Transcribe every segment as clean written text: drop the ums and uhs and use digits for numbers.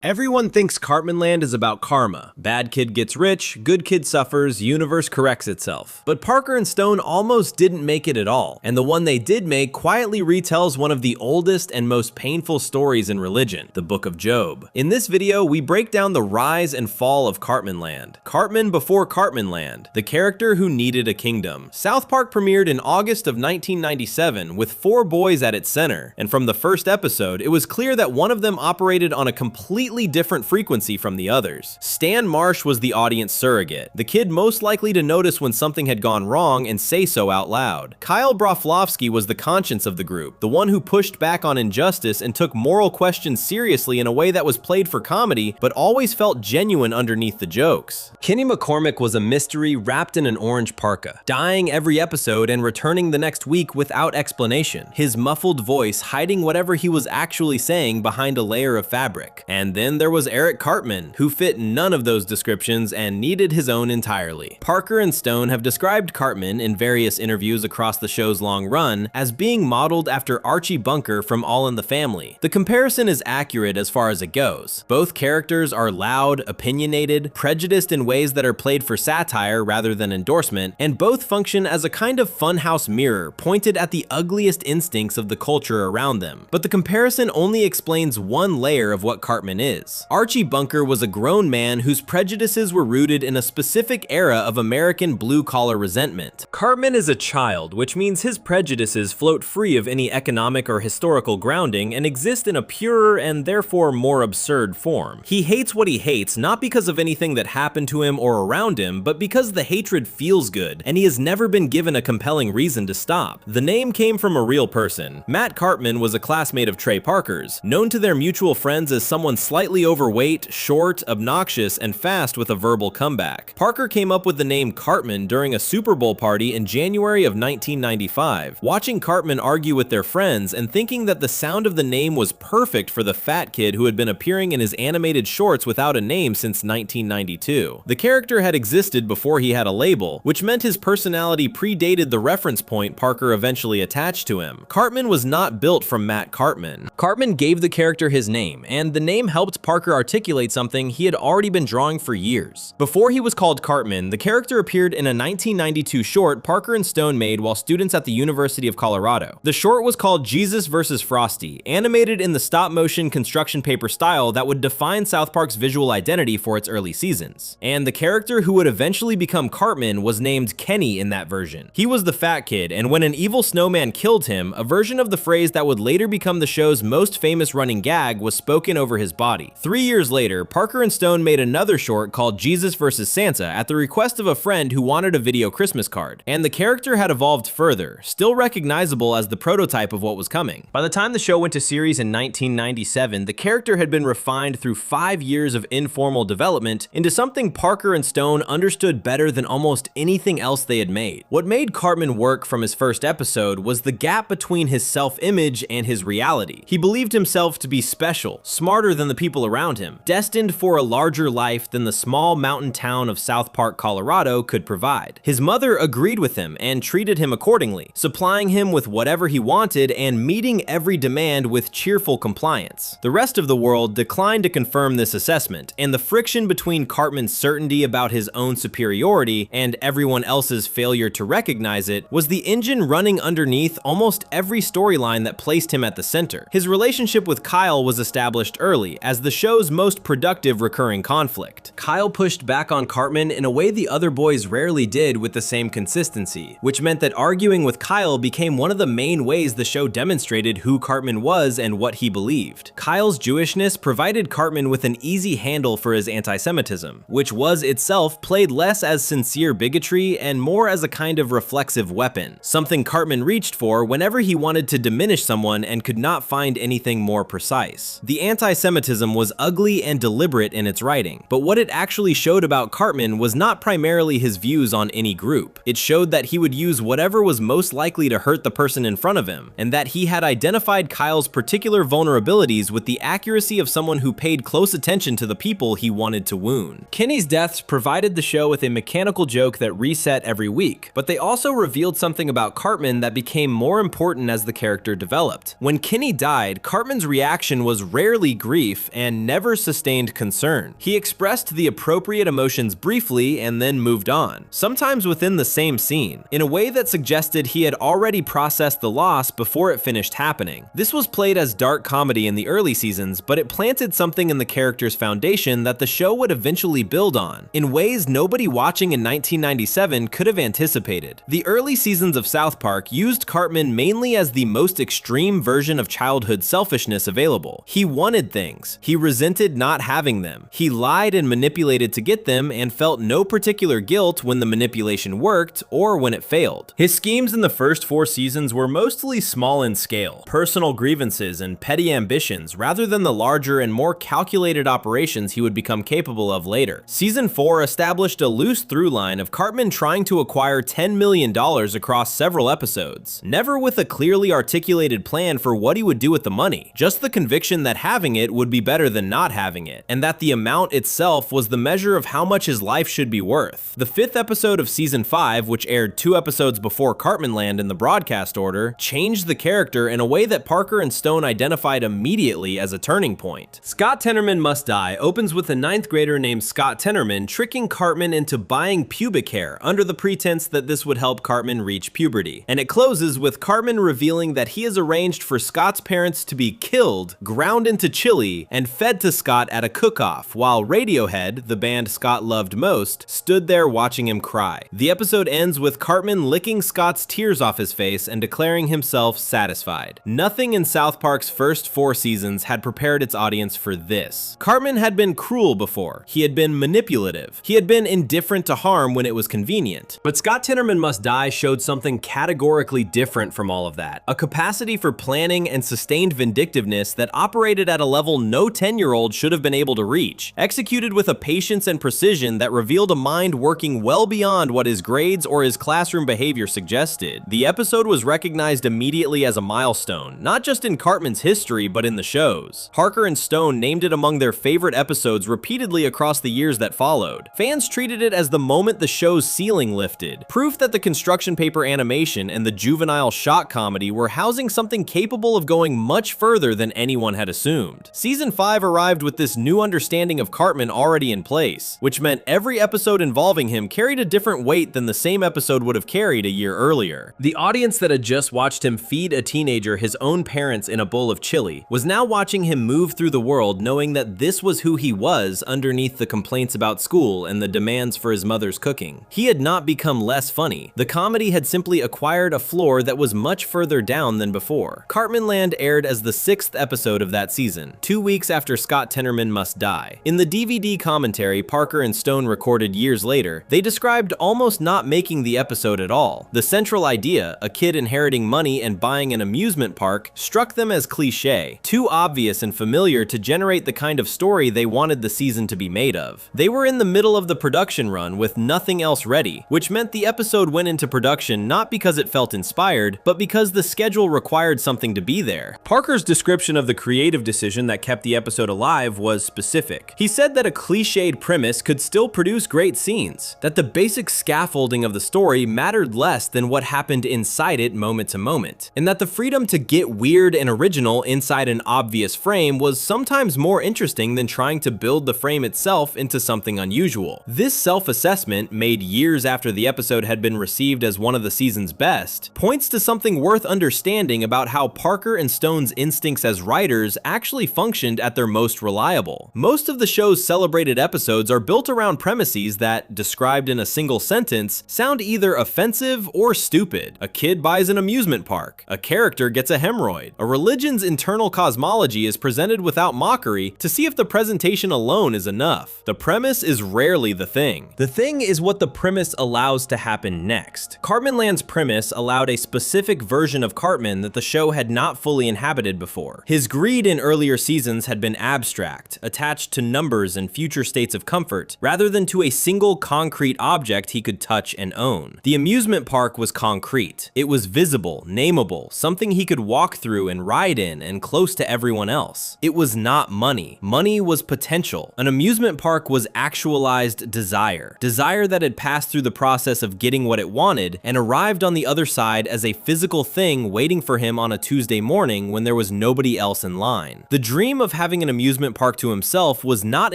Everyone thinks Cartmanland is about karma. Bad kid gets rich, good kid suffers, universe corrects itself. But Parker and Stone almost didn't make it at all, and the one they did make quietly retells one of the oldest and most painful stories in religion, the Book of Job. In this video, we break down the rise and fall of Cartmanland. Cartman before Cartmanland, the character who needed a kingdom. South Park premiered in August of 1997 with 4 boys at its center, and from the first episode, it was clear that one of them operated on a completely different frequency from the others. Stan Marsh was the audience surrogate, the kid most likely to notice when something had gone wrong and say so out loud. Kyle Broflovsky was the conscience of the group, the one who pushed back on injustice and took moral questions seriously in a way that was played for comedy, but always felt genuine underneath the jokes. Kenny McCormick was a mystery wrapped in an orange parka, dying every episode and returning the next week without explanation, his muffled voice hiding whatever he was actually saying behind a layer of fabric. And then there was Eric Cartman, who fit none of those descriptions and needed his own entirely. Parker and Stone have described Cartman in various interviews across the show's long run as being modeled after Archie Bunker from All in the Family. The comparison is accurate as far as it goes. Both characters are loud, opinionated, prejudiced in ways that are played for satire rather than endorsement, and both function as a kind of funhouse mirror pointed at the ugliest instincts of the culture around them. But the comparison only explains one layer of what Cartman is. Archie Bunker was a grown man whose prejudices were rooted in a specific era of American blue-collar resentment. Cartman is a child, which means his prejudices float free of any economic or historical grounding and exist in a purer and therefore more absurd form. He hates what he hates not because of anything that happened to him or around him, but because the hatred feels good, and he has never been given a compelling reason to stop. The name came from a real person. Matt Cartman was a classmate of Trey Parker's, known to their mutual friends as someone slightly overweight, short, obnoxious, and fast with a verbal comeback. Parker came up with the name Cartman during a Super Bowl party in January of 1995, watching Cartman argue with their friends and thinking that the sound of the name was perfect for the fat kid who had been appearing in his animated shorts without a name since 1992. The character had existed before he had a label, which meant his personality predated the reference point Parker eventually attached to him. Cartman was not built from Matt Cartman. Cartman gave the character his name, and the name helped Parker articulate something he had already been drawing for years. Before he was called Cartman, the character appeared in a 1992 short Parker and Stone made while students at the University of Colorado. The short was called Jesus vs. Frosty, animated in the stop-motion construction paper style that would define South Park's visual identity for its early seasons. And the character who would eventually become Cartman was named Kenny in that version. He was the fat kid, and when an evil snowman killed him, a version of the phrase that would later become the show's most famous running gag was spoken over his body. 3 years later, Parker and Stone made another short called Jesus vs. Santa at the request of a friend who wanted a video Christmas card, and the character had evolved further, still recognizable as the prototype of what was coming. By the time the show went to series in 1997, the character had been refined through 5 years of informal development into something Parker and Stone understood better than almost anything else they had made. What made Cartman work from his first episode was the gap between his self-image and his reality. He believed himself to be special, smarter than the people around him, destined for a larger life than the small mountain town of South Park, Colorado could provide. His mother agreed with him and treated him accordingly, supplying him with whatever he wanted and meeting every demand with cheerful compliance. The rest of the world declined to confirm this assessment, and the friction between Cartman's certainty about his own superiority and everyone else's failure to recognize it was the engine running underneath almost every storyline that placed him at the center. His relationship with Kyle was established early as the show's most productive recurring conflict. Kyle pushed back on Cartman in a way the other boys rarely did with the same consistency, which meant that arguing with Kyle became one of the main ways the show demonstrated who Cartman was and what he believed. Kyle's Jewishness provided Cartman with an easy handle for his anti-Semitism, which was itself played less as sincere bigotry and more as a kind of reflexive weapon, something Cartman reached for whenever he wanted to diminish someone and could not find anything more precise. The anti-Semitism was ugly and deliberate in its writing, but what it actually showed about Cartman was not primarily his views on any group. It showed that he would use whatever was most likely to hurt the person in front of him, and that he had identified Kyle's particular vulnerabilities with the accuracy of someone who paid close attention to the people he wanted to wound. Kenny's deaths provided the show with a mechanical joke that reset every week, but they also revealed something about Cartman that became more important as the character developed. When Kenny died, Cartman's reaction was rarely grief, and never sustained concern. He expressed the appropriate emotions briefly and then moved on, sometimes within the same scene, in a way that suggested he had already processed the loss before it finished happening. This was played as dark comedy in the early seasons, but it planted something in the character's foundation that the show would eventually build on, in ways nobody watching in 1997 could have anticipated. The early seasons of South Park used Cartman mainly as the most extreme version of childhood selfishness available. He wanted things. He resented not having them. He lied and manipulated to get them and felt no particular guilt when the manipulation worked or when it failed. His schemes in the first 4 seasons were mostly small in scale, personal grievances and petty ambitions rather than the larger and more calculated operations he would become capable of later. Season 4 established a loose through line of Cartman trying to acquire $10 million across several episodes, never with a clearly articulated plan for what he would do with the money, just the conviction that having it would be better than not having it, and that the amount itself was the measure of how much his life should be worth. The 5th episode of Season 5, which aired 2 episodes before Cartmanland in the broadcast order, changed the character in a way that Parker and Stone identified immediately as a turning point. Scott Tenorman Must Die opens with a 9th grader named Scott Tenorman tricking Cartman into buying pubic hair under the pretense that this would help Cartman reach puberty. And it closes with Cartman revealing that he has arranged for Scott's parents to be killed, ground into chili, and fed to Scott at a cook-off, while Radiohead, the band Scott loved most, stood there watching him cry. The episode ends with Cartman licking Scott's tears off his face and declaring himself satisfied. Nothing in South Park's first 4 seasons had prepared its audience for this. Cartman had been cruel before. He had been manipulative. He had been indifferent to harm when it was convenient. But Scott Tenorman Must Die showed something categorically different from all of that. A capacity for planning and sustained vindictiveness that operated at a level no 10-year-old should have been able to reach, executed with a patience and precision that revealed a mind working well beyond what his grades or his classroom behavior suggested. The episode was recognized immediately as a milestone, not just in Cartman's history, but in the show's. Parker and Stone named it among their favorite episodes repeatedly across the years that followed. Fans treated it as the moment the show's ceiling lifted, proof that the construction paper animation and the juvenile shock comedy were housing something capable of going much further than anyone had assumed. Season 5 arrived with this new understanding of Cartman already in place, which meant every episode involving him carried a different weight than the same episode would have carried a year earlier. The audience that had just watched him feed a teenager his own parents in a bowl of chili was now watching him move through the world knowing that this was who he was underneath the complaints about school and the demands for his mother's cooking. He had not become less funny. The comedy had simply acquired a floor that was much further down than before. Cartmanland aired as the 6th episode of that season, 2 weeks after Scott Tenorman Must Die. In the DVD commentary Parker and Stone recorded years later, they described almost not making the episode at all. The central idea, a kid inheriting money and buying an amusement park, struck them as cliché, too obvious and familiar to generate the kind of story they wanted the season to be made of. They were in the middle of the production run with nothing else ready, which meant the episode went into production not because it felt inspired, but because the schedule required something to be there. Parker's description of the creative decision that kept the episode alive was specific. He said that a cliched premise could still produce great scenes, that the basic scaffolding of the story mattered less than what happened inside it moment to moment, and that the freedom to get weird and original inside an obvious frame was sometimes more interesting than trying to build the frame itself into something unusual. This self-assessment, made years after the episode had been received as one of the season's best, points to something worth understanding about how Parker and Stone's instincts as writers actually functioned at their most reliable. Most of the show's celebrated episodes are built around premises that, described in a single sentence, sound either offensive or stupid. A kid buys an amusement park. A character gets a hemorrhoid. A religion's internal cosmology is presented without mockery to see if the presentation alone is enough. The premise is rarely the thing. The thing is what the premise allows to happen next. Cartmanland's premise allowed a specific version of Cartman that the show had not fully inhabited before. His greed in earlier seasons had been abstract, attached to numbers and future states of comfort, rather than to a single concrete object he could touch and own. The amusement park was concrete. It was visible, nameable, something he could walk through and ride in and close to everyone else. It was not money. Money was potential. An amusement park was actualized desire. Desire that had passed through the process of getting what it wanted and arrived on the other side as a physical thing waiting for him on a Tuesday morning when there was nobody else in line. The dream of having an amusement park to himself was not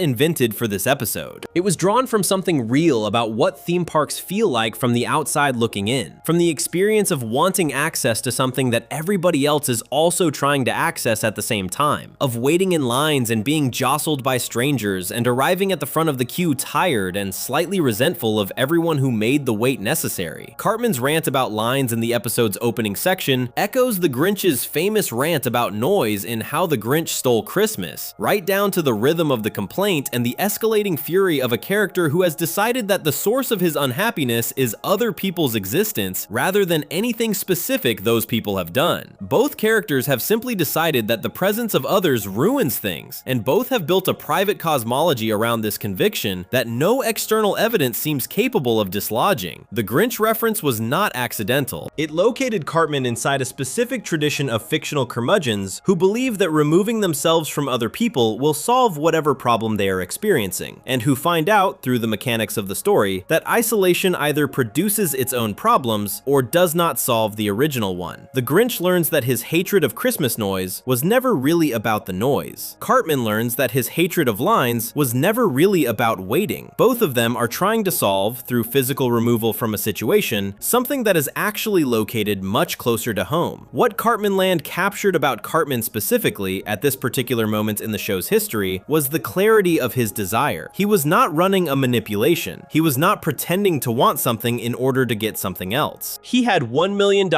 invented for this episode. It was drawn from something real about what theme parks feel like from the outside looking in, from the experience of wanting access to something that everybody else is also trying to access at the same time, of waiting in lines and being jostled by strangers and arriving at the front of the queue tired and slightly resentful of everyone who made the wait necessary. Cartman's rant about lines in the episode's opening section echoes the Grinch's famous rant about noise in How the Grinch Stole Christmas, right down to the rhythm of the complaint and the escalating fury of a character who has decided that the source of his unhappiness is other people's existence rather than anything specific those people have done. Both characters have simply decided that the presence of others ruins things, and both have built a private cosmology around this conviction that no external evidence seems capable of dislodging. The Grinch reference was not accidental. It located Cartman inside a specific tradition of fictional curmudgeons who believe that removing themselves from other people will solve whatever problem they are experiencing, and who find out, through the mechanics of the story, that isolation either produces its own problems or does not solve the original one. The Grinch learns that his hatred of Christmas noise was never really about the noise. Cartman learns that his hatred of lines was never really about waiting. Both of them are trying to solve, through physical removal from a situation, something that is actually located much closer to home. What Cartmanland captured about Cartman specifically at this particular moment in the show's history was the clarity of his desire. He was not running a manipulation. He was not pretending to want something in order to get something else. He had $1 million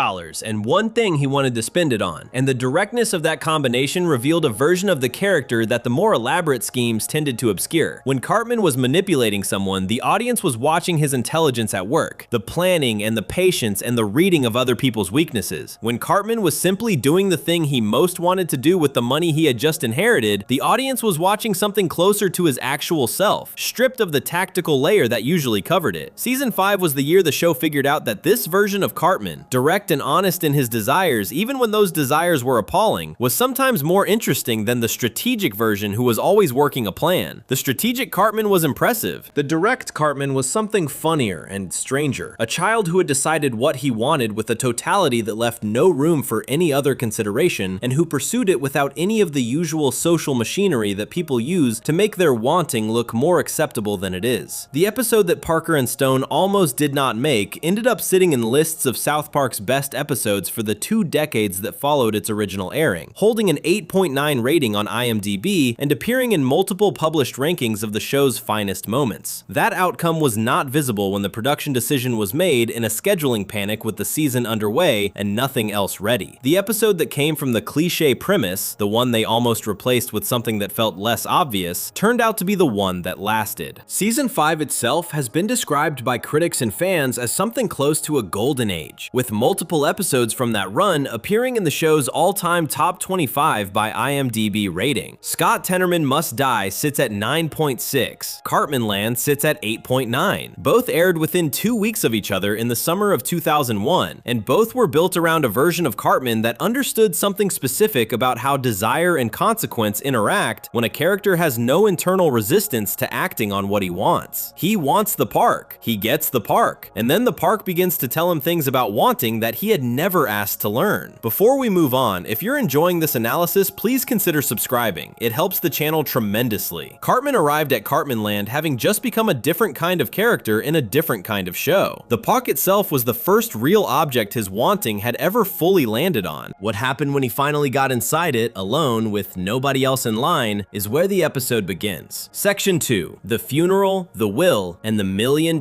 and one thing he wanted to spend it on, and the directness of that combination revealed a version of the character that the more elaborate schemes tended to obscure. When Cartman was manipulating someone, the audience was watching his intelligence at work, the planning and the patience and the reading of other people's weaknesses. When Cartman was simply doing the thing he most wanted to do with the money he had just inherited, the audience was watching something closer to his actual self, stripped of the tactical layer that usually covered it. Season 5 was the year the show figured out that this version of Cartman, direct and honest in his desires even when those desires were appalling, was sometimes more interesting than the strategic version who was always working a plan. The strategic Cartman was impressive. The direct Cartman was something funnier and stranger, a child who had decided what he wanted with a totality that left no room for any other consideration, and who pursued it without any of the usual social machinery that people use to make their wanting look more acceptable than it is. The episode that Parker and Stone almost did not make ended up sitting in lists of South Park's best episodes for the 2 decades that followed its original airing, holding an 8.9 rating on IMDb and appearing in multiple published rankings of the show's finest moments. That outcome was not visible when the production decision was made in a scheduling panic with the season underway and nothing else ready. The episode that came from the cliche premise, the one they almost replaced with something that felt less obvious, turned out to be the one that lasted. Season 5 itself has been described by critics and fans as something close to a golden age, with multiple episodes from that run appearing in the show's all-time top 25 by IMDb rating. Scott Tenorman Must Die sits at 9.6. Cartmanland sits at 8.9. Both aired within 2 weeks of each other in the summer of 2001, and both were built around a version of Cartman that understood something specific about how desire and consequence interact when a character has no internal resistance to acting on what he wants. He wants the park. He gets the park. And then the park begins to tell him things about wanting that he had never asked to learn. Before we move on, if you're enjoying this analysis, please consider subscribing. It helps the channel tremendously. Cartman arrived at Cartmanland having just become a different kind of character in a different kind of show. The park itself was the first real object his wanting had ever fully landed on. What happened when he finally got inside it, alone, with nobody else in line, is where the episode begins. Section 2. The Funeral, the Will, and the $1 million.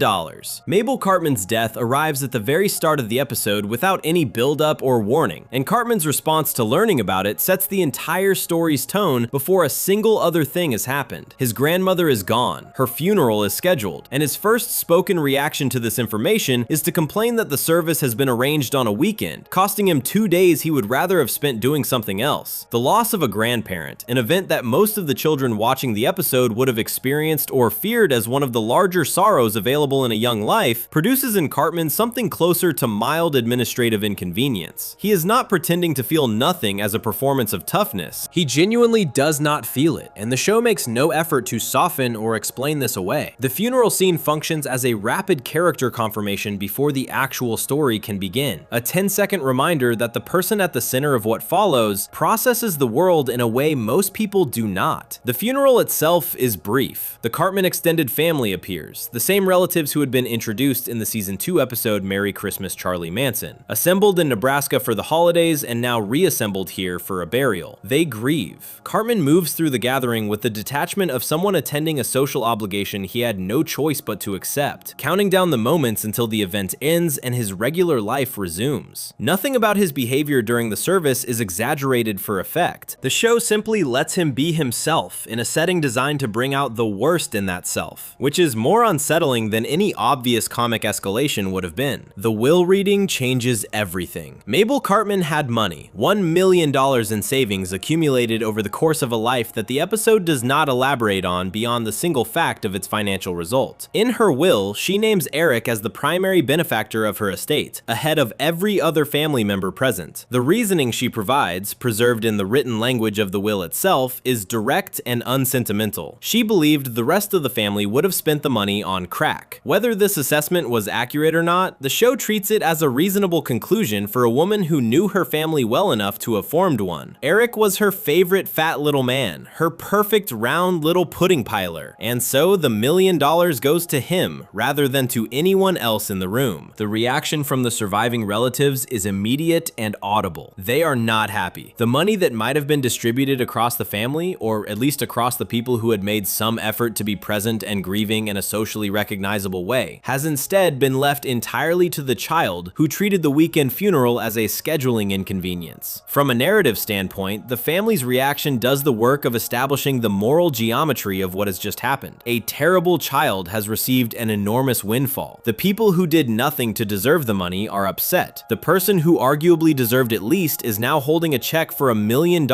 Mabel Cartman's death arrives at the very start of the episode without any build-up or warning, and Cartman's response to learning about it sets the entire story's tone before a single other thing has happened. His grandmother is gone, her funeral is scheduled, and his first spoken reaction to this information is to complain that the service has been arranged on a weekend, costing him 2 days he would rather have spent doing something else. The loss of a grandparent, an event that most of the children watching the episode would have experienced or feared as one of the larger sorrows available in a young life, produces in Cartman something closer to mild administrative inconvenience. He is not pretending to feel nothing as a performance of toughness. He genuinely does not feel it, and the show makes no effort to soften or explain this away. The funeral scene functions as a rapid character confirmation before the actual story can begin, a 10-second reminder that the person at the center of what follows processes the world in a way most people do not. The funeral itself is brief. The Cartman extended family appears, the same relatives who had been introduced in the season 2 episode Merry Christmas Charlie Manson, assembled in Nebraska for the holidays and now reassembled here for a burial. They grieve. Cartman moves through the gathering with the detachment of someone attending a social obligation he had no choice but to accept, counting down the moments until the event ends and his regular life resumes. Nothing about his behavior during the service is exaggerated for effect. The show simply lets him be himself in a setting designed to bring out the worst in that self, which is more unsettling than any obvious comic escalation would have been. The will reading changes everything. Mabel Cartman had money, $1 million in savings accumulated over the course of a life that the episode does not elaborate on beyond the single fact of its financial result. In her will, she names Eric as the primary benefactor of her estate, ahead of every other family member present. The reasoning she provides, preserved in the written language of the will itself, is direct and unsentimental. She believed the rest of the family would have spent the money on crack. Whether this assessment was accurate or not, the show treats it as a reasonable conclusion for a woman who knew her family well enough to have formed one. Eric was her favorite fat little man, her perfect round little pudding piler, and so the $1 million goes to him rather than to anyone else in the room. The reaction from the surviving relatives is immediate and audible. They are not happy. The money that might have been distributed across the family, or at least across the people who had made some effort to be present and grieving in a socially recognizable way, has instead been left entirely to the child, who treated the weekend funeral as a scheduling inconvenience. From a narrative standpoint, the family's reaction does the work of establishing the moral geometry of what has just happened. A terrible child has received an enormous windfall. The people who did nothing to deserve the money are upset. The person who arguably deserved it least is now holding a check for $1 million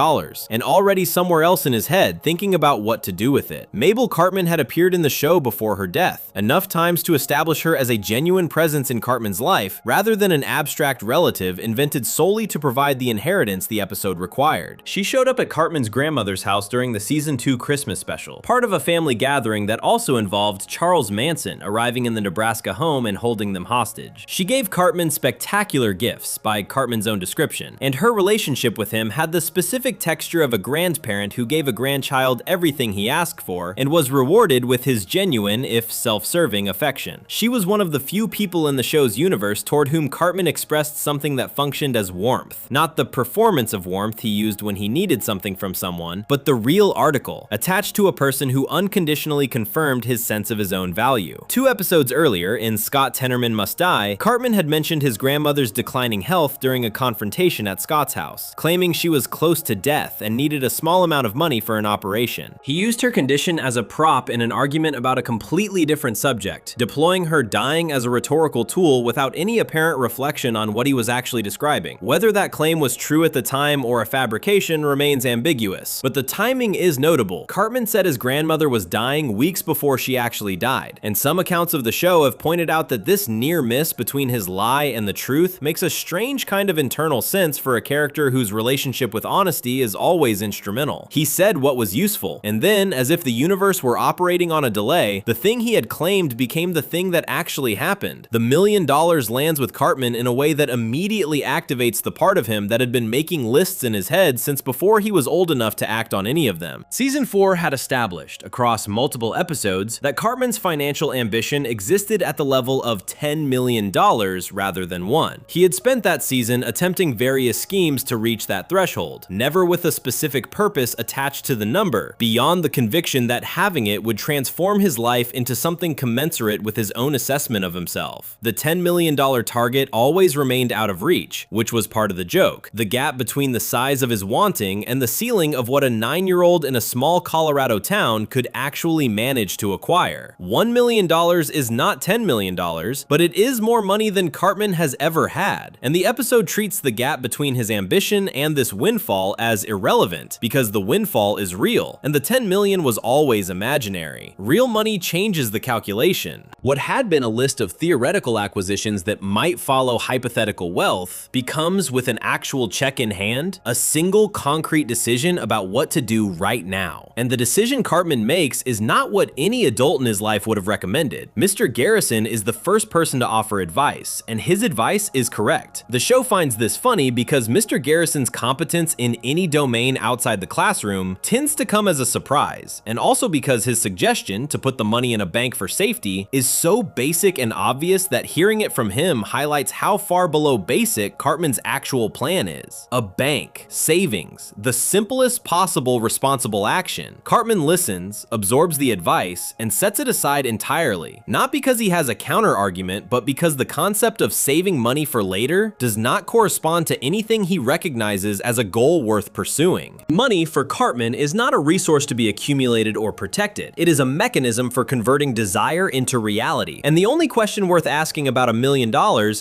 and already somewhere else in his head thinking about what to do with it. Mabel Cartman had appeared in the show before her death, enough times to establish her as a genuine presence in Cartman's life rather than an abstract relative invented solely to provide the inheritance the episode required. She showed up at Cartman's grandmother's house during the season 2 Christmas special, part of a family gathering that also involved Charles Manson arriving in the Nebraska home and holding them hostage. She gave Cartman spectacular gifts, by Cartman's own description, and her relationship with him had the specific texture of a grandparent who gave a grandchild everything he asked for and was rewarded with his genuine, if self-serving, affection. She was one of the few people in the show's universe toward whom Cartman expressed something that functioned as warmth. Not the performance of warmth he used when he needed something from someone, but the real article, attached to a person who unconditionally confirmed his sense of his own value. 2 episodes earlier, in Scott Tenorman Must Die, Cartman had mentioned his grandmother's declining health during a confrontation at Scott's house, claiming she was close to death and needed a small amount of money for an operation. He used her condition as a prop in an argument about a completely different subject, deploying her dying as a rhetorical tool without any apparent reflection on what he was actually describing. Whether that claim was true at the time or a fabrication remains ambiguous, but the timing is notable. Cartman said his grandmother was dying weeks before she actually died, and some accounts of the show have pointed out that this near miss between his lie and the truth makes a strange kind of internal sense for a character whose relationship with honesty is always instrumental. He said what was useful, and then, as if the universe were operating on a delay, the thing he had claimed became the thing that actually happened. The $1 million lands with Cartman in a way that immediately activates the part of him that had been making lists in his head since before he was old enough to act on any of them. Season 4 had established, across multiple episodes, that Cartman's financial ambition existed at the level of $10 million rather than $1. He had spent that season attempting various schemes to reach that threshold, never with a specific purpose attached to the number, beyond the conviction that having it would transform his life into something commensurate with his own assessment of himself. The $10 million target always remained out of reach, which was part of the joke. The gap between the size of his wanting and the ceiling of what a 9-year-old in a small Colorado town could actually manage to acquire. $1 million is not $10 million, but it is more money than Cartman has ever had, and the episode treats the gap between his ambition and this windfall as irrelevant, because the windfall is real, and the $10 million was always imaginary. Real money changes the calculation. What had been a list of theoretical acquisitions that might follow hypothetical wealth becomes, with an actual check in hand, a single concrete decision about what to do right now. And the decision Cartman makes is not what any adult in his life would have recommended. Mr. Garrison is the first person to offer advice, and his advice is correct. The show finds this funny because Mr. Garrison's competence in any domain outside the classroom tends to come as a surprise, and also because his suggestion to put the money in a bank for safety is so basic and obvious that hearing it from him highlights how far below basic Cartman's actual plan is. A bank, savings, the simplest possible responsible action. Cartman listens, absorbs the advice, and sets it aside entirely. Not because he has a counter argument, but because the concept of saving money for later does not correspond to anything he recognizes as a goal worth pursuing. Money for Cartman is not a resource to be accumulated or protected. It is a mechanism for converting desire into reality. And the only question worth asking about $1 million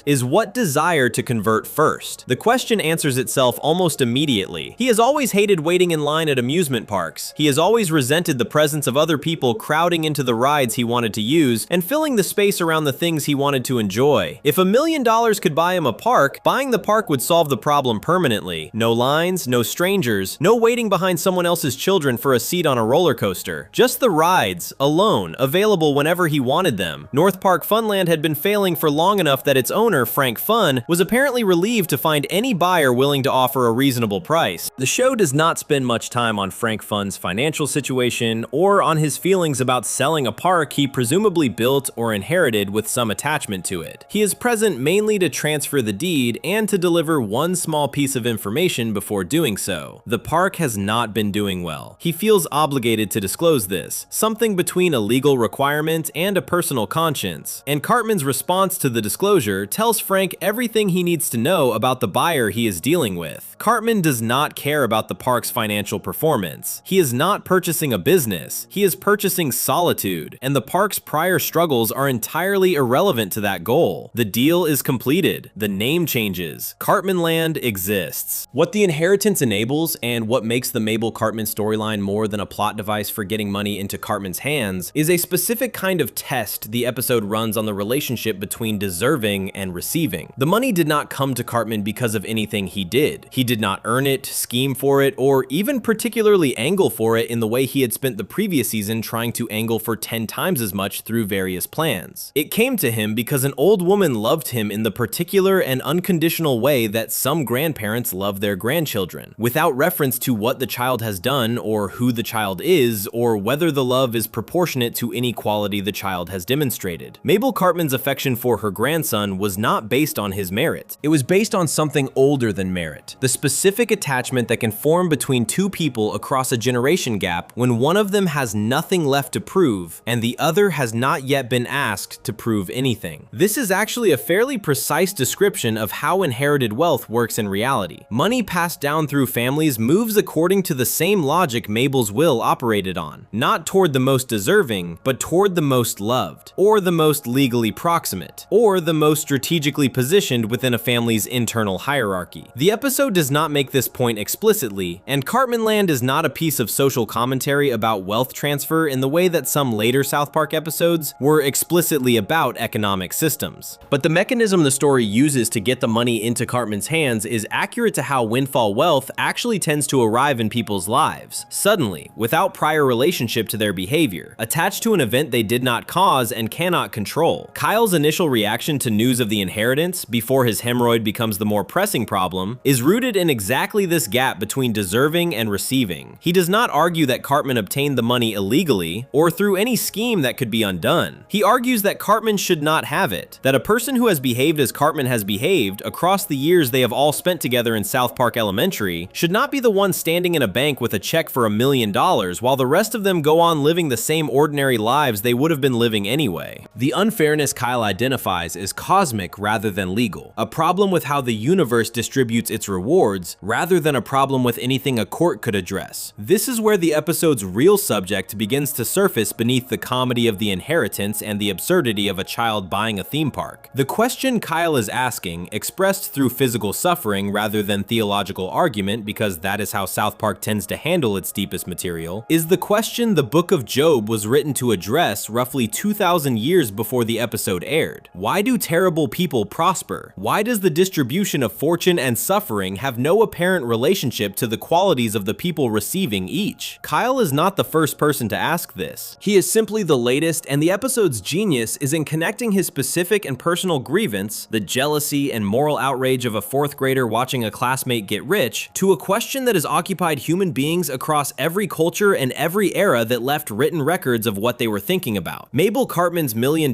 is what desire to convert first. The question answers itself almost immediately. He has always hated waiting in line at amusement parks. He has always resented the presence of other people crowding into the rides he wanted to use and filling the space around the things he wanted to enjoy. If $1 million could buy him a park, buying the park would solve the problem permanently. No lines, no strangers, no waiting behind someone else's children for a seat on a roller coaster. Just the rides, alone, available whenever he wanted them. North Park Funland had been failing for long enough that its owner, Frank Fun, was apparently relieved to find any buyer willing to offer a reasonable price. The show does not spend much time on Frank Fun's financial situation or on his feelings about selling a park he presumably built or inherited with some attachment to it. He is present mainly to transfer the deed and to deliver one small piece of information before doing so. The park has not been doing well. He feels obligated to disclose this, something between a legal requirement and a personal conscience, and Cartman's response to the disclosure tells Frank everything he needs to know about the buyer he is dealing with. Cartman does not care about the park's financial performance. He is not purchasing a business, he is purchasing solitude, and the park's prior struggles are entirely irrelevant to that goal. The deal is completed, the name changes, Cartmanland exists. What the inheritance enables, and what makes the Mabel Cartman storyline more than a plot device for getting money into Cartman's hands, is a specific kind of test the episode runs on the relationship between deserving and receiving. The money did not come to Cartman because of anything he did. He did not earn it, scheme for it, or even particularly angle for it in the way he had spent the previous season trying to angle for 10 times as much through various plans. It came to him because an old woman loved him in the particular and unconditional way that some grandparents love their grandchildren, without reference to what the child has done or who the child is, or whether the love is proportionate to any quality the child has demonstrated. Mabel Cartman's affection for her grandson was not based on his merit. It was based on something older than merit. The specific attachment that can form between two people across a generation gap when one of them has nothing left to prove and the other has not yet been asked to prove anything. This is actually a fairly precise description of how inherited wealth works in reality. Money passed down through families moves according to the same logic Mabel's will operated on, not toward the most deserving, but toward the most loved, or the most legally proximate, or the most strategically positioned within a family's internal hierarchy. The episode does not make this point explicitly, and Cartmanland is not a piece of social commentary about wealth transfer in the way that some later South Park episodes were explicitly about economic systems. But the mechanism the story uses to get the money into Cartman's hands is accurate to how windfall wealth actually tends to arrive in people's lives, suddenly, without prior relationship to their behavior, attached to an event they did not cause and cannot control. Kyle's initial reaction to news of the inheritance, before his hemorrhoid becomes the more pressing problem, is rooted in exactly this gap between deserving and receiving. He does not argue that Cartman obtained the money illegally, or through any scheme that could be undone. He argues that Cartman should not have it, that a person who has behaved as Cartman has behaved across the years they have all spent together in South Park Elementary should not be the one standing in a bank with a check for $1 million while the rest of them go on living the same ordinary lives they would have been living anyway. The unfairness Kyle identifies is cosmic rather than legal, a problem with how the universe distributes its rewards rather than a problem with anything a court could address. This is where the episode's real subject begins to surface beneath the comedy of the inheritance and the absurdity of a child buying a theme park. The question Kyle is asking, expressed through physical suffering rather than theological argument, because that is how South Park tends to handle its deepest material, is the question the Book of Job was written to address roughly 2,000 2,000 years before the episode aired? Why do terrible people prosper? Why does the distribution of fortune and suffering have no apparent relationship to the qualities of the people receiving each? Kyle is not the first person to ask this. He is simply the latest, and the episode's genius is in connecting his specific and personal grievance, the jealousy and moral outrage of a fourth grader watching a classmate get rich, to a question that has occupied human beings across every culture and every era that left written records of what they were thinking about. Mabel Cartman's $1 million,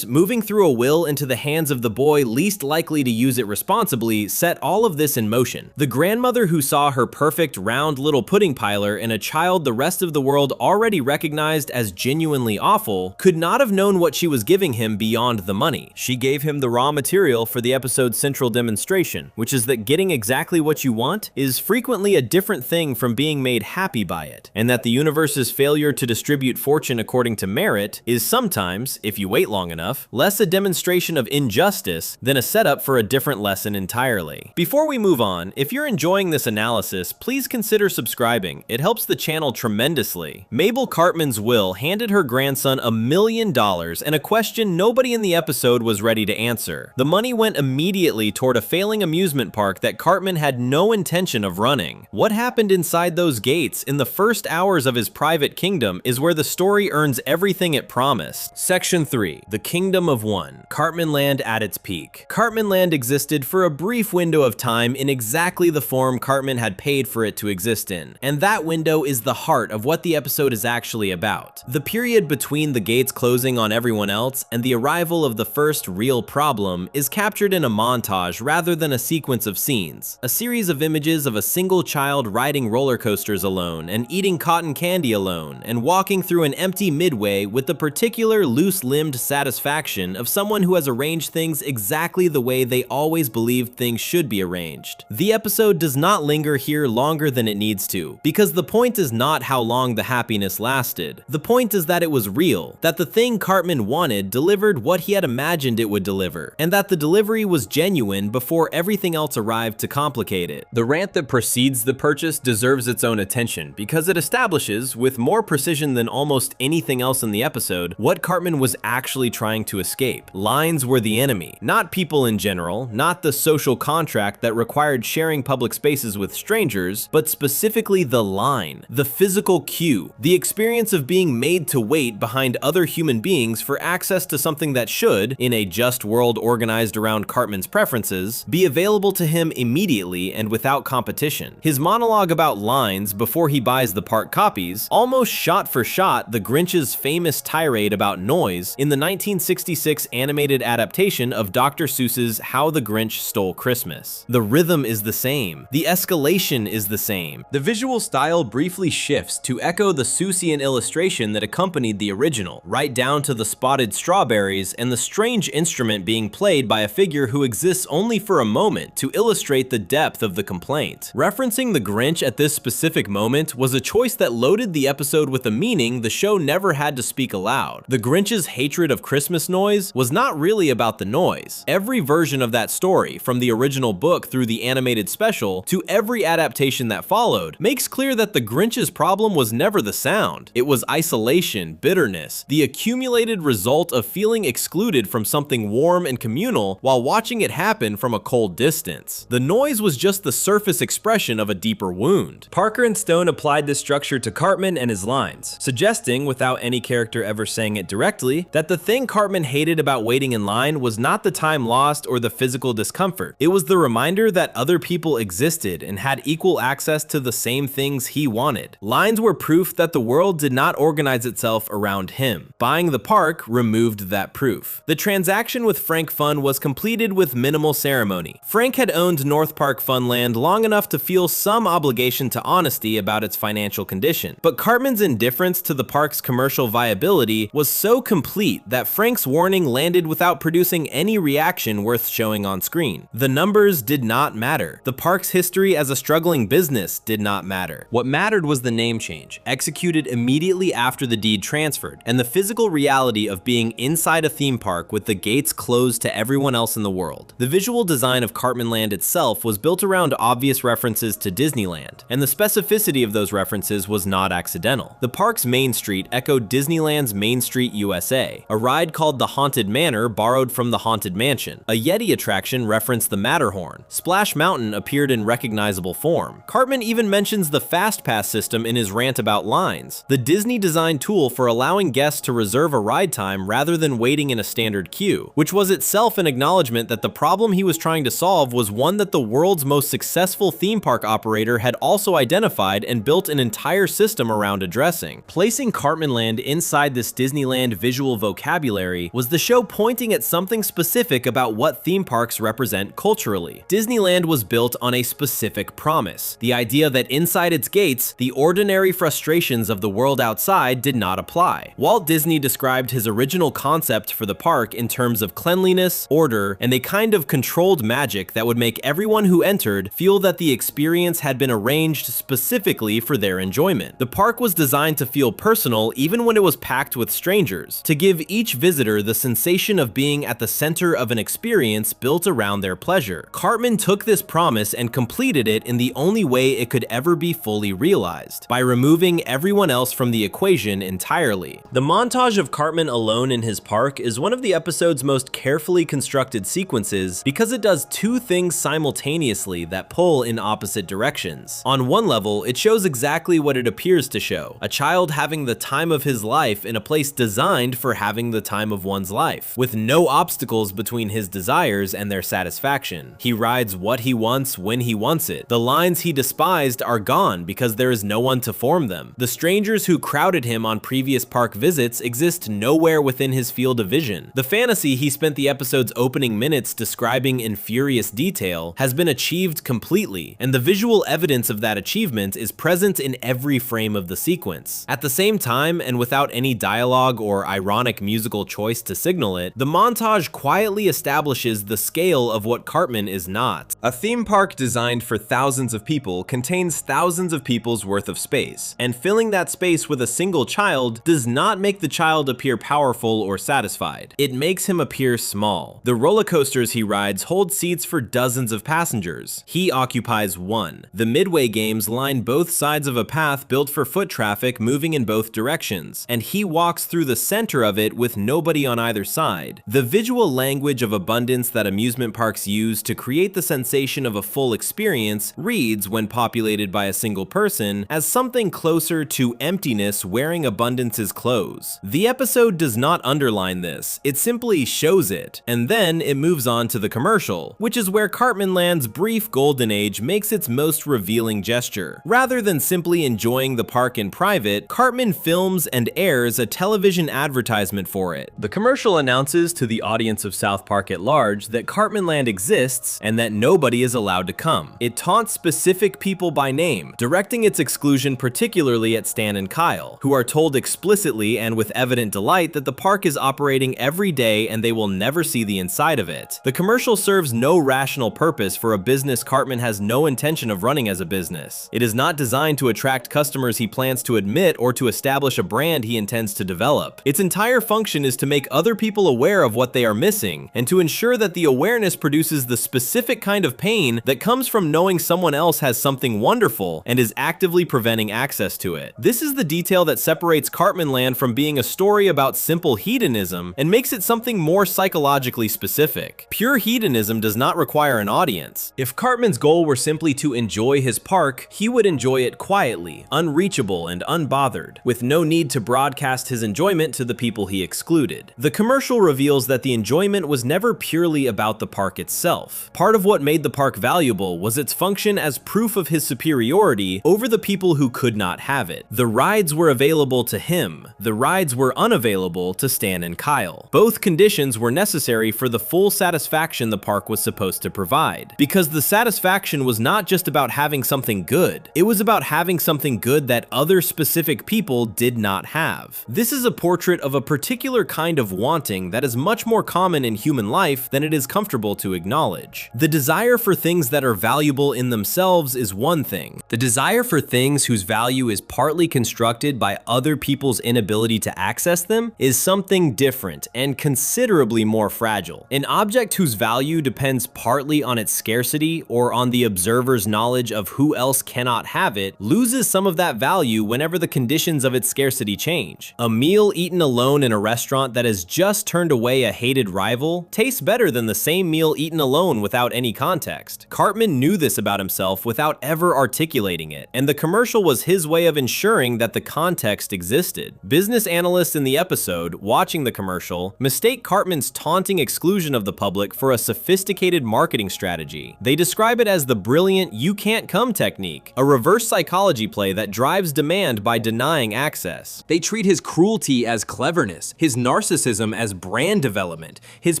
moving through a will into the hands of the boy least likely to use it responsibly, set all of this in motion. The grandmother who saw her perfect, round little pudding piler in a child the rest of the world already recognized as genuinely awful could not have known what she was giving him beyond the money. She gave him the raw material for the episode's central demonstration, which is that getting exactly what you want is frequently a different thing from being made happy by it, and that the universe's failure to distribute fortune according to merit is sometimes, if you wait long enough, less a demonstration of injustice than a setup for a different lesson entirely. Before we move on, if you're enjoying this analysis, please consider subscribing. It helps the channel tremendously. Mabel Cartman's will handed her grandson $1 million and a question nobody in the episode was ready to answer. The money went immediately toward a failing amusement park that Cartman had no intention of running. What happened inside those gates in the first hours of his private kingdom is where the story earns everything it promised. Section 3. The Kingdom of One. Cartmanland at its peak. Cartmanland existed for a brief window of time in exactly the form Cartman had paid for it to exist in, and that window is the heart of what the episode is actually about. The period between the gates closing on everyone else and the arrival of the first real problem is captured in a montage rather than a sequence of scenes, a series of images of a single child riding roller coasters alone and eating cotton candy alone and walking through an empty midway with the particular loose-limbed satisfaction of someone who has arranged things exactly the way they always believed things should be arranged. The episode does not linger here longer than it needs to, because the point is not how long the happiness lasted. The point is that it was real, that the thing Cartman wanted delivered what he had imagined it would deliver, and that the delivery was genuine before everything else arrived to complicate it. The rant that precedes the purchase deserves its own attention because it establishes, with more precision than almost anything else in the episode, what Cartman was actually trying to escape. Lines were the enemy, not people in general, not the social contract that required sharing public spaces with strangers, but specifically the line, the physical cue, the experience of being made to wait behind other human beings for access to something that should, in a just world organized around Cartman's preferences, be available to him immediately and without competition. His monologue about lines before he buys the park copies almost shot for shot the Grinch's famous tirade about noise in the 1966 animated adaptation of Dr. Seuss's How the Grinch Stole Christmas. The rhythm is the same. The escalation is the same. The visual style briefly shifts to echo the Seussian illustration that accompanied the original, right down to the spotted strawberries and the strange instrument being played by a figure who exists only for a moment to illustrate the depth of the complaint. Referencing the Grinch at this specific moment was a choice that loaded the episode with a meaning the show never had to speak aloud. The Grinch's hatred of Christmas noise was not really about the noise. Every version of that story, from the original book through the animated special to every adaptation that followed, makes clear that the Grinch's problem was never the sound. It was isolation, bitterness, the accumulated result of feeling excluded from something warm and communal while watching it happen from a cold distance. The noise was just the surface expression of a deeper wound. Parker and Stone applied this structure to Cartman and his lines, suggesting, without any character ever saying it directly, that the thing Cartman hated about waiting in line was not the time lost or the physical discomfort. It was the reminder that other people existed and had equal access to the same things he wanted. Lines were proof that the world did not organize itself around him. Buying the park removed that proof. The transaction with Frank Fun was completed with minimal ceremony. Frank had owned North Park Funland long enough to feel some obligation to honesty about its financial condition, but Cartman's indifference to the park's commercial viability was so complete that Frank's warning landed without producing any reaction worth showing on screen. The numbers did not matter. The park's history as a struggling business did not matter. What mattered was the name change, executed immediately after the deed transferred, and the physical reality of being inside a theme park with the gates closed to everyone else in the world. The visual design of Cartmanland itself was built around obvious references to Disneyland, and the specificity of those references was not accidental. The park's Main Street echoed Disneyland's Main Street USA, a ride called the Haunted Manor borrowed from the Haunted Mansion, a Yeti attraction referenced the Matterhorn, Splash Mountain appeared in recognizable form. Cartman even mentions the Fast Pass system in his rant about lines, the Disney-designed tool for allowing guests to reserve a ride time rather than waiting in a standard queue, which was itself an acknowledgement that the problem he was trying to solve was one that the world's most successful theme park operator had also identified and built an entire system around addressing. Placing Cartmanland inside this Disneyland visual vocabulary was the show pointing at something specific about what theme parks represent culturally. Disneyland was built on a specific promise, the idea that inside its gates, the ordinary frustrations of the world outside did not apply. Walt Disney described his original concept for the park in terms of cleanliness, order, and a kind of controlled magic that would make everyone who entered feel that the experience had been arranged specifically for their enjoyment. The park was designed to feel personal even when it was packed with strangers, to give each visitor the sensation of being at the center of an experience built around their pleasure. Cartman took this promise and completed it in the only way it could ever be fully realized, by removing everyone else from the equation entirely. The montage of Cartman alone in his park is one of the episode's most carefully constructed sequences because it does two things simultaneously that pull in opposite directions. On one level, it shows exactly what it appears to show, a child having the time of his life in a place designed for having the time of one's life, with no obstacles between his desires and their satisfaction. He rides what he wants when he wants it. The lines he despised are gone because there is no one to form them. The strangers who crowded him on previous park visits exist nowhere within his field of vision. The fantasy he spent the episode's opening minutes describing in furious detail has been achieved completely, and the visual evidence of that achievement is present in every frame of the sequence. At the same time, and without any dialogue or ironic musical choice to signal it, the montage quietly establishes the scale of what Cartman is not. A theme park designed for thousands of people contains thousands of people's worth of space, and filling that space with a single child does not make the child appear powerful or satisfied. It makes him appear small. The roller coasters he rides hold seats for dozens of passengers. He occupies one. The Midway games line both sides of a path built for foot traffic moving in both directions, and he walks through the center of it with nobody on either side. The visual language of abundance that amusement parks use to create the sensation of a full experience reads, when populated by a single person, as something closer to emptiness wearing abundance's clothes. The episode does not underline this, it simply shows it, and then it moves on to the commercial, which is where Cartmanland's brief golden age makes its most revealing gesture. Rather than simply enjoying the park in private, Cartman films and airs a television advertisement for it. The commercial announces to the audience of South Park at large that Cartmanland exists and that nobody is allowed to come. It taunts specific people by name, directing its exclusion particularly at Stan and Kyle, who are told explicitly and with evident delight that the park is operating every day and they will never see the inside of it. The commercial serves no rational purpose for a business Cartman has no intention of running as a business. It is not designed to attract customers he plans to admit or to establish a brand he intends to develop. Its entire function is to make other people aware of what they are missing, and to ensure that the awareness produces the specific kind of pain that comes from knowing someone else has something wonderful and is actively preventing access to it. This is the detail that separates Cartmanland from being a story about simple hedonism and makes it something more psychologically specific. Pure hedonism does not require an audience. If Cartman's goal were simply to enjoy his park, he would enjoy it quietly, unreachable and unbothered, with no need to broadcast his enjoyment to the people he excluded. The commercial reveals that the enjoyment was never purely about the park itself. Part of what made the park valuable was its function as proof of his superiority over the people who could not have it. The rides were available to him. The rides were unavailable to Stan and Kyle. Both conditions were necessary for the full satisfaction the park was supposed to provide, because the satisfaction was not just about having something good. It was about having something good that other specific people did not have. This is a portrait of a particular kind of wanting that is much more common in human life than it is comfortable to acknowledge. The desire for things that are valuable in themselves is one thing. The desire for things whose value is partly constructed by other people's inability to access them is something different and considerably more fragile. An object whose value depends partly on its scarcity or on the observer's knowledge of who else cannot have it loses some of that value whenever the conditions of its scarcity change. A meal eaten eaten alone in a restaurant that has just turned away a hated rival tastes better than the same meal eaten alone without any context. Cartman knew this about himself without ever articulating it, and the commercial was his way of ensuring that the context existed. Business analysts in the episode, watching the commercial, mistake Cartman's taunting exclusion of the public for a sophisticated marketing strategy. They describe it as the brilliant "you can't come" technique, a reverse psychology play that drives demand by denying access. They treat his cruelty as cleverness, his narcissism as brand development, his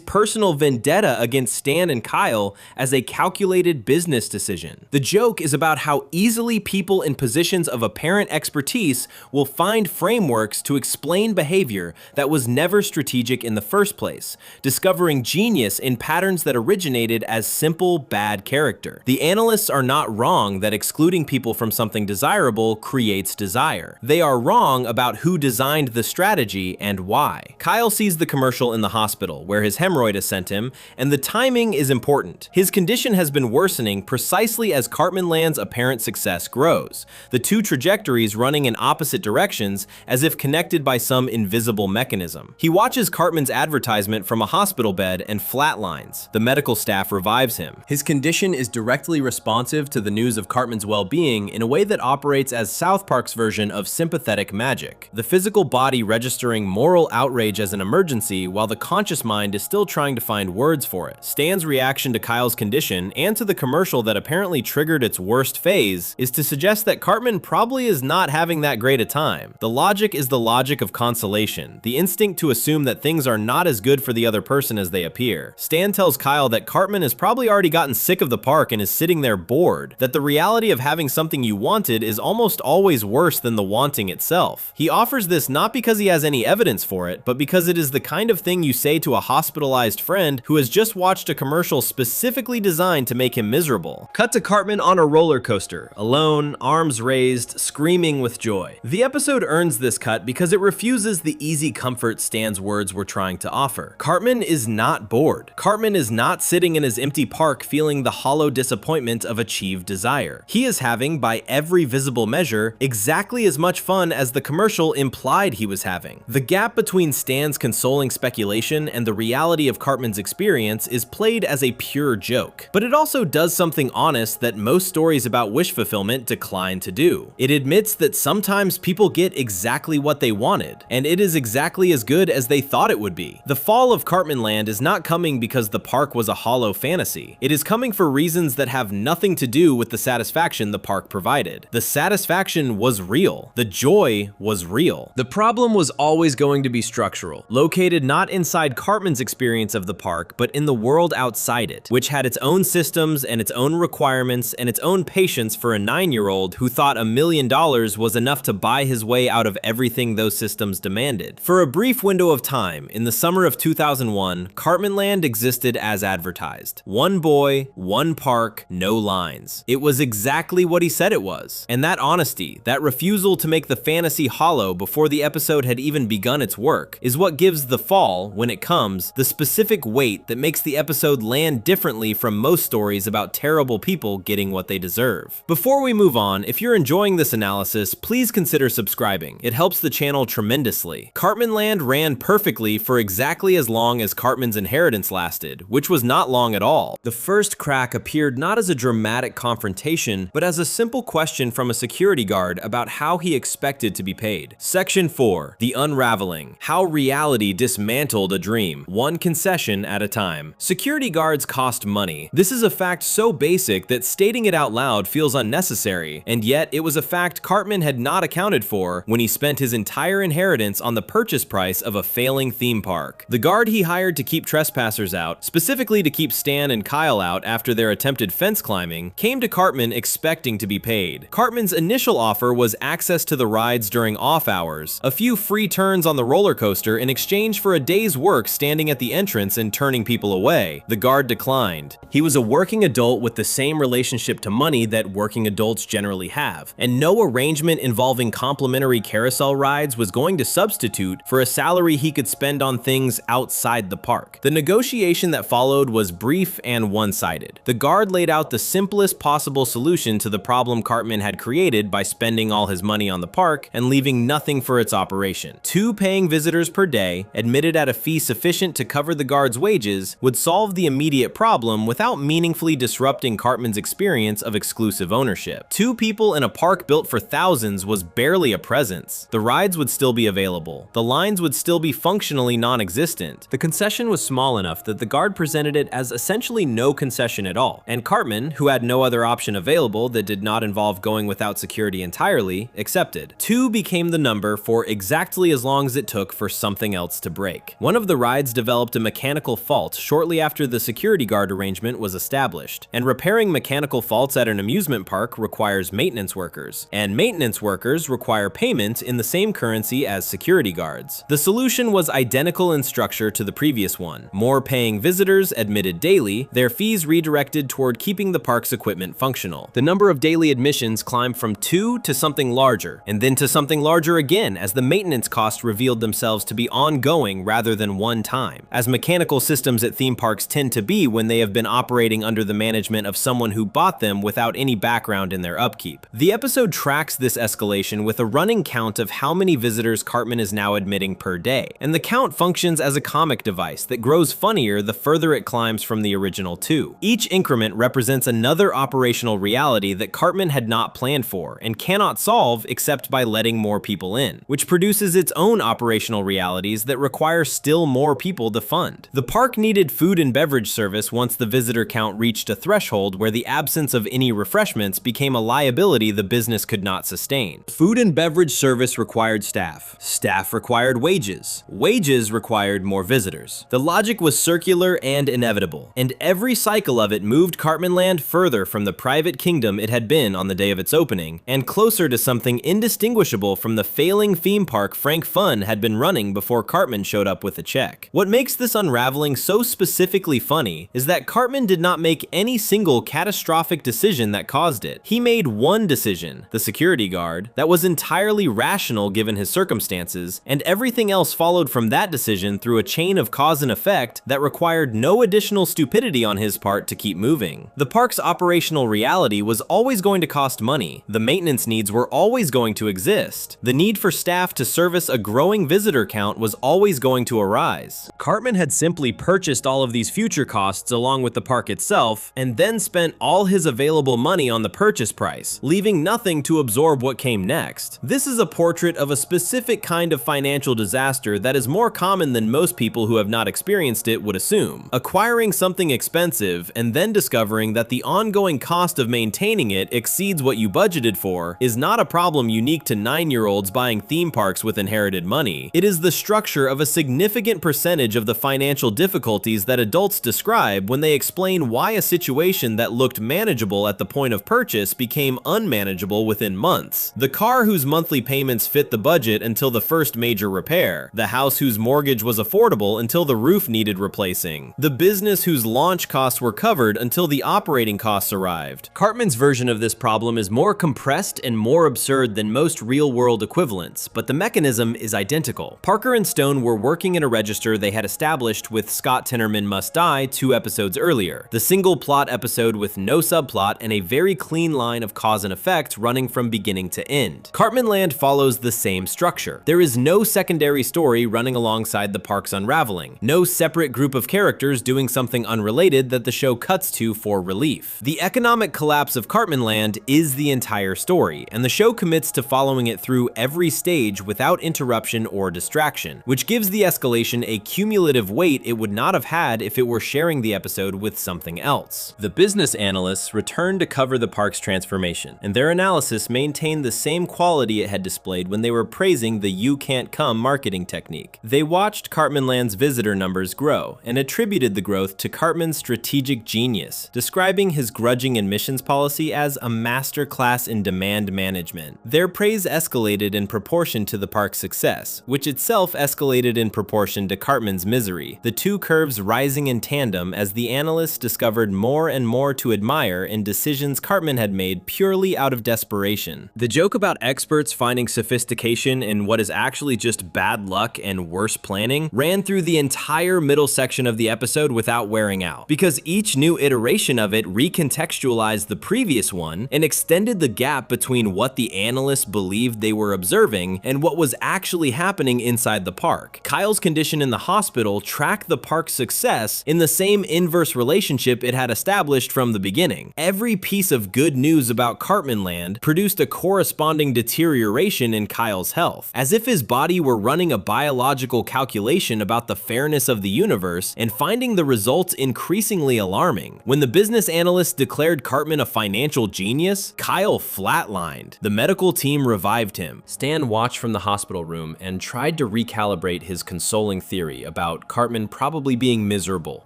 personal vendetta against Stan and Kyle as a calculated business decision. The joke is about how easily people in positions of apparent expertise will find frameworks to explain behavior that was never strategic in the first place, discovering genius in patterns that originated as simple bad character. The analysts are not wrong that excluding people from something desirable creates desire. They are wrong about who designed the strategy and why. Kyle sees the commercial in the hospital where his hemorrhoid has sent him, and the timing is important. His condition has been worsening precisely as Cartmanland's apparent success grows, the two trajectories running in opposite directions as if connected by some invisible mechanism. He watches Cartman's advertisement from a hospital bed and flatlines. The medical staff revives him. His condition is directly responsive to the news of Cartman's well-being in a way that operates as South Park's version of sympathetic magic, the physical body registering moral outrage as an emergency while the conscious mind is still trying to find words for it. Stan's reaction to Kyle's condition and to the commercial that apparently triggered its worst phase is to suggest that Cartman probably is not having that great a time. The logic is the logic of consolation, the instinct to assume that things are not as good for the other person as they appear. Stan tells Kyle that Cartman has probably already gotten sick of the park and is sitting there bored, that the reality of having something you wanted is almost always worse than the wanting itself. He offers this not because he has any evidence for it, but because it is the kind of thing you say to a hospitalized friend who has just watched a commercial specifically designed to make him miserable. Cut to Cartman on a roller coaster, alone, arms raised, screaming with joy. The episode earns this cut because it refuses the easy comfort Stan's words were trying to offer. Cartman is not bored. Cartman is not sitting in his empty park feeling the hollow disappointment of achieved desire. He is having, by every visible measure, exactly as much fun as the commercial implied he was having. The gap between Stan's consoling speculation and the reality of Cartman's experience is played as a pure joke. But it also does something honest that most stories about wish fulfillment decline to do. It admits that sometimes people get exactly what they wanted, and it is exactly as good as they thought it would be. The fall of Cartmanland is not coming because the park was a hollow fantasy. It is coming for reasons that have nothing to do with the satisfaction the park provided. The satisfaction was real. The joy was real. The problem was always going to be structural, located not inside Cartman's experience of the park, but in the world outside it, which had its own systems and its own requirements and its own patience for a 9-year-old who thought $1 million was enough to buy his way out of everything those systems demanded. For a brief window of time, in the summer of 2001, Cartmanland existed as advertised. One boy, one park, no lines. It was exactly what he said it was. And that honesty, that refusal to make the fantasy hollow before the episode had even begun its work, is what gives the fall, when it comes, the specific weight that makes the episode land differently from most stories about terrible people getting what they deserve. Before we move on, if you're enjoying this analysis, please consider subscribing. It helps the channel tremendously. Cartmanland ran perfectly for exactly as long as Cartman's inheritance lasted, which was not long at all. The first crack appeared not as a dramatic confrontation, but as a simple question from a security guard about how he expected to be paid. Section 4. The Unraveling. How reality dismantled a dream, one concession at a time. Security guards cost money. This is a fact so basic that stating it out loud feels unnecessary, and yet it was a fact Cartman had not accounted for when he spent his entire inheritance on the purchase price of a failing theme park. The guard he hired to keep trespassers out, specifically to keep Stan and Kyle out after their attempted fence climbing, came to Cartman expecting to be paid. Cartman's initial offer was access to the rides during off hours, a few free turns on the roller coaster in exchange for a day's work standing at the entrance and turning people away. The guard declined. He was a working adult with the same relationship to money that working adults generally have, and no arrangement involving complimentary carousel rides was going to substitute for a salary he could spend on things outside the park. The negotiation that followed was brief and one-sided. The guard laid out the simplest possible solution to the problem Cartman had created by spending all his money on the park and leaving nothing for its operation. situation. 2 paying visitors per day, admitted at a fee sufficient to cover the guards' wages, would solve the immediate problem without meaningfully disrupting Cartman's experience of exclusive ownership. 2 people in a park built for thousands was barely a presence. The rides would still be available. The lines would still be functionally non-existent. The concession was small enough that the guard presented it as essentially no concession at all, and Cartman, who had no other option available that did not involve going without security entirely, accepted. 2 became the number for exactly as long as it took for something else to break. One of the rides developed a mechanical fault shortly after the security guard arrangement was established, and repairing mechanical faults at an amusement park requires maintenance workers, and maintenance workers require payment in the same currency as security guards. The solution was identical in structure to the previous one. More paying visitors admitted daily, their fees redirected toward keeping the park's equipment functional. The number of daily admissions climbed from 2 to something larger, and then to something larger again as the maintenance costs revealed themselves to be ongoing rather than one time, as mechanical systems at theme parks tend to be when they have been operating under the management of someone who bought them without any background in their upkeep. The episode tracks this escalation with a running count of how many visitors Cartman is now admitting per day, and the count functions as a comic device that grows funnier the further it climbs from the original 2. Each increment represents another operational reality that Cartman had not planned for and cannot solve except by letting more people in, which produces its own operational realities that require still more people to fund. The park needed food and beverage service once the visitor count reached a threshold where the absence of any refreshments became a liability the business could not sustain. Food and beverage service required staff. Staff required wages. Wages required more visitors. The logic was circular and inevitable, and every cycle of it moved Cartmanland further from the private kingdom it had been on the day of its opening, and closer to something indistinguishable from the failing theme park Frank Fun had been running before Cartman showed up with a check. What makes this unraveling so specifically funny is that Cartman did not make any single catastrophic decision that caused it. He made one decision, the security guard, that was entirely rational given his circumstances, and everything else followed from that decision through a chain of cause and effect that required no additional stupidity on his part to keep moving. The park's operational reality was always going to cost money. The maintenance needs were always going to exist. The need for staff to service a growing visitor count was always going to arise. Cartman had simply purchased all of these future costs along with the park itself, and then spent all his available money on the purchase price, leaving nothing to absorb what came next. This is a portrait of a specific kind of financial disaster that is more common than most people who have not experienced it would assume. Acquiring something expensive and then discovering that the ongoing cost of maintaining it exceeds what you budgeted for is not a problem unique to 9-year-olds buying theme parks with inherited money. It is the structure of a significant percentage of the financial difficulties that adults describe when they explain why a situation that looked manageable at the point of purchase became unmanageable within months. The car whose monthly payments fit the budget until the first major repair. The house whose mortgage was affordable until the roof needed replacing. The business whose launch costs were covered until the operating costs arrived. Cartman's version of this problem is more compressed and more absurd than most real-world equivalents, but the mechanism is identical. Parker and Stone were working in a register they had established with Scott Tenorman Must Die 2 episodes earlier, the single plot episode with no subplot and a very clean line of cause and effect running from beginning to end. Cartmanland follows the same structure. There is no secondary story running alongside the park's unraveling, no separate group of characters doing something unrelated that the show cuts to for relief. The economic collapse of Cartmanland is the entire story, and the show commits to following it through every stage without interruption or distraction, which gives the escalation a cumulative weight it would not have had if it were sharing the episode with something else. The business analysts returned to cover the park's transformation, and their analysis maintained the same quality it had displayed when they were praising the "you can't come" marketing technique. They watched Cartmanland's visitor numbers grow and attributed the growth to Cartman's strategic genius, describing his grudging admissions policy as a masterclass in demand management. Their praise escalated in proportion to the park's success, which itself escalated in proportion to Cartman's misery, the two curves rising in tandem as the analysts discovered more and more to admire in decisions Cartman had made purely out of desperation. The joke about experts finding sophistication in what is actually just bad luck and worse planning ran through the entire middle section of the episode without wearing out, because each new iteration of it recontextualized the previous one and extended the gap between what the analysts believed they were observing and what was actually happening inside the park. Kyle's condition in the hospital tracked the park's success in the same inverse relationship it had established from the beginning. Every piece of good news about Cartmanland produced a corresponding deterioration in Kyle's health, as if his body were running a biological calculation about the fairness of the universe and finding the results increasingly alarming. When the business analyst declared Cartman a financial genius, Kyle flatlined. The medical team revived him. Stan watched from the hospital room and tried to recalibrate his consoling theory about Cartman probably being miserable,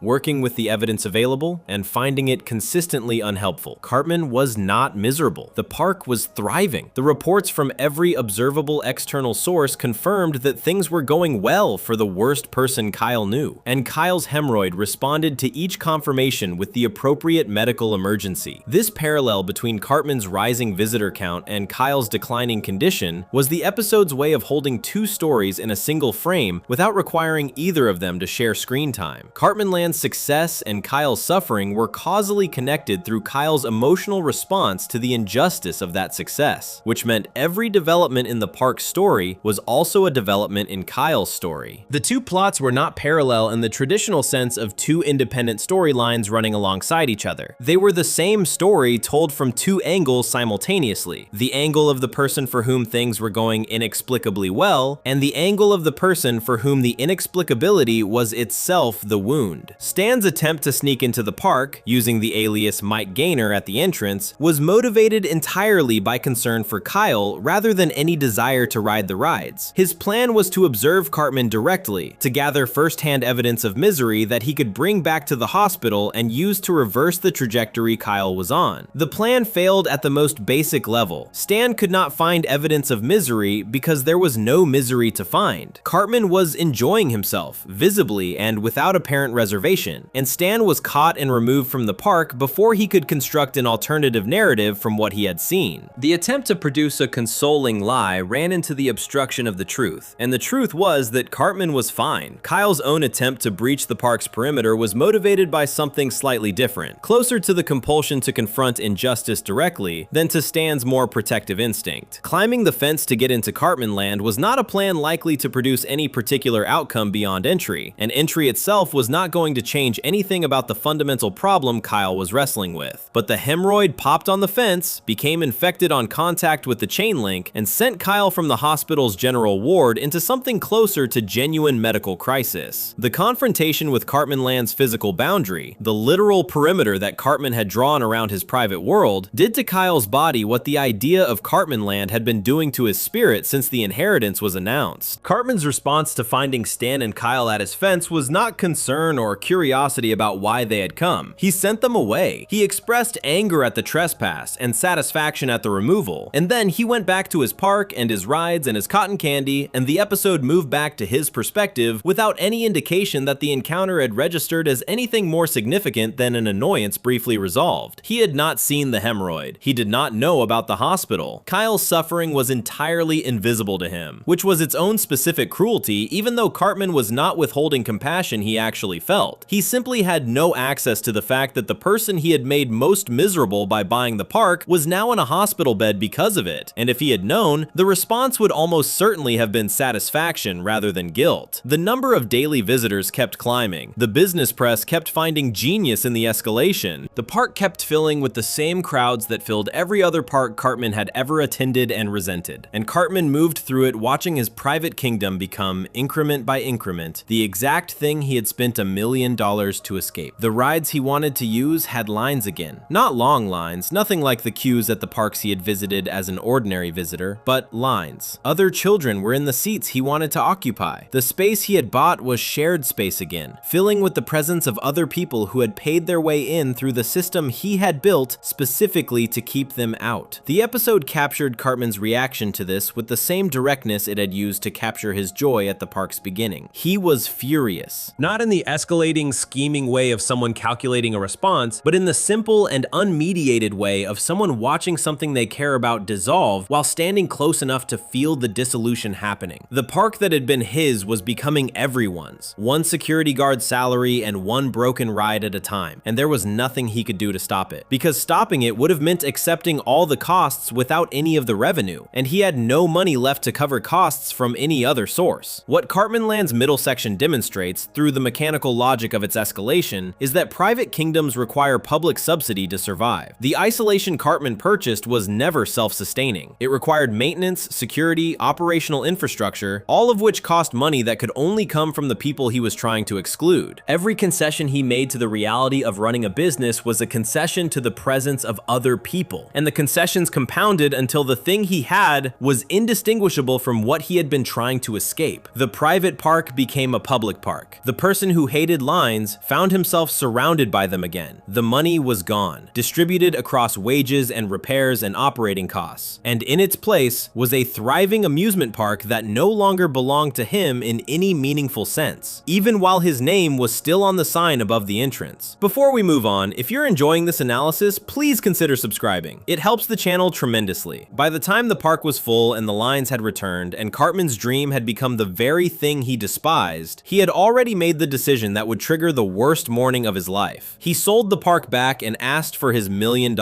working with the evidence available and finding it consistently unhelpful. Cartman was not miserable. The park was thriving. The reports from every observable external source confirmed that things were going well for the worst person Kyle knew, and Kyle's hemorrhoid responded to each confirmation with the appropriate medical emergency. This parallel between Cartman's rising visitor count and Kyle's declining condition was the episode's way of holding two stories in a single frame without requiring either of them to share screen time. Cartmanland's success and Kyle's suffering were causally connected through Kyle's emotional response to the injustice of that success, which meant every development in the park's story was also a development in Kyle's story. The two plots were not parallel in the traditional sense of two independent storylines running alongside each other. They were the same story told from two angles simultaneously: the angle of the person for whom things were going inexplicably well, and the angle of the person for whom the inexplicability was itself the wound. Stan's attempt to sneak into the park, using the alias Mike Gaynor at the entrance, was motivated entirely by concern for Kyle rather than any desire to ride the rides. His plan was to observe Cartman directly, to gather first-hand evidence of misery that he could bring back to the hospital and use to reverse the trajectory Kyle was on. The plan failed at the most basic level. Stan could not find evidence of misery because there was no misery to find. Cartman was enjoying himself, visibly and without apparent reservation, and Stan was caught and removed from the park before he could construct an alternative narrative from what he had seen. The attempt to produce a consoling lie ran into the obstruction of the truth, and the truth was that Cartman was fine. Kyle's own attempt to breach the park's perimeter was motivated by something slightly different, closer to the compulsion to confront injustice directly than to Stan's more protective instinct. Climbing the fence to get into Cartmanland was not a plan likely to produce any particular outcome beyond entry, and entry itself was not going to change anything about the fundamental problem Kyle was wrestling with. But the hemorrhoid popped on the fence, became infected on contact with the chain link, and sent Kyle from the hospital's general ward into something closer to genuine medical crisis. The confrontation with Cartmanland's physical boundary, the literal perimeter that Cartman had drawn around his private world, did to Kyle's body what the idea of Cartmanland had been doing to his spirit since the inheritance was announced. Cartman's response to finding Stan and Kyle at his fence was not concern or curiosity about why they had come. He sent them away. He expressed anger at the trespass and satisfaction at the removal, and then he went back to his park and his rides and his cotton candy, and the episode moved back to his perspective without any indication that the encounter had registered as anything more significant than an annoyance briefly resolved. He had not seen the hemorrhoid. He did not know about the hospital. Kyle's suffering was entirely invisible to him, which was its own specific cruelty, even though Cartman was not withholding compassion he actually felt. He simply had no access to the fact that the person he had made most miserable by buying the park was now in a hospital bed because of it, and if he had known, the response would almost certainly have been satisfaction rather than guilt. The number of daily visitors kept climbing. The business press kept finding genius in the escalation. The park kept filling with the same crowds that filled every other park Cartman had ever attended and resented, and Cartman moved through it watching his private kingdom become, increment by increment, the exact thing he had spent $1 million to escape. The rides he wanted to use had lines again. Not long lines, nothing like the queues at the parks he had visited as an ordinary visitor, but lines. Other children were in the seats he wanted to occupy. The space he had bought was shared space again, filling with the presence of other people who had paid their way in through the system he had built specifically to keep them out. The episode captured Cartman's reaction to this with the same directness it had used to capture his joy at the park's beginning. He was furious. Not in the escalating, scheming way of someone calculating a response, but in the simple and unmediated way of someone watching something they care about dissolve while standing close enough to feel the dissolution happening. The park that had been his was becoming everyone's, one security guard's salary and one broken ride at a time, and there was nothing he could do to stop it, because stopping it would have meant accepting all the costs without any of the revenue, and he had no money left to cover cover costs from any other source. What Cartmanland's middle section demonstrates, through the mechanical logic of its escalation, is that private kingdoms require public subsidy to survive. The isolation Cartman purchased was never self-sustaining. It required maintenance, security, operational infrastructure, all of which cost money that could only come from the people he was trying to exclude. Every concession he made to the reality of running a business was a concession to the presence of other people, and the concessions compounded until the thing he had was indistinguishable from what he had been trying to escape. The private park became a public park. The person who hated lines found himself surrounded by them again. The money was gone, distributed across wages and repairs and operating costs, and in its place was a thriving amusement park that no longer belonged to him in any meaningful sense, even while his name was still on the sign above the entrance. Before we move on, if you're enjoying this analysis, please consider subscribing. It helps the channel tremendously. By the time the park was full and the lines had returned, and Cartman's dream had become the very thing he despised, he had already made the decision that would trigger the worst morning of his life. He sold the park back and asked for his $1 million.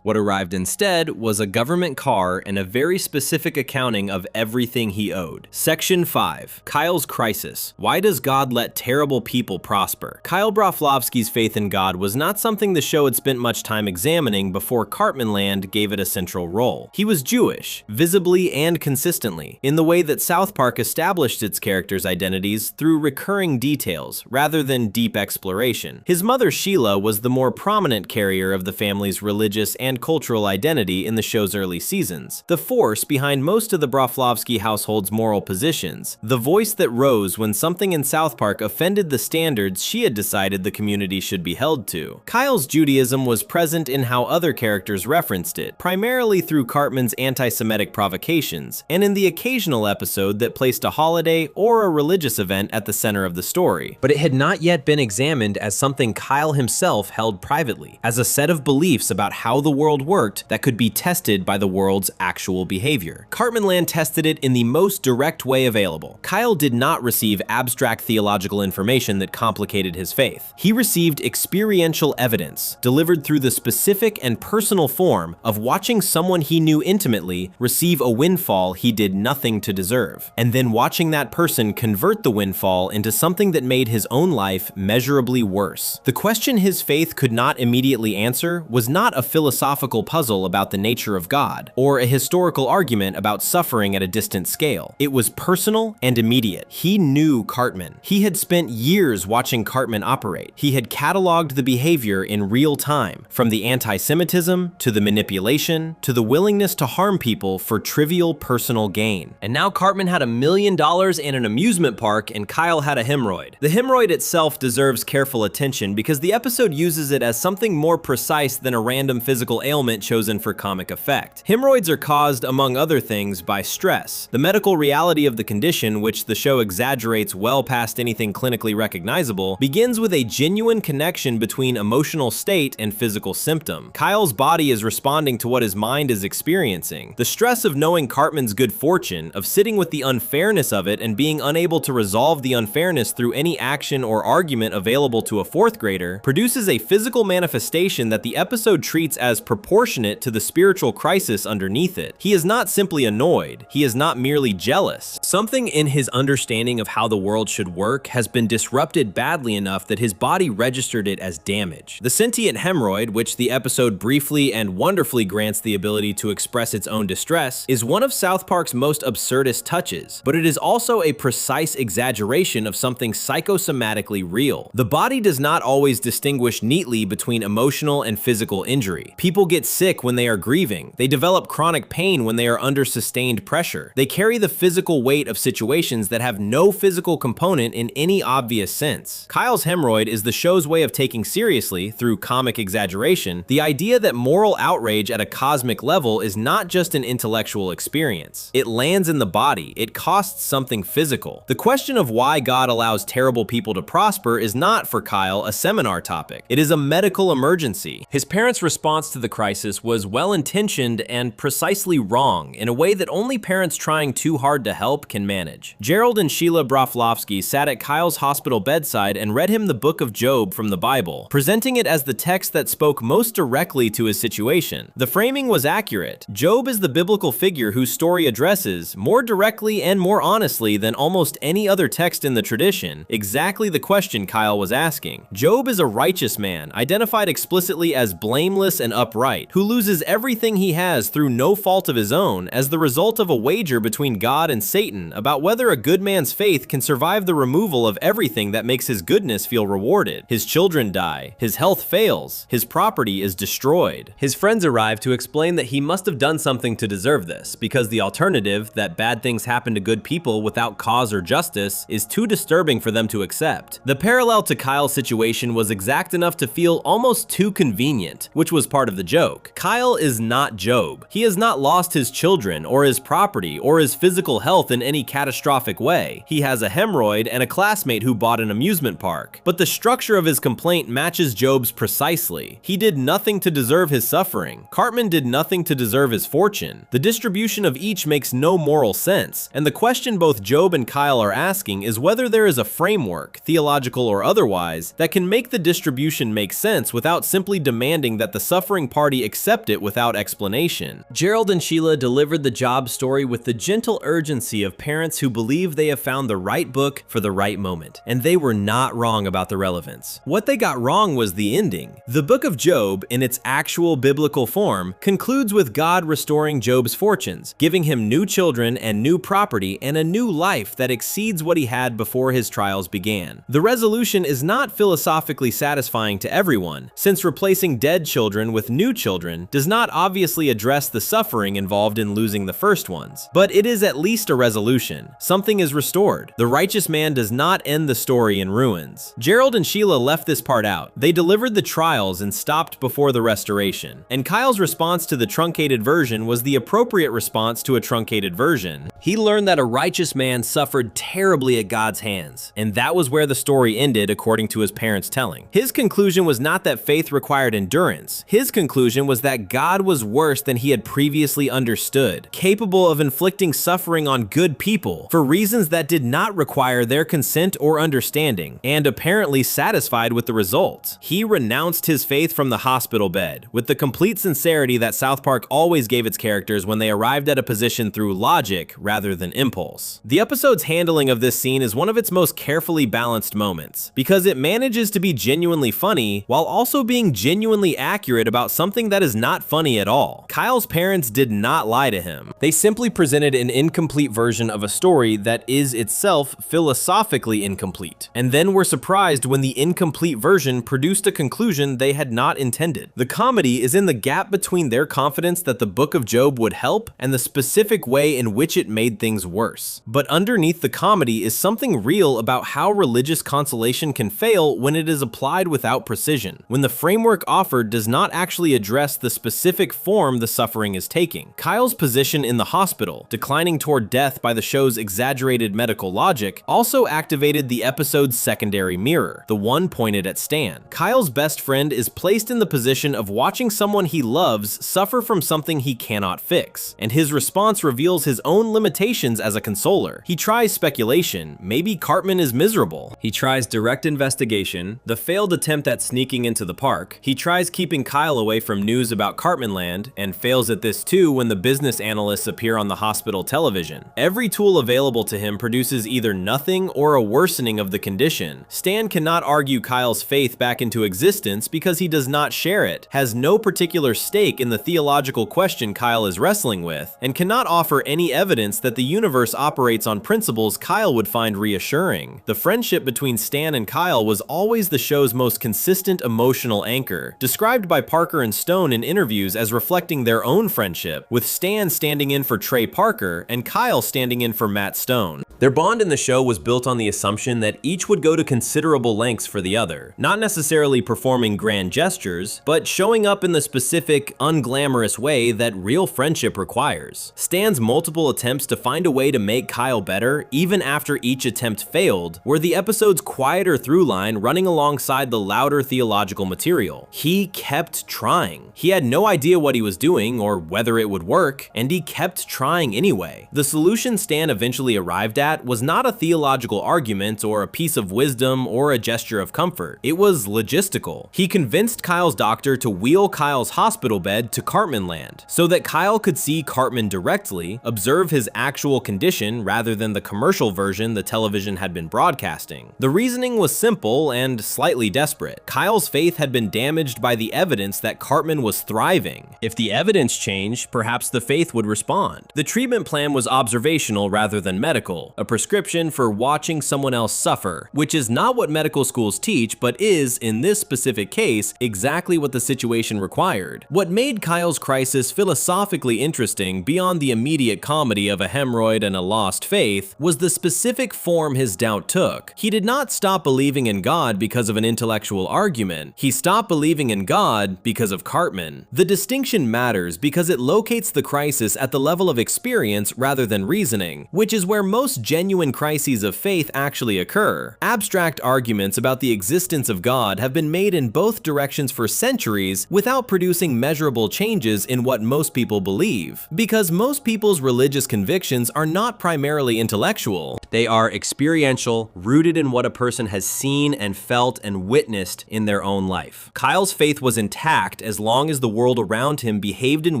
What arrived instead was a government car and a very specific accounting of everything he owed. Section 5. Kyle's Crisis. Why does God let terrible people prosper? Kyle Broflovsky's faith in God was not something the show had spent much time examining before Cartmanland gave it a central role. He was Jewish, visibly and consistently, in the way that South Park established its characters' identities through recurring details rather than deep exploration. His mother Sheila was the more prominent carrier of the family's religious and cultural identity in the show's early seasons, the force behind most of the Broflovsky household's moral positions, the voice that rose when something in South Park offended the standards she had decided the community should be held to. Kyle's Judaism was present in how other characters referenced it, primarily through Cartman's anti-Semitic provocations, and in the occasional episode that placed a holiday or a religious event at the center of the story. But it had not yet been examined as something Kyle himself held privately, as a set of beliefs about how the world worked that could be tested by the world's actual behavior. Cartmanland tested it in the most direct way available. Kyle did not receive abstract theological information that complicated his faith. He received experiential evidence, delivered through the specific and personal form of watching someone he knew intimately receive a windfall he did nothing to deserve, and then watching that person convert the windfall into something that made his own life measurably worse. The question his faith could not immediately answer was not a philosophical puzzle about the nature of God, or a historical argument about suffering at a distant scale. It was personal and immediate. He knew Cartman. He had spent years watching Cartman operate. He had cataloged the behavior in real time, from the anti-Semitism to the manipulation to the willingness to harm people for trivial personal gain. And now Cartman had $1 million and an amusement park, and Kyle had a hemorrhoid. The hemorrhoid itself deserves careful attention because the episode uses it as something more precise than a random physical ailment chosen for comic effect. Hemorrhoids are caused, among other things, by stress. The medical reality of the condition, which the show exaggerates well past anything clinically recognizable, begins with a genuine connection between emotional state and physical symptom. Kyle's body is responding to what his mind is experiencing. The stress of knowing Cartman's good fortune, of sitting with the unfairness of it and being unable to resolve the unfairness through any action or argument available to a fourth grader, produces a physical manifestation that the episode treats as proportionate to the spiritual crisis underneath it. He is not simply annoyed. He is not merely jealous. Something in his understanding of how the world should work has been disrupted badly enough that his body registered it as damage. The sentient hemorrhoid, which the episode briefly and wonderfully grants the ability to express its own distress, is one of South Park's most absurdist touches, but it is also a precise exaggeration of something psychosomatically real. The body does not always distinguish neatly between emotional and physical injury. People get sick when they are grieving. They develop chronic pain when they are under sustained pressure. They carry the physical weight of situations that have no physical component in any obvious sense. Kyle's hemorrhoid is the show's way of taking seriously, through comic exaggeration, the idea that moral outrage at a cosmic level is not just an intellectual experience. It lands in the body. It costs something physical. The question of why God allows terrible people to prosper is not, for Kyle, a seminar topic. It is a medical emergency. His parents' response to the crisis was well-intentioned and precisely wrong in a way that only parents trying too hard to help can manage. Gerald and Sheila Broflovsky sat at Kyle's hospital bedside and read him the book of Job from the Bible, presenting it as the text that spoke most directly to his situation. The framing was accurate. Job is the biblical figure whose story addresses addresses, more directly and more honestly than almost any other text in the tradition, exactly the question Kyle was asking. Job is a righteous man, identified explicitly as blameless and upright, who loses everything he has through no fault of his own as the result of a wager between God and Satan about whether a good man's faith can survive the removal of everything that makes his goodness feel rewarded. His children die, his health fails, his property is destroyed. His friends arrive to explain that he must have done something to deserve this, because the alternative, that bad things happen to good people without cause or justice, is too disturbing for them to accept. The parallel to Kyle's situation was exact enough to feel almost too convenient, which was part of the joke. Kyle is not Job. He has not lost his children or his property or his physical health in any catastrophic way. He has a hemorrhoid and a classmate who bought an amusement park. But the structure of his complaint matches Job's precisely. He did nothing to deserve his suffering. Cartman did nothing to deserve his fortune. The distribution of each makes no moral sense, and the question both Job and Kyle are asking is whether there is a framework, theological or otherwise, that can make the distribution make sense without simply demanding that the suffering party accept it without explanation. Gerald and Sheila delivered the Job story with the gentle urgency of parents who believe they have found the right book for the right moment, and they were not wrong about the relevance. What they got wrong was the ending. The book of Job, in its actual biblical form, concludes with God restoring Job's fortunes, giving him new children and new property and a new life that exceeds what he had before his trials began. The resolution is not philosophically satisfying to everyone, since replacing dead children with new children does not obviously address the suffering involved in losing the first ones. But it is at least a resolution. Something is restored. The righteous man does not end the story in ruins. Gerald and Sheila left this part out. They delivered the trials and stopped before the restoration. And Kyle's response to the truncated version was the appropriate response to a truncated version. He learned that a righteous man suffered terribly at God's hands, and that was where the story ended according to his parents' telling. His conclusion was not that faith required endurance. His conclusion was that God was worse than he had previously understood, capable of inflicting suffering on good people for reasons that did not require their consent or understanding, and apparently satisfied with the result. He renounced his faith from the hospital bed, with the complete sincerity that South Park always gave its characters when they arrived at a position through logic rather than impulse. The episode's handling of this scene is one of its most carefully balanced moments, because it manages to be genuinely funny while also being genuinely accurate about something that is not funny at all. Kyle's parents did not lie to him. They simply presented an incomplete version of a story that is itself philosophically incomplete, and then were surprised when the incomplete version produced a conclusion they had not intended. The comedy is in the gap between their confidence that the Book of Job would help and the specific way in which it made things worse. But underneath the comedy is something real about how religious consolation can fail when it is applied without precision, when the framework offered does not actually address the specific form the suffering is taking. Kyle's position in the hospital, declining toward death by the show's exaggerated medical logic, also activated the episode's secondary mirror, the one pointed at Stan. Kyle's best friend is placed in the position of watching someone he loves suffer from something he cannot fix, and his response reveals his own limitations as a consoler. He tries speculation, maybe Cartman is miserable. He tries direct investigation, the failed attempt at sneaking into the park. He tries keeping Kyle away from news about Cartmanland, and fails at this too when the business analysts appear on the hospital television. Every tool available to him produces either nothing or a worsening of the condition. Stan cannot argue Kyle's faith back into existence because he does not share it, has no particular stake in the theological question Kyle is wrestling with, and cannot offer any evidence that the universe operates on principles Kyle would find reassuring. The friendship between Stan and Kyle was always the show's most consistent emotional anchor, described by Parker and Stone in interviews as reflecting their own friendship, with Stan standing in for Trey Parker and Kyle standing in for Matt Stone. Their bond in the show was built on the assumption that each would go to considerable lengths for the other, not necessarily performing grand gestures, but showing up in the specific, unglamorous way that real friendship requires. Stan's multiple attempts to find a way to make Kyle better, even after each attempt failed, were the episode's quieter through line running alongside the louder theological material. He kept trying. He had no idea what he was doing or whether it would work, and he kept trying anyway. The solution Stan eventually arrived at was not a theological argument or a piece of wisdom or a gesture of comfort. It was logistical. He convinced Kyle's doctor to wheel Kyle's hospital bed to Cartmanland so that Kyle could see Cartman directly reality, observe his actual condition rather than the commercial version the television had been broadcasting. The reasoning was simple and slightly desperate. Kyle's faith had been damaged by the evidence that Cartman was thriving. If the evidence changed, perhaps the faith would respond. The treatment plan was observational rather than medical, a prescription for watching someone else suffer, which is not what medical schools teach, but is, in this specific case, exactly what the situation required. What made Kyle's crisis philosophically interesting, beyond the immediate comedy of a hemorrhoid and a lost faith, was the specific form his doubt took. He did not stop believing in God because of an intellectual argument. He stopped believing in God because of Cartman. The distinction matters because it locates the crisis at the level of experience rather than reasoning, which is where most genuine crises of faith actually occur. Abstract arguments about the existence of God have been made in both directions for centuries without producing measurable changes in what most people believe, because most people's religious convictions are not primarily intellectual. They are experiential, rooted in what a person has seen and felt and witnessed in their own life. Kyle's faith was intact as long as the world around him behaved in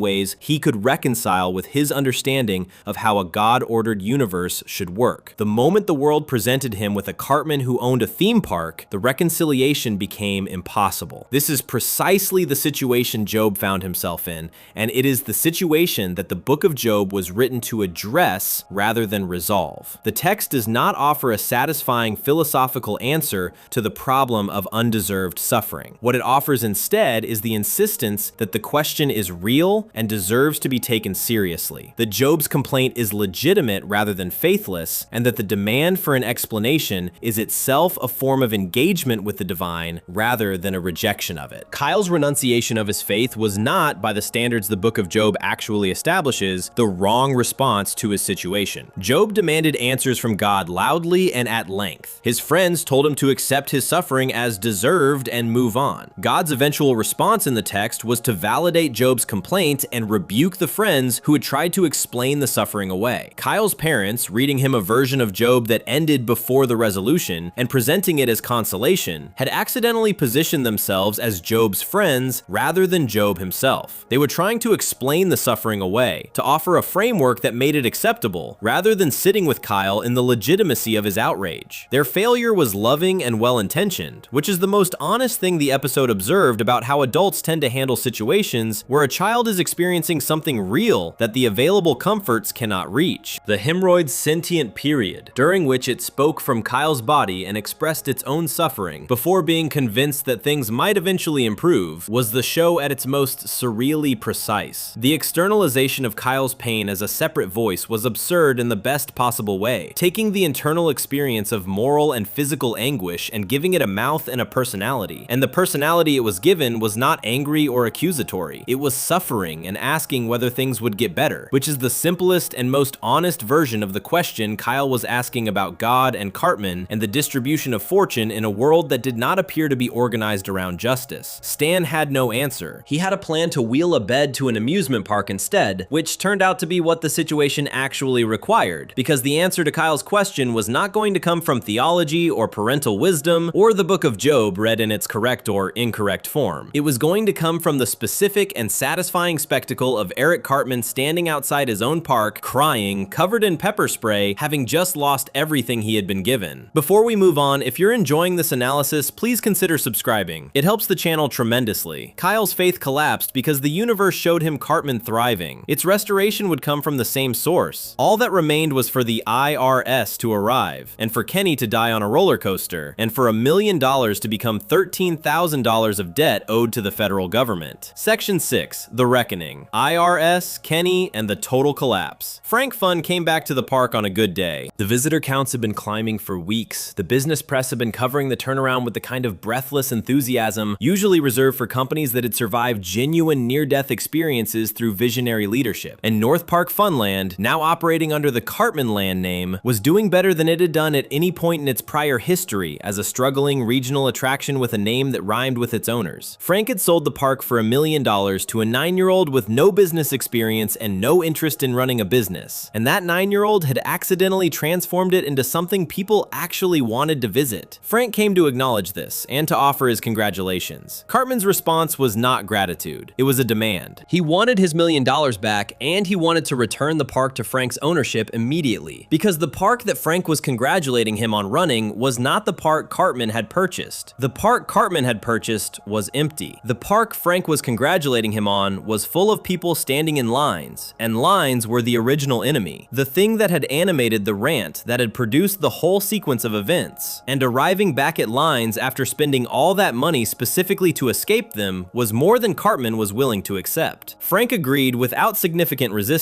ways he could reconcile with his understanding of how a God-ordered universe should work. The moment the world presented him with a Cartman who owned a theme park, the reconciliation became impossible. This is precisely the situation Job found himself in, and it is the situation that the book of Job was written to address rather than resolve. The text does not offer a satisfying philosophical answer to the problem of undeserved suffering. What it offers instead is the insistence that the question is real and deserves to be taken seriously, that Job's complaint is legitimate rather than faithless, and that the demand for an explanation is itself a form of engagement with the divine rather than a rejection of it. Kyle's renunciation of his faith was not, by the standards the book of Job actually establishes, the wrong response to his situation. Job demanded answers from God loudly and at length. His friends told him to accept his suffering as deserved and move on. God's eventual response in the text was to validate Job's complaint and rebuke the friends who had tried to explain the suffering away. Kyle's parents, reading him a version of Job that ended before the resolution and presenting it as consolation, had accidentally positioned themselves as Job's friends rather than Job himself. They were trying to explain the suffering away, to offer a framework that made it acceptable, rather than sitting with Kyle in the legitimacy of his outrage. Their failure was loving and well-intentioned, which is the most honest thing the episode observed about how adults tend to handle situations where a child is experiencing something real that the available comforts cannot reach. The hemorrhoid's sentient period, during which it spoke from Kyle's body and expressed its own suffering before being convinced that things might eventually improve, was the show at its most surreally precise. The externalization of Kyle's pain as a separate voice was absurd in the best possible way, taking the internal experience of moral and physical anguish and giving it a mouth and a personality. And the personality it was given was not angry or accusatory. It was suffering and asking whether things would get better, which is the simplest and most honest version of the question Kyle was asking about God and Cartman and the distribution of fortune in a world that did not appear to be organized around justice. Stan had no answer. He had a plan to wheel a bed to an amusement park instead, which turned out to be what the situation actually required, because the answer to Kyle's question was not going to come from theology or parental wisdom or the book of Job read in its correct or incorrect form. It was going to come from the specific and satisfying spectacle of Eric Cartman standing outside his own park, crying, covered in pepper spray, having just lost everything he had been given. Before we move on, if you're enjoying this analysis, please consider subscribing. It helps the channel tremendously. Kyle's faith collapsed because the universe showed him Cartman thriving. Its restoration would come from the same source. All that remained was for the IRS to arrive, and for Kenny to die on a roller coaster, and for $1 million to become $13,000 of debt owed to the federal government. Section 6, The Reckoning. IRS, Kenny, and the total collapse. Frank Fun came back to the park on a good day. The visitor counts had been climbing for weeks. The business press had been covering the turnaround with the kind of breathless enthusiasm usually reserved for companies that had survived genuine near-death experiences through visionary leadership. And North Park Funland, now operating under the Cartmanland name, was doing better than it had done at any point in its prior history as a struggling regional attraction with a name that rhymed with its owners. Frank had sold the park for $1 million to a 9-year-old with no business experience and no interest in running a business. And that 9-year-old had accidentally transformed it into something people actually wanted to visit. Frank came to acknowledge this and to offer his congratulations. Cartman's response was not gratitude. It was a demand. He wanted his $1 million back, and he wanted wanted to return the park to Frank's ownership immediately, because the park that Frank was congratulating him on running was not the park Cartman had purchased. The park Cartman had purchased was empty. The park Frank was congratulating him on was full of people standing in lines, and lines were the original enemy. The thing that had animated the rant that had produced the whole sequence of events, and arriving back at lines after spending all that money specifically to escape them was more than Cartman was willing to accept. Frank agreed without significant resistance.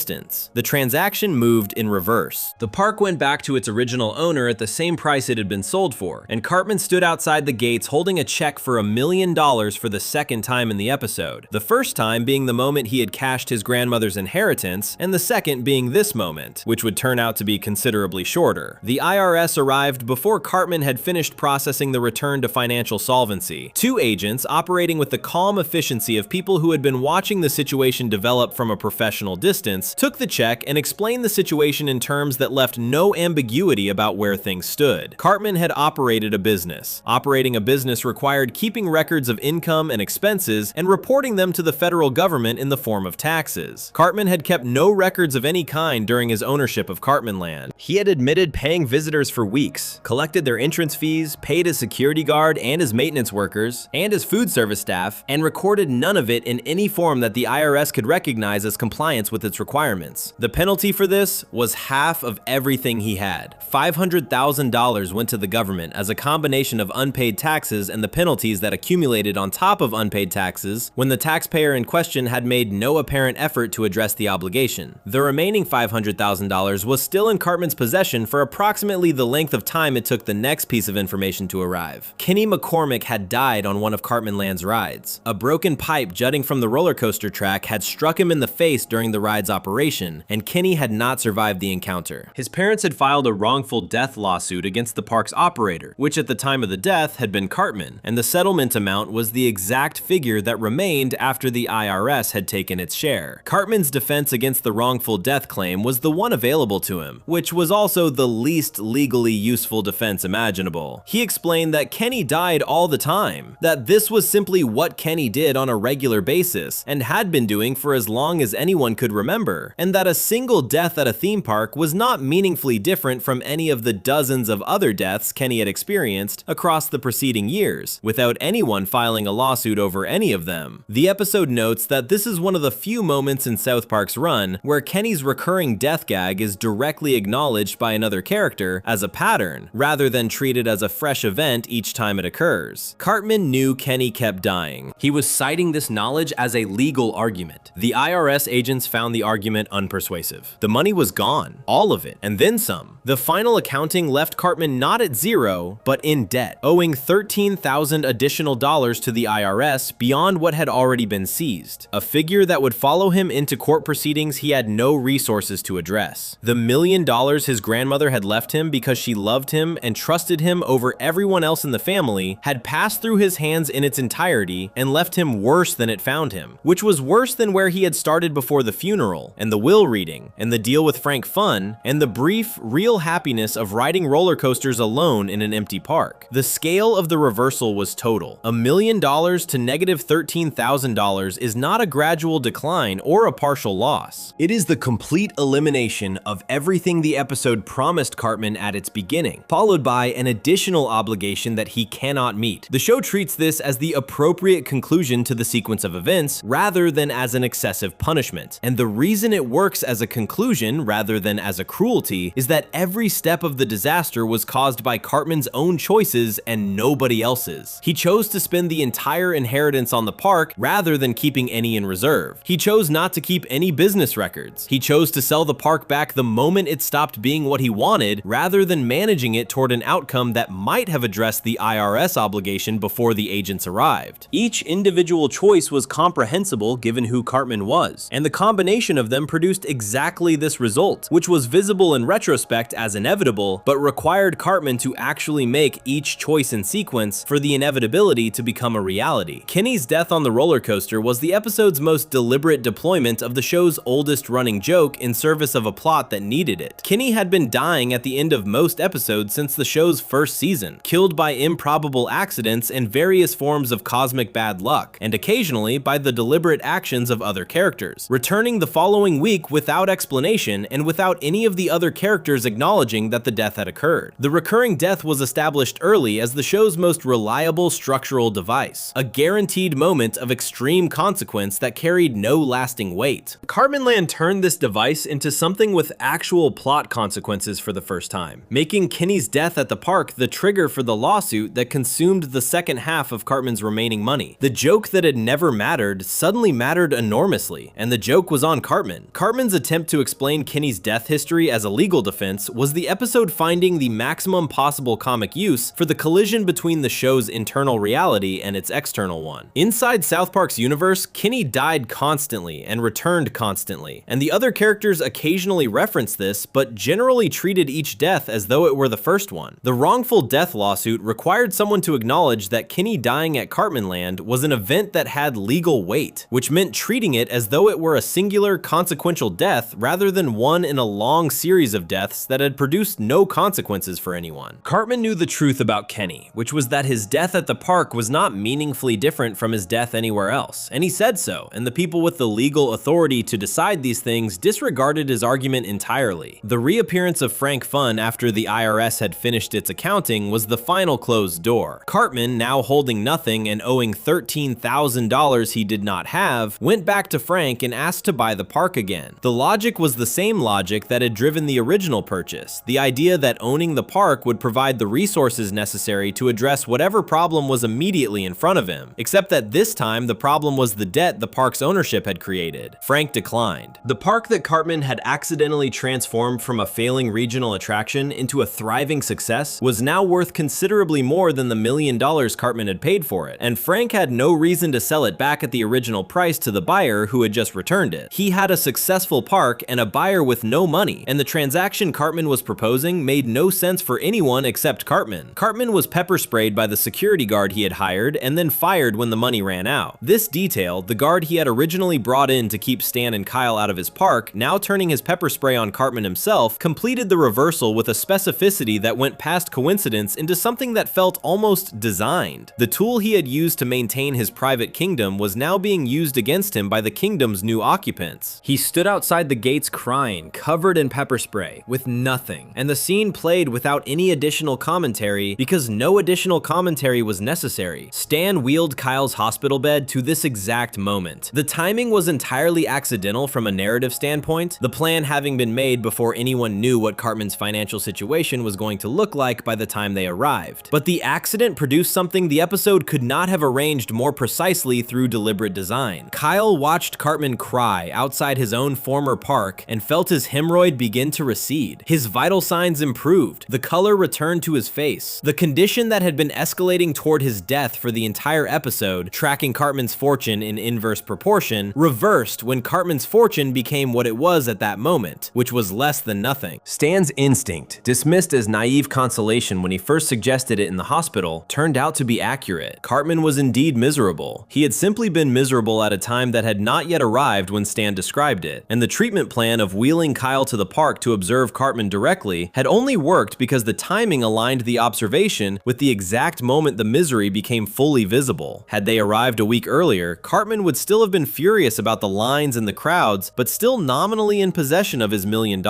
The transaction moved in reverse. The park went back to its original owner at the same price it had been sold for, and Cartman stood outside the gates holding a check for $1 million for the second time in the episode. The first time being the moment he had cashed his grandmother's inheritance, and the second being this moment, which would turn out to be considerably shorter. The IRS arrived before Cartman had finished processing the return to financial solvency. Two agents, operating with the calm efficiency of people who had been watching the situation develop from a professional distance, took the check and explained the situation in terms that left no ambiguity about where things stood. Cartman had operated a business. Operating a business required keeping records of income and expenses and reporting them to the federal government in the form of taxes. Cartman had kept no records of any kind during his ownership of Cartmanland. He had admitted paying visitors for weeks, collected their entrance fees, paid his security guard and his maintenance workers, and his food service staff, and recorded none of it in any form that the IRS could recognize as compliance with its requirements. The penalty for this was half of everything he had. $500,000 went to the government as a combination of unpaid taxes and the penalties that accumulated on top of unpaid taxes when the taxpayer in question had made no apparent effort to address the obligation. The remaining $500,000 was still in Cartman's possession for approximately the length of time it took the next piece of information to arrive. Kenny McCormick had died on one of Cartmanland's rides. A broken pipe jutting from the roller coaster track had struck him in the face during the ride's operation, and Kenny had not survived the encounter. His parents had filed a wrongful death lawsuit against the park's operator, which at the time of the death had been Cartman, and the settlement amount was the exact figure that remained after the IRS had taken its share. Cartman's defense against the wrongful death claim was the one available to him, which was also the least legally useful defense imaginable. He explained that Kenny died all the time, that this was simply what Kenny did on a regular basis and had been doing for as long as anyone could remember, and that a single death at a theme park was not meaningfully different from any of the dozens of other deaths Kenny had experienced across the preceding years, without anyone filing a lawsuit over any of them. The episode notes that this is one of the few moments in South Park's run where Kenny's recurring death gag is directly acknowledged by another character as a pattern, rather than treated as a fresh event each time it occurs. Cartman knew Kenny kept dying. He was citing this knowledge as a legal argument. The IRS agents found the argument unpersuasive. The money was gone, all of it, and then some. The final accounting left Cartman not at zero, but in debt, owing $13,000 additional dollars to the IRS beyond what had already been seized, a figure that would follow him into court proceedings he had no resources to address. The $1 million his grandmother had left him because she loved him and trusted him over everyone else in the family had passed through his hands in its entirety and left him worse than it found him, which was worse than where he had started before the funeral, and the will reading, and the deal with Frank Fun, and the brief, real happiness of riding roller coasters alone in an empty park. The scale of the reversal was total. $1 million to negative $13,000 is not a gradual decline or a partial loss. It is the complete elimination of everything the episode promised Cartman at its beginning, followed by an additional obligation that he cannot meet. The show treats this as the appropriate conclusion to the sequence of events rather than as an excessive punishment. And the reason it works as a conclusion rather than as a cruelty is that every step of the disaster was caused by Cartman's own choices and nobody else's. He chose to spend the entire inheritance on the park rather than keeping any in reserve. He chose not to keep any business records. He chose to sell the park back the moment it stopped being what he wanted rather than managing it toward an outcome that might have addressed the IRS obligation before the agents arrived. Each individual choice was comprehensible given who Cartman was, and the combination of them produced exactly this result, which was visible in retrospect as inevitable, but required Cartman to actually make each choice in sequence for the inevitability to become a reality. Kenny's death on the roller coaster was the episode's most deliberate deployment of the show's oldest running joke in service of a plot that needed it. Kenny had been dying at the end of most episodes since the show's first season, killed by improbable accidents and various forms of cosmic bad luck, and occasionally by the deliberate actions of other characters. Returning the following following week without explanation and without any of the other characters acknowledging that the death had occurred. The recurring death was established early as the show's most reliable structural device, a guaranteed moment of extreme consequence that carried no lasting weight. Cartmanland turned this device into something with actual plot consequences for the first time, making Kenny's death at the park the trigger for the lawsuit that consumed the second half of Cartman's remaining money. The joke that had never mattered suddenly mattered enormously, and the joke was on Cartman. Cartman's attempt to explain Kenny's death history as a legal defense was the episode finding the maximum possible comic use for the collision between the show's internal reality and its external one. Inside South Park's universe, Kenny died constantly and returned constantly, and the other characters occasionally referenced this, but generally treated each death as though it were the first one. The wrongful death lawsuit required someone to acknowledge that Kenny dying at Cartmanland was an event that had legal weight, which meant treating it as though it were a singular consequential death rather than one in a long series of deaths that had produced no consequences for anyone. Cartman knew the truth about Kenny, which was that his death at the park was not meaningfully different from his death anywhere else, and he said so, and the people with the legal authority to decide these things disregarded his argument entirely. The reappearance of Frank Fun after the IRS had finished its accounting was the final closed door. Cartman, now holding nothing and owing $13,000 he did not have, went back to Frank and asked to buy the park again. The logic was the same logic that had driven the original purchase, the idea that owning the park would provide the resources necessary to address whatever problem was immediately in front of him, except that this time the problem was the debt the park's ownership had created. Frank declined. The park that Cartman had accidentally transformed from a failing regional attraction into a thriving success was now worth considerably more than the $1 million Cartman had paid for it, and Frank had no reason to sell it back at the original price to the buyer who had just returned it. He had a successful park and a buyer with no money, and the transaction Cartman was proposing made no sense for anyone except Cartman. Cartman was pepper sprayed by the security guard he had hired and then fired when the money ran out. This detail, the guard he had originally brought in to keep Stan and Kyle out of his park, now turning his pepper spray on Cartman himself, completed the reversal with a specificity that went past coincidence into something that felt almost designed. The tool he had used to maintain his private kingdom was now being used against him by the kingdom's new occupants. He stood outside the gates crying, covered in pepper spray, with nothing, and the scene played without any additional commentary because no additional commentary was necessary. Stan wheeled Kyle's hospital bed to this exact moment. The timing was entirely accidental from a narrative standpoint, the plan having been made before anyone knew what Cartman's financial situation was going to look like by the time they arrived. But the accident produced something the episode could not have arranged more precisely through deliberate design. Kyle watched Cartman cry outside his own former park and felt his hemorrhoid begin to recede. His vital signs improved, the color returned to his face. The condition that had been escalating toward his death for the entire episode, tracking Cartman's fortune in inverse proportion, reversed when Cartman's fortune became what it was at that moment, which was less than nothing. Stan's instinct, dismissed as naive consolation when he first suggested it in the hospital, turned out to be accurate. Cartman was indeed miserable. He had simply been miserable at a time that had not yet arrived when Stan described it, and the treatment plan of wheeling Kyle to the park to observe Cartman directly had only worked because the timing aligned the observation with the exact moment the misery became fully visible. Had they arrived a week earlier, Cartman would still have been furious about the lines and the crowds, but still nominally in possession of his $1 million.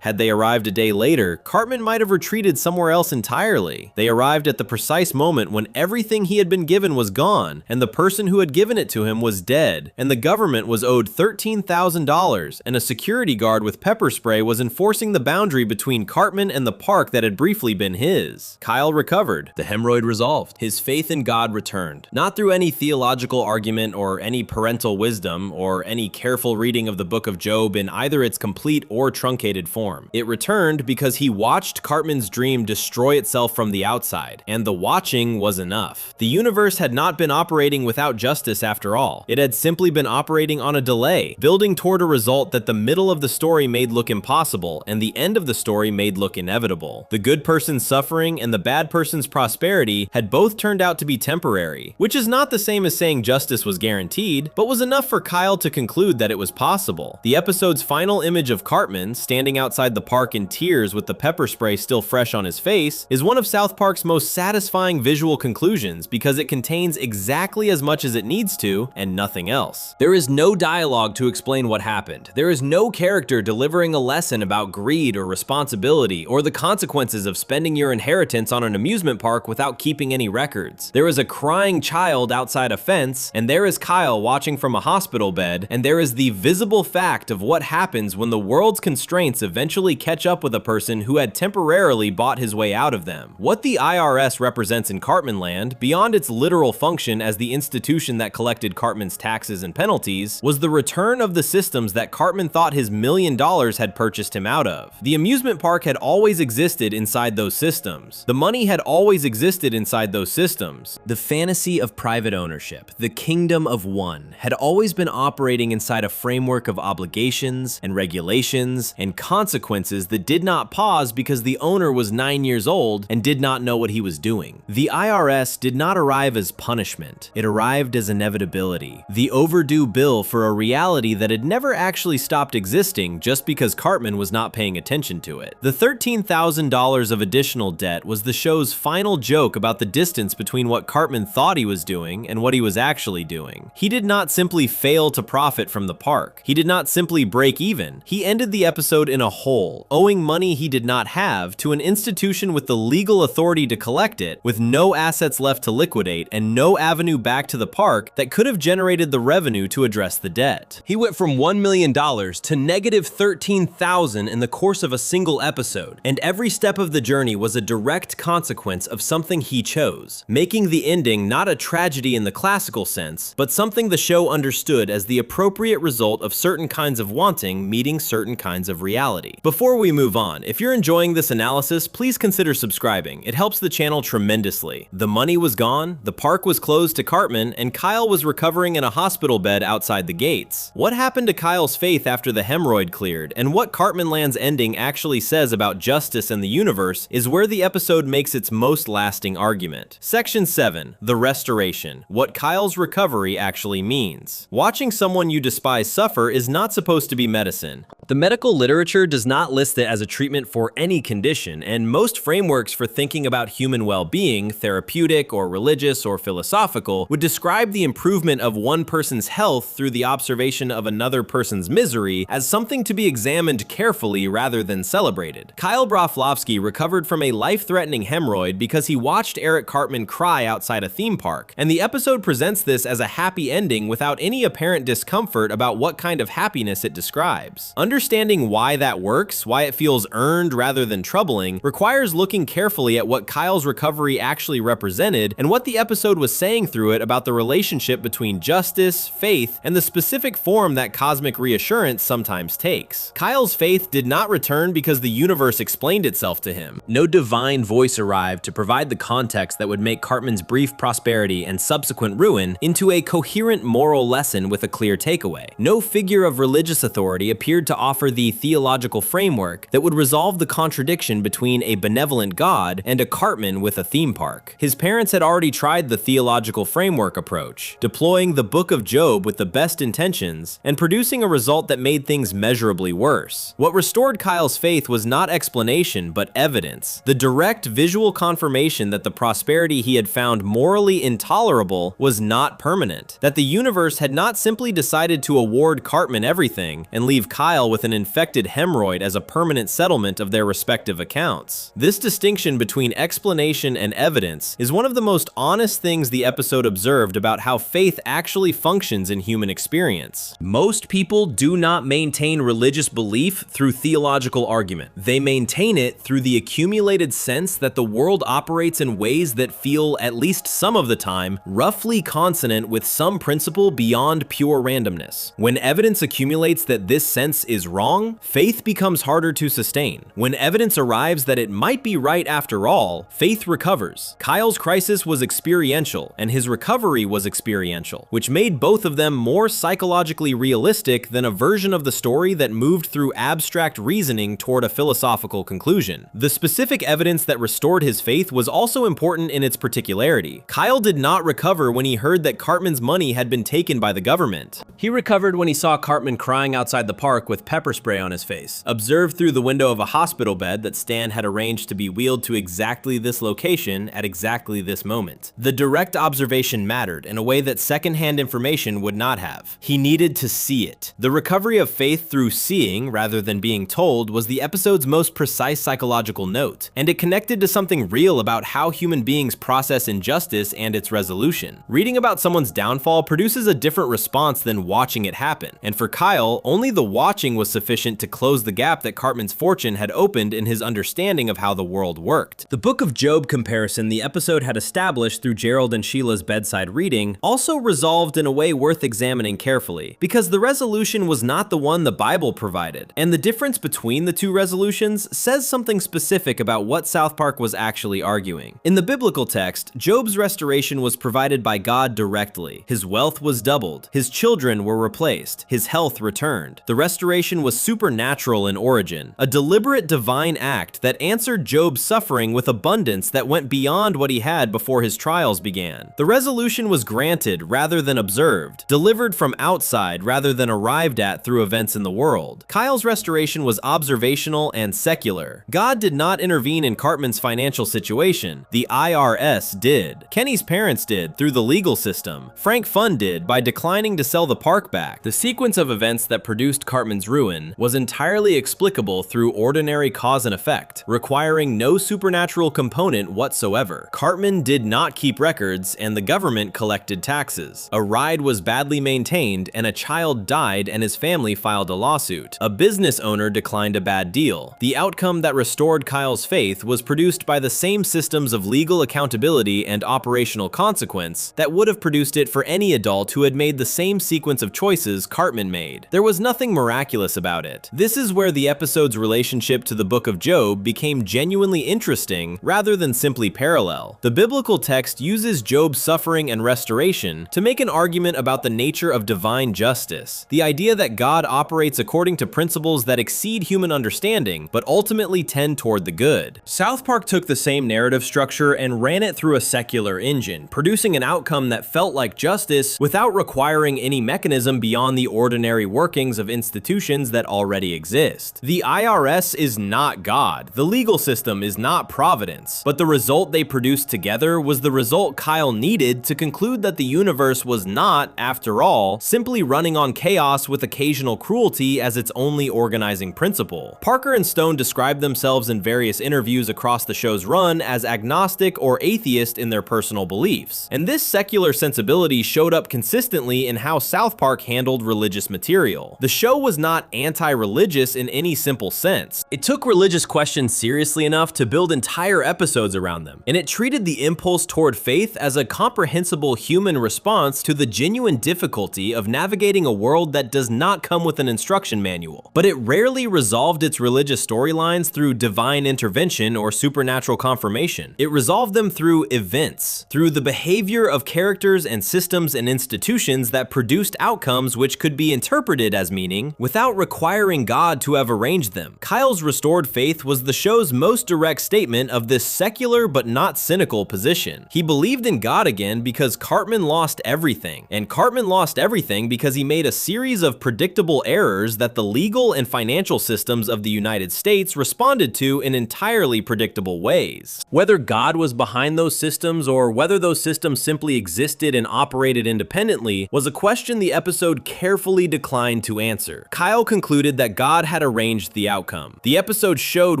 Had they arrived a day later, Cartman might have retreated somewhere else entirely. They arrived at the precise moment when everything he had been given was gone, and the person who had given it to him was dead, and the government was owed $13,000, and a security guard with pepper spray was enforcing the boundary between Cartman and the park that had briefly been his. Kyle recovered. The hemorrhoid resolved. His faith in God returned. Not through any theological argument or any parental wisdom or any careful reading of the book of Job in either its complete or truncated form. It returned because he watched Cartman's dream destroy itself from the outside, and the watching was enough. The universe had not been operating without justice after all. It had simply been operating on a delay, building toward a result that the middle of the story made look impossible and the end of the story made look inevitable. The good person's suffering and the bad person's prosperity had both turned out to be temporary, which is not the same as saying justice was guaranteed, but was enough for Kyle to conclude that it was possible. The episode's final image of Cartman, standing outside the park in tears with the pepper spray still fresh on his face, is one of South Park's most satisfying visual conclusions because it contains exactly as much as it needs to and nothing else. There is no dialogue to explain explain what happened. There is no character delivering a lesson about greed or responsibility or the consequences of spending your inheritance on an amusement park without keeping any records. There is a crying child outside a fence, and there is Kyle watching from a hospital bed, and there is the visible fact of what happens when the world's constraints eventually catch up with a person who had temporarily bought his way out of them. What the IRS represents in Cartmanland, beyond its literal function as the institution that collected Cartman's taxes and penalties, was the return of the systems that Cartman thought his $1 million had purchased him out of. The amusement park had always existed inside those systems. The money had always existed inside those systems. The fantasy of private ownership, the kingdom of one, had always been operating inside a framework of obligations and regulations and consequences that did not pause because the owner was 9 years old and did not know what he was doing. The IRS did not arrive as punishment. It arrived as inevitability. The overdue bill for a reality that had never actually stopped existing just because Cartman was not paying attention to it. The $13,000 of additional debt was the show's final joke about the distance between what Cartman thought he was doing and what he was actually doing. He did not simply fail to profit from the park. He did not simply break even. He ended the episode in a hole, owing money he did not have to an institution with the legal authority to collect it, with no assets left to liquidate and no avenue back to the park that could have generated the revenue to address the debt. He went from $1 million to negative $13,000 in the course of a single episode, and every step of the journey was a direct consequence of something he chose, making the ending not a tragedy in the classical sense, but something the show understood as the appropriate result of certain kinds of wanting meeting certain kinds of reality. Before we move on, if you're enjoying this analysis, please consider subscribing. It helps the channel tremendously. The money was gone, the park was closed to Cartman, and Kyle was recovering in a hospital bed outside the gates. What happened to Kyle's faith after the hemorrhoid cleared, and what Cartmanland's ending actually says about justice and the universe is where the episode makes its most lasting argument. Section 7, The Restoration, what Kyle's recovery actually means. Watching someone you despise suffer is not supposed to be medicine. The medical literature does not list it as a treatment for any condition, and most frameworks for thinking about human well-being, therapeutic or religious or philosophical, would describe the improvement of one person's health through the observation of another person's misery as something to be examined carefully rather than celebrated. Kyle Broflovsky recovered from a life-threatening hemorrhoid because he watched Eric Cartman cry outside a theme park, and the episode presents this as a happy ending without any apparent discomfort about what kind of happiness it describes. Understanding why that works, why it feels earned rather than troubling, requires looking carefully at what Kyle's recovery actually represented and what the episode was saying through it about the relationship between justice, faith, and the specific form that cosmic reassurance sometimes takes. Kyle's faith did not return because the universe explained itself to him. No divine voice arrived to provide the context that would make Cartman's brief prosperity and subsequent ruin into a coherent moral lesson with a clear takeaway. No figure of religious authority appeared to offer the theological framework that would resolve the contradiction between a benevolent God and a Cartman with a theme park. His parents had already tried the theological framework approach, deploying the Book of Job with the best intentions and producing a result that made things measurably worse. What restored Kyle's faith was not explanation but evidence, the direct visual confirmation that the prosperity he had found morally intolerable was not permanent, that the universe had not simply decided to award Cartman everything and leave Kyle with an infected hemorrhoid as a permanent settlement of their respective accounts. This distinction between explanation and evidence is one of the most honest things the episode observed about how faith actually functions in human experience. Most people do not maintain religious belief through theological argument. They maintain it through the accumulated sense that the world operates in ways that feel, at least some of the time, roughly consonant with some principle beyond pure randomness. When evidence accumulates that this sense is wrong, faith becomes harder to sustain. When evidence arrives that it might be right after all, faith recovers. Kyle's crisis was experiential, and his recovery was experiential, which made both of them more psychologically realistic than a version of the story that moved through abstract reasoning toward a philosophical conclusion. The specific evidence that restored his faith was also important in its particularity. Kyle did not recover when he heard that Cartman's money had been taken by the government. He recovered when he saw Cartman crying outside the park with pepper spray on his face, observed through the window of a hospital bed that Stan had arranged to be wheeled to exactly this location at exactly this moment. The direct observation mattered in a way that secondhand information would not have. He needed to see it. The recovery of faith through seeing, rather than being told, was the episode's most precise psychological note, and it connected to something real about how human beings process injustice and its resolution. Reading about someone's downfall produces a different response than watching it happen, and for Kyle, only the watching was sufficient to close the gap that Cartman's fortune had opened in his understanding of how the world worked. The Book of Job comparison the episode had established through Gerald and Sheila's bedside reading also resolved in a way worth examining carefully, because the resolution was not the one the Bible provided, and the difference between the two resolutions says something specific about what South Park was actually arguing. In the biblical text, Job's restoration was provided by God directly. His wealth was doubled, his children were replaced, his health returned. The restoration was supernatural in origin, a deliberate divine act that answered Job's suffering with abundance that went beyond what he had before his trials began. The resolution was granted rather than observed, delivered from outside rather than arrived at through events in the world. Kyle's restoration was observational and secular. God did not intervene in Cartman's financial situation. The IRS did. Kenny's parents did through the legal system. Frank Funn did by declining to sell the park back. The sequence of events that produced Cartman's ruin was entirely explicable through ordinary cause and effect, requiring no supernatural component whatsoever. Cartman did not keep records, and the government collected taxes. A ride was badly maintained, and a child died and his family filed a lawsuit. A business owner declined a bad deal. The outcome that restored Kyle's faith was produced by the same systems of legal accountability and operational consequence that would have produced it for any adult who had made the same sequence of choices Cartman made. There was nothing miraculous about it. This is where the episode's relationship to the Book of Job became genuinely interesting rather than simply parallel. The biblical text uses Job's suffering and restoration to make an argument about the nature of divine justice, the idea that God operates according to principles that exceed human understanding but ultimately tend toward the good. South Park took the same narrative structure and ran it through a secular engine, producing an outcome that felt like justice without requiring any mechanism beyond the ordinary workings of institutions that already exist. The IRS is not God, the legal system is not providence, but the result they produced together was the result Kyle needed to conclude that the universe was not, after all, simply running on chaos with occasional cruelty as its only organizing principle. Parker and Stone described themselves in various interviews across the show's run as agnostic or atheist in their personal beliefs, and this secular sensibility showed up consistently in how South Park handled religious material. The show was not anti-religious in any simple sense. It took religious questions seriously enough to build entire episodes around them, and it treated the impulse toward faith as a comprehensible human response to the genuine difficulty of navigating a world that does not come with an instruction manual. But it rarely resolved its religious storylines through divine intervention or supernatural confirmation. It resolved them through events, through the behavior of characters and systems and institutions that produced outcomes which could be interpreted as meaning without requiring God to have arranged them. Kyle's restored faith was the show's most direct statement of this secular but not cynical position. He believed in God again because Cartman lost everything, and Cartman lost everything because he made a series of predictable errors that the legal and financial systems of the United States responded to in entirely predictable ways. Whether God was behind those systems or whether those systems simply existed and operated independently was a question the episode carefully declined to answer. Kyle concluded that God had arranged the outcome. The episode showed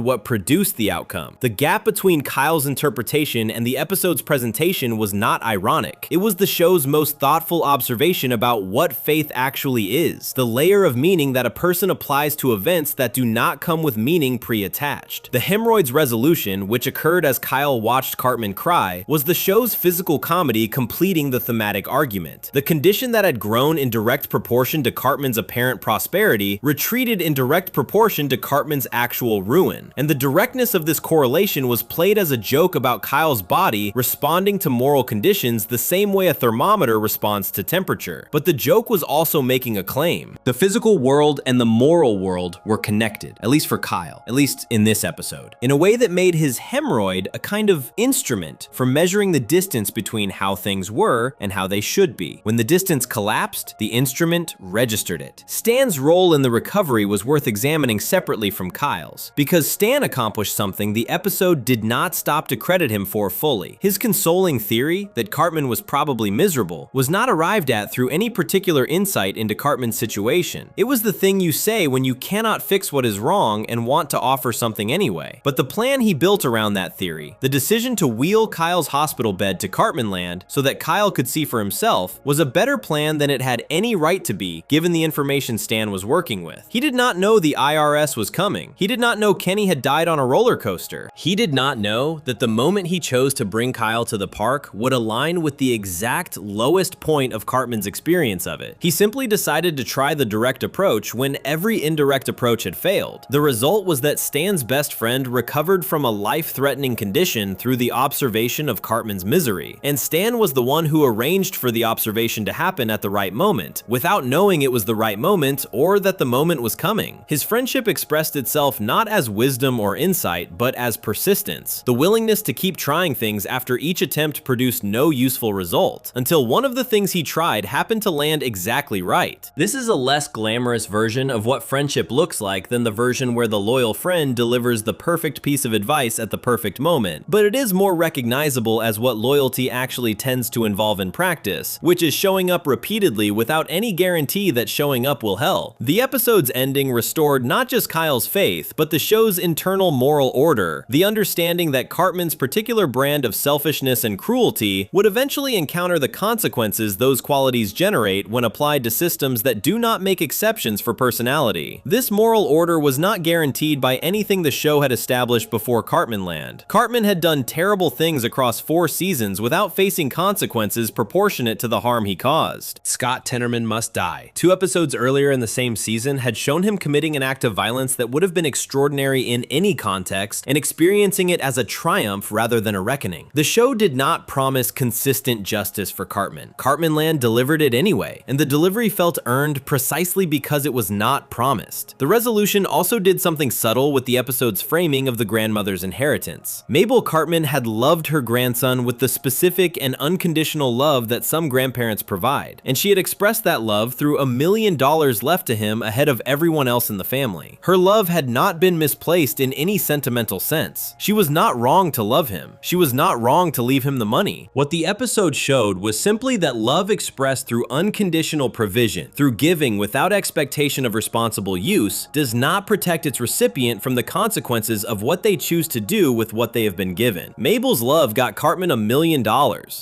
what produced the outcome. The gap between Kyle's interpretation and the episode's presentation was not ironic. It was the show's most thoughtful observation about what faith actually is, the layer of meaning that a person applies to events that do not come with meaning pre-attached. The hemorrhoids resolution, which occurred as Kyle watched Cartman cry, was the show's physical comedy completing the thematic argument. The condition that had grown in direct proportion to Cartman's apparent prosperity retreated in direct proportion to Cartman's actual ruin, and the directness of this correlation was played as a joke about Kyle's body responding to moral conditions the same way a thermometer responds to temperature. But the joke was also making a claim. The physical world and the moral world were connected, at least for Kyle, at least in this episode, in a way that made his hemorrhoid a kind of instrument for measuring the distance between how things were and how they should be. When the distance collapsed, the instrument registered it. Stan's role in the recovery was worth examining separately from Kyle's, because Stan accomplished something the episode did not stop to credit him for fully. His consoling theory that Cartman was probably miserable was not arrived at through any particular insight insight into Cartman's situation. It was the thing you say when you cannot fix what is wrong and want to offer something anyway. But the plan he built around that theory, the decision to wheel Kyle's hospital bed to Cartmanland so that Kyle could see for himself, was a better plan than it had any right to be given the information Stan was working with. He did not know the IRS was coming. He did not know Kenny had died on a roller coaster. He did not know that the moment he chose to bring Kyle to the park would align with the exact lowest point of Cartman's experience of it. He simply decided to try the direct approach when every indirect approach had failed. The result was that Stan's best friend recovered from a life-threatening condition through the observation of Cartman's misery, and Stan was the one who arranged for the observation to happen at the right moment, without knowing it was the right moment or that the moment was coming. His friendship expressed itself not as wisdom or insight, but as persistence, the willingness to keep trying things after each attempt produced no useful result, until one of the things he tried happened to land exactly right. This is a less glamorous version of what friendship looks like than the version where the loyal friend delivers the perfect piece of advice at the perfect moment, but it is more recognizable as what loyalty actually tends to involve in practice, which is showing up repeatedly without any guarantee that showing up will help. The episode's ending restored not just Kyle's faith, but the show's internal moral order, the understanding that Cartman's particular brand of selfishness and cruelty would eventually encounter the consequences those qualities generate when applied to systems that do not make exceptions for personality. This moral order was not guaranteed by anything the show had established before Cartmanland. Cartman had done terrible things across 4 seasons without facing consequences proportionate to the harm he caused. Scott Tenorman Must Die, 2 episodes earlier in the same season, had shown him committing an act of violence that would have been extraordinary in any context and experiencing it as a triumph rather than a reckoning. The show did not promise consistent justice for Cartman. Cartmanland delivered it anyway, and the delivery felt earned precisely because it was not promised. The resolution also did something subtle with the episode's framing of the grandmother's inheritance. Mabel Cartman had loved her grandson with the specific and unconditional love that some grandparents provide, and she had expressed that love through $1 million left to him ahead of everyone else in the family. Her love had not been misplaced in any sentimental sense. She was not wrong to love him. She was not wrong to leave him the money. What the episode showed was simply that love expressed through unconditional provision, through giving without expectation of responsible use, does not protect its recipient from the consequences of what they choose to do with what they have been given. Mabel's love got Cartman $1 million.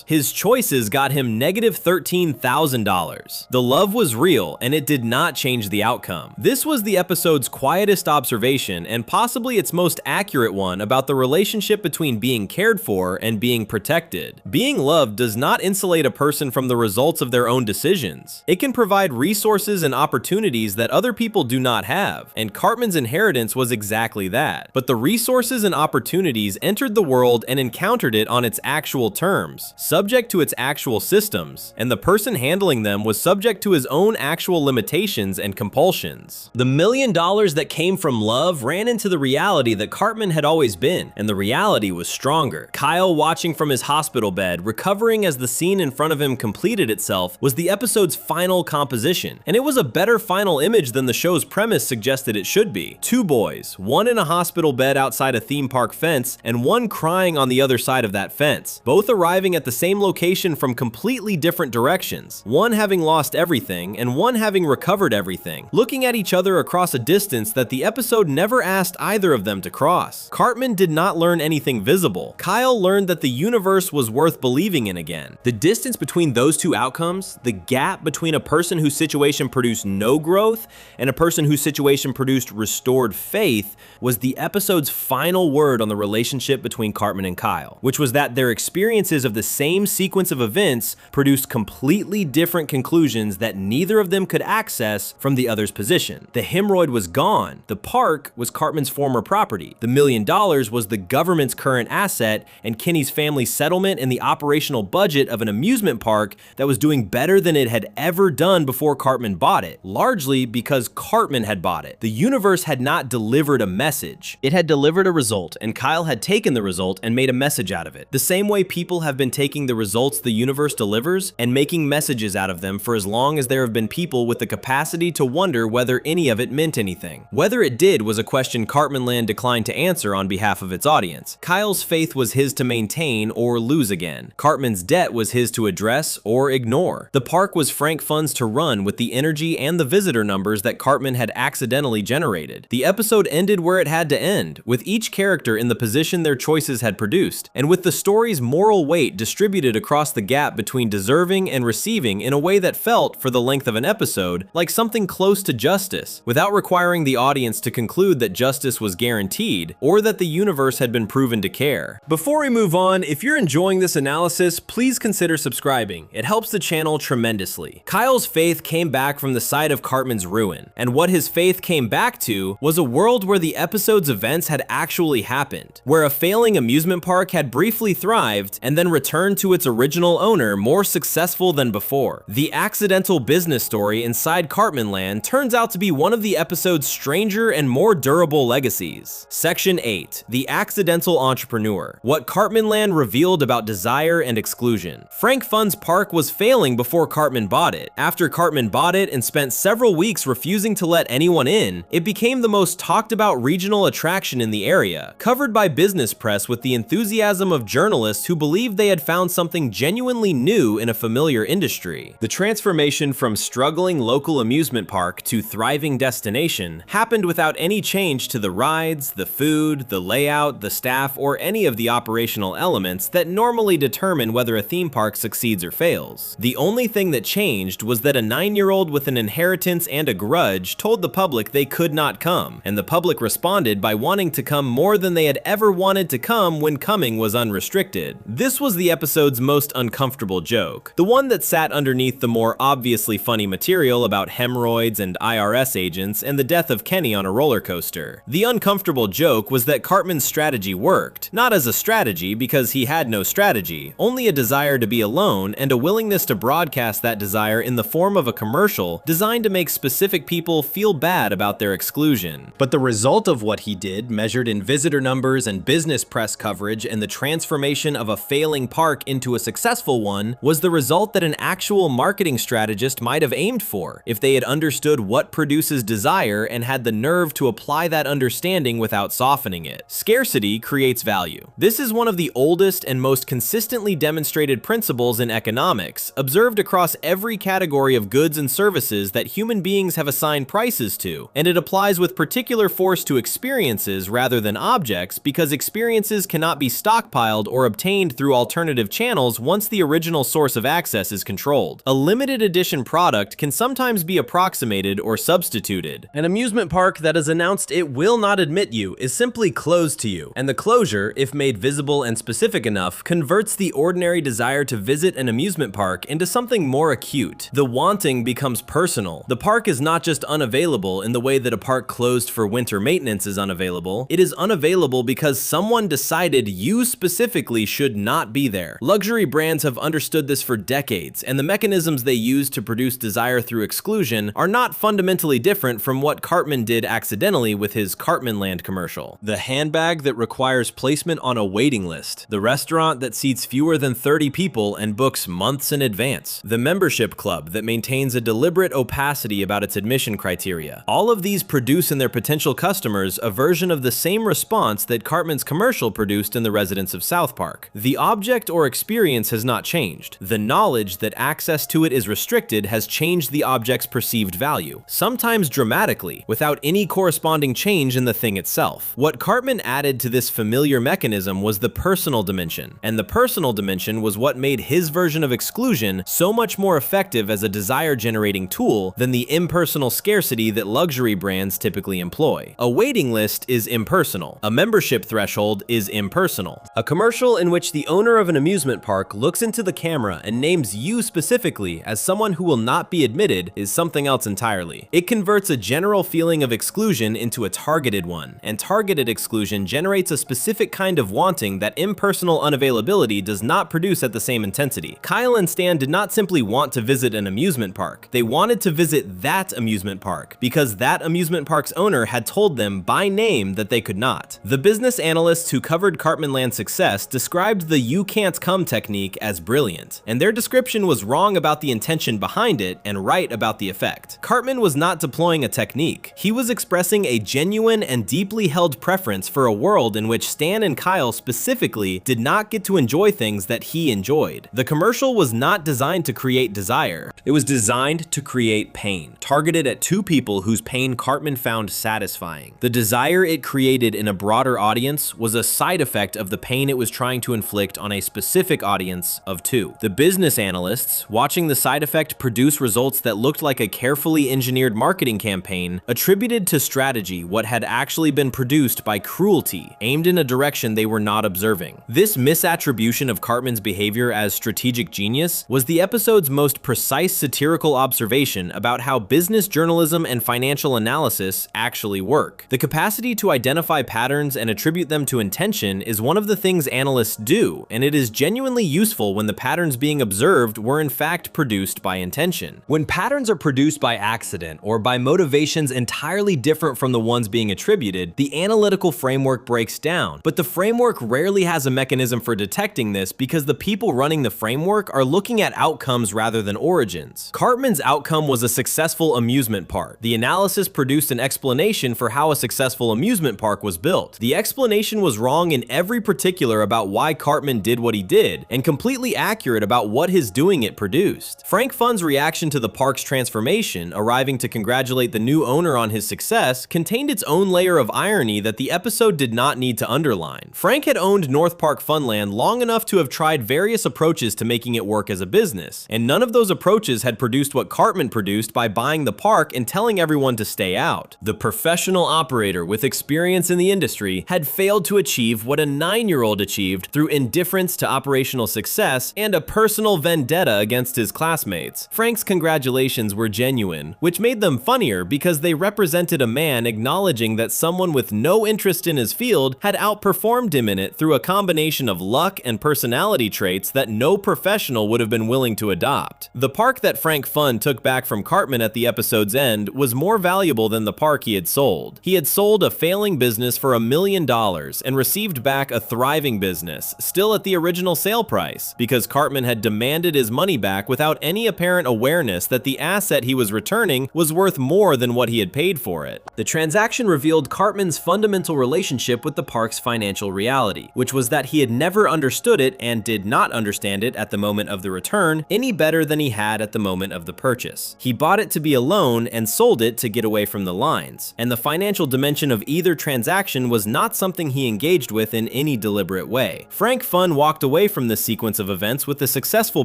His choices got him negative $13,000. The love was real, and it did not change the outcome. This was the episode's quietest observation, and possibly its most accurate one, about the relationship between being cared for and being protected. Being loved does not insulate a person from the results of their own decisions. It can provide resources and opportunities that other people do not have, and Cartman's inheritance was exactly that. But the resources and opportunities entered the world and encountered it on its actual terms, subject to its actual systems, and the person handling them was subject to his own actual limitations and compulsions. The $1 million that came from love ran into the reality that Cartman had always been, and the reality was stronger. Kyle, watching from his hospital bed, recovering as the scene in front of him completed itself, was the episode's final composition, and it was a better final image than the show's premise suggested it should be. 2 boys, one in a hospital bed outside a theme park fence, and one crying on the other side of that fence, both arriving at the same location from completely different directions, one having lost everything and one having recovered everything, looking at each other across a distance that the episode never asked either of them to cross. Cartman did not learn anything visible. Kyle learned that the universe was worth believing in again. The distance between those 2 outcomes, the gap between a person whose situation produced no growth and a person whose situation produced restored faith, was the episode's final word on the relationship between Cartman and Kyle, which was that their experiences of the same sequence of events produced completely different conclusions that neither of them could access from the other's position. The hemorrhoid was gone. The park was Cartman's former property. The $1 million was the government's current asset, and Kenny's family settlement and the operational budget of an amusement park that was doing better than it had ever done before Cartman bought it, largely because Cartman had bought it. The universe had not delivered a message. It had delivered a result, and Kyle had taken the result and made a message out of it. The same way people have been taking the results the universe delivers and making messages out of them for as long as there have been people with the capacity to wonder whether any of it meant anything. Whether it did was a question Cartmanland declined to answer on behalf of its audience. Kyle's faith was his to maintain or lose again. Cartman's debt was his to address or ignore. The park was Frank Fun's to run with the energy and the visitor numbers that Cartman had accidentally generated. The episode ended where it had to end, with each character in the position their choices had produced, and with the story's moral weight distributed across the gap between deserving and receiving in a way that felt, for the length of an episode, like something close to justice, without requiring the audience to conclude that justice was guaranteed, or that the universe had been proven to care. Before we move on, if you're enjoying this analysis, please consider subscribing. It helps the channel tremendously. Kyle's faith came back from the side of Cartman's ruin, and what his faith came back to was a world where the episode's events had actually happened, where a failing amusement park had briefly thrived and then returned to its original owner more successful than before. The accidental business story inside Cartmanland turns out to be one of the episode's stranger and more durable legacies. Section 8. The Accidental Entrepreneur. What Cartmanland revealed about desire and exclusion. Frank Fun's park was failing before Cartman bought it. After Cartman bought it and spent several weeks refusing to let anyone in, it became the most talked about regional attraction in the area, covered by business press with the enthusiasm of journalists who believed they had found something genuinely new in a familiar industry. The transformation from struggling local amusement park to thriving destination happened without any change to the rides, the food, the layout, the staff, or any of the operational elements that normally determine whether a theme park succeeds or fails. The only thing that changed was that a 9-year-old with an inheritance and a grudge told the public they could not come, and the public responded by wanting to come more than they had ever wanted to come when coming was unrestricted. This was the episode's most uncomfortable joke, the one that sat underneath the more obviously funny material about hemorrhoids and IRS agents and the death of Kenny on a roller coaster. The uncomfortable joke was that Cartman's strategy worked, not as a strategy because he had no strategy, only a desire to be alone and a willingness to broadcast that desire in the form of a commercial designed to make specific people feel bad about their exclusion. But the result of what he did, measured in visitor numbers and business press coverage and the transformation of a failing park into a successful one, was the result that an actual marketing strategist might have aimed for if they had understood what produces desire and had the nerve to apply that understanding without softening it. Scarcity creates value. This is one of the oldest and most consistently demonstrated principles in economics, observed across every category of goods and services that human beings have assigned prices to, and it applies with particular force to experiences rather than objects because experiences cannot be stockpiled or obtained through alternative channels once the original source of access is controlled. A limited edition product can sometimes be approximated or substituted. An amusement park that has announced it will not admit you is simply closed to you, and the closure, if made visible and specific enough, converts the ordinary desire to visit an amusement park into something more acute. The wanting becomes personal. The park is not just unavailable in the way that a park closed for winter maintenance is unavailable. It is unavailable because someone decided you specifically should not be there. Luxury brands have understood this for decades, and the mechanisms they use to produce desire through exclusion are not fundamentally different from what Cartman did accidentally with his Cartmanland commercial. The handbag that requires placement on a waiting list. The restaurant that seats fewer than 30 people and books months in advance. The membership club that maintains a deliberate opacity about its admission criteria. All of these produce in their potential customers a version of the same response that Cartman's commercial produced in the residents of South Park. The object or experience has not changed. The knowledge that access to it is restricted has changed the object's perceived value, sometimes dramatically, without any corresponding change in the thing itself. What Cartman added to this familiar mechanism was the personal dimension, and the personal dimension was what made his version of exclusion so much more effective as a desire-generating tool than the impersonal scarcity that luxury brands typically employ. A waiting list is impersonal. A membership threshold is impersonal. A commercial in which the owner of an amusement park looks into the camera and names you specifically as someone who will not be admitted is something else entirely. It converts a general feeling of exclusion into a targeted one, and targeted exclusion generates a specific kind of wanting that impersonal unavailability does not produce at the same intensity. Kyle and Stan did not simply want to visit an amusement park. They wanted to visit that amusement park because that amusement park's owner had told them by name that they could not. The business analysts who covered Cartmanland's success described the "you can't come" technique as brilliant, and their description was wrong about the intention behind it and right about the effect. Cartman was not deploying a technique. He was expressing a genuine and deeply held preference for a world in which Stan and Kyle specifically did not get to enjoy things that he enjoyed. The commercial was not designed to create desire. It was designed to create pain, targeted at two people whose pain Cartman found satisfying. The desire it created in a broader audience was a side effect of the pain it was trying to inflict on a specific audience of two. The business analysts, watching the side effect produce results that looked like a carefully engineered marketing campaign, attributed to strategy what had actually been produced by cruelty, aimed in a direction they were not observing. This misattribution of Cartman's behavior as strategic genius was the episode's most precise satirical observation about how business journalism and financial analysis actually work. The capacity to identify patterns and attribute them to intention is one of the things analysts do, and it is genuinely useful when the patterns being observed were in fact produced by intention. When patterns are produced by accident or by motivations entirely different from the ones being attributed, the analytical framework breaks down, but the framework rarely has a mechanism for detecting this because the people running the framework are looking at outcomes rather than origins. Cartman's outcome was a successful amusement park. The analysis produced an explanation for how a successful amusement park was built. The explanation was wrong in every particular about why Cartman did what he did, and completely accurate about what his doing it produced. Frank Fun's reaction to the park's transformation, arriving to congratulate the new owner on his success, contained its own layer of irony that the episode did not need to underline. Frank had owned North Park Funland long enough to have tried various approaches to making it work as a business, and none of those approaches had produced what Cartman produced by buying the park and telling everyone to stay out. The professional operator with experience in the industry had failed to achieve what a 9-year-old achieved through indifference to operational success and a personal vendetta against his classmates. Frank's congratulations were genuine, which made them funnier because they represented a man acknowledging that someone with no interest in his field had outperformed him in it through a combination of luck and personality traits that no professional would have been willing to adopt. The park that Frank Fun took back from Cartman at the episode's end was more valuable than the park he had sold. He had sold a failing business for $1 million and received back a thriving business, still at the original sale price, because Cartman had demanded his money back without any apparent awareness that the asset he was returning was worth more than what he had paid for it. The transaction revealed Cartman's fundamental relationship with the park's financial reality, which was that he had never understood it and did not understand it at the moment of the return any better than he had at the moment of the purchase. He bought it to be a loan and sold it to get away from the lines, and the financial dimension of either transaction was not something he engaged with in any deliberate way. Frank Fun walked away from this sequence of events with a successful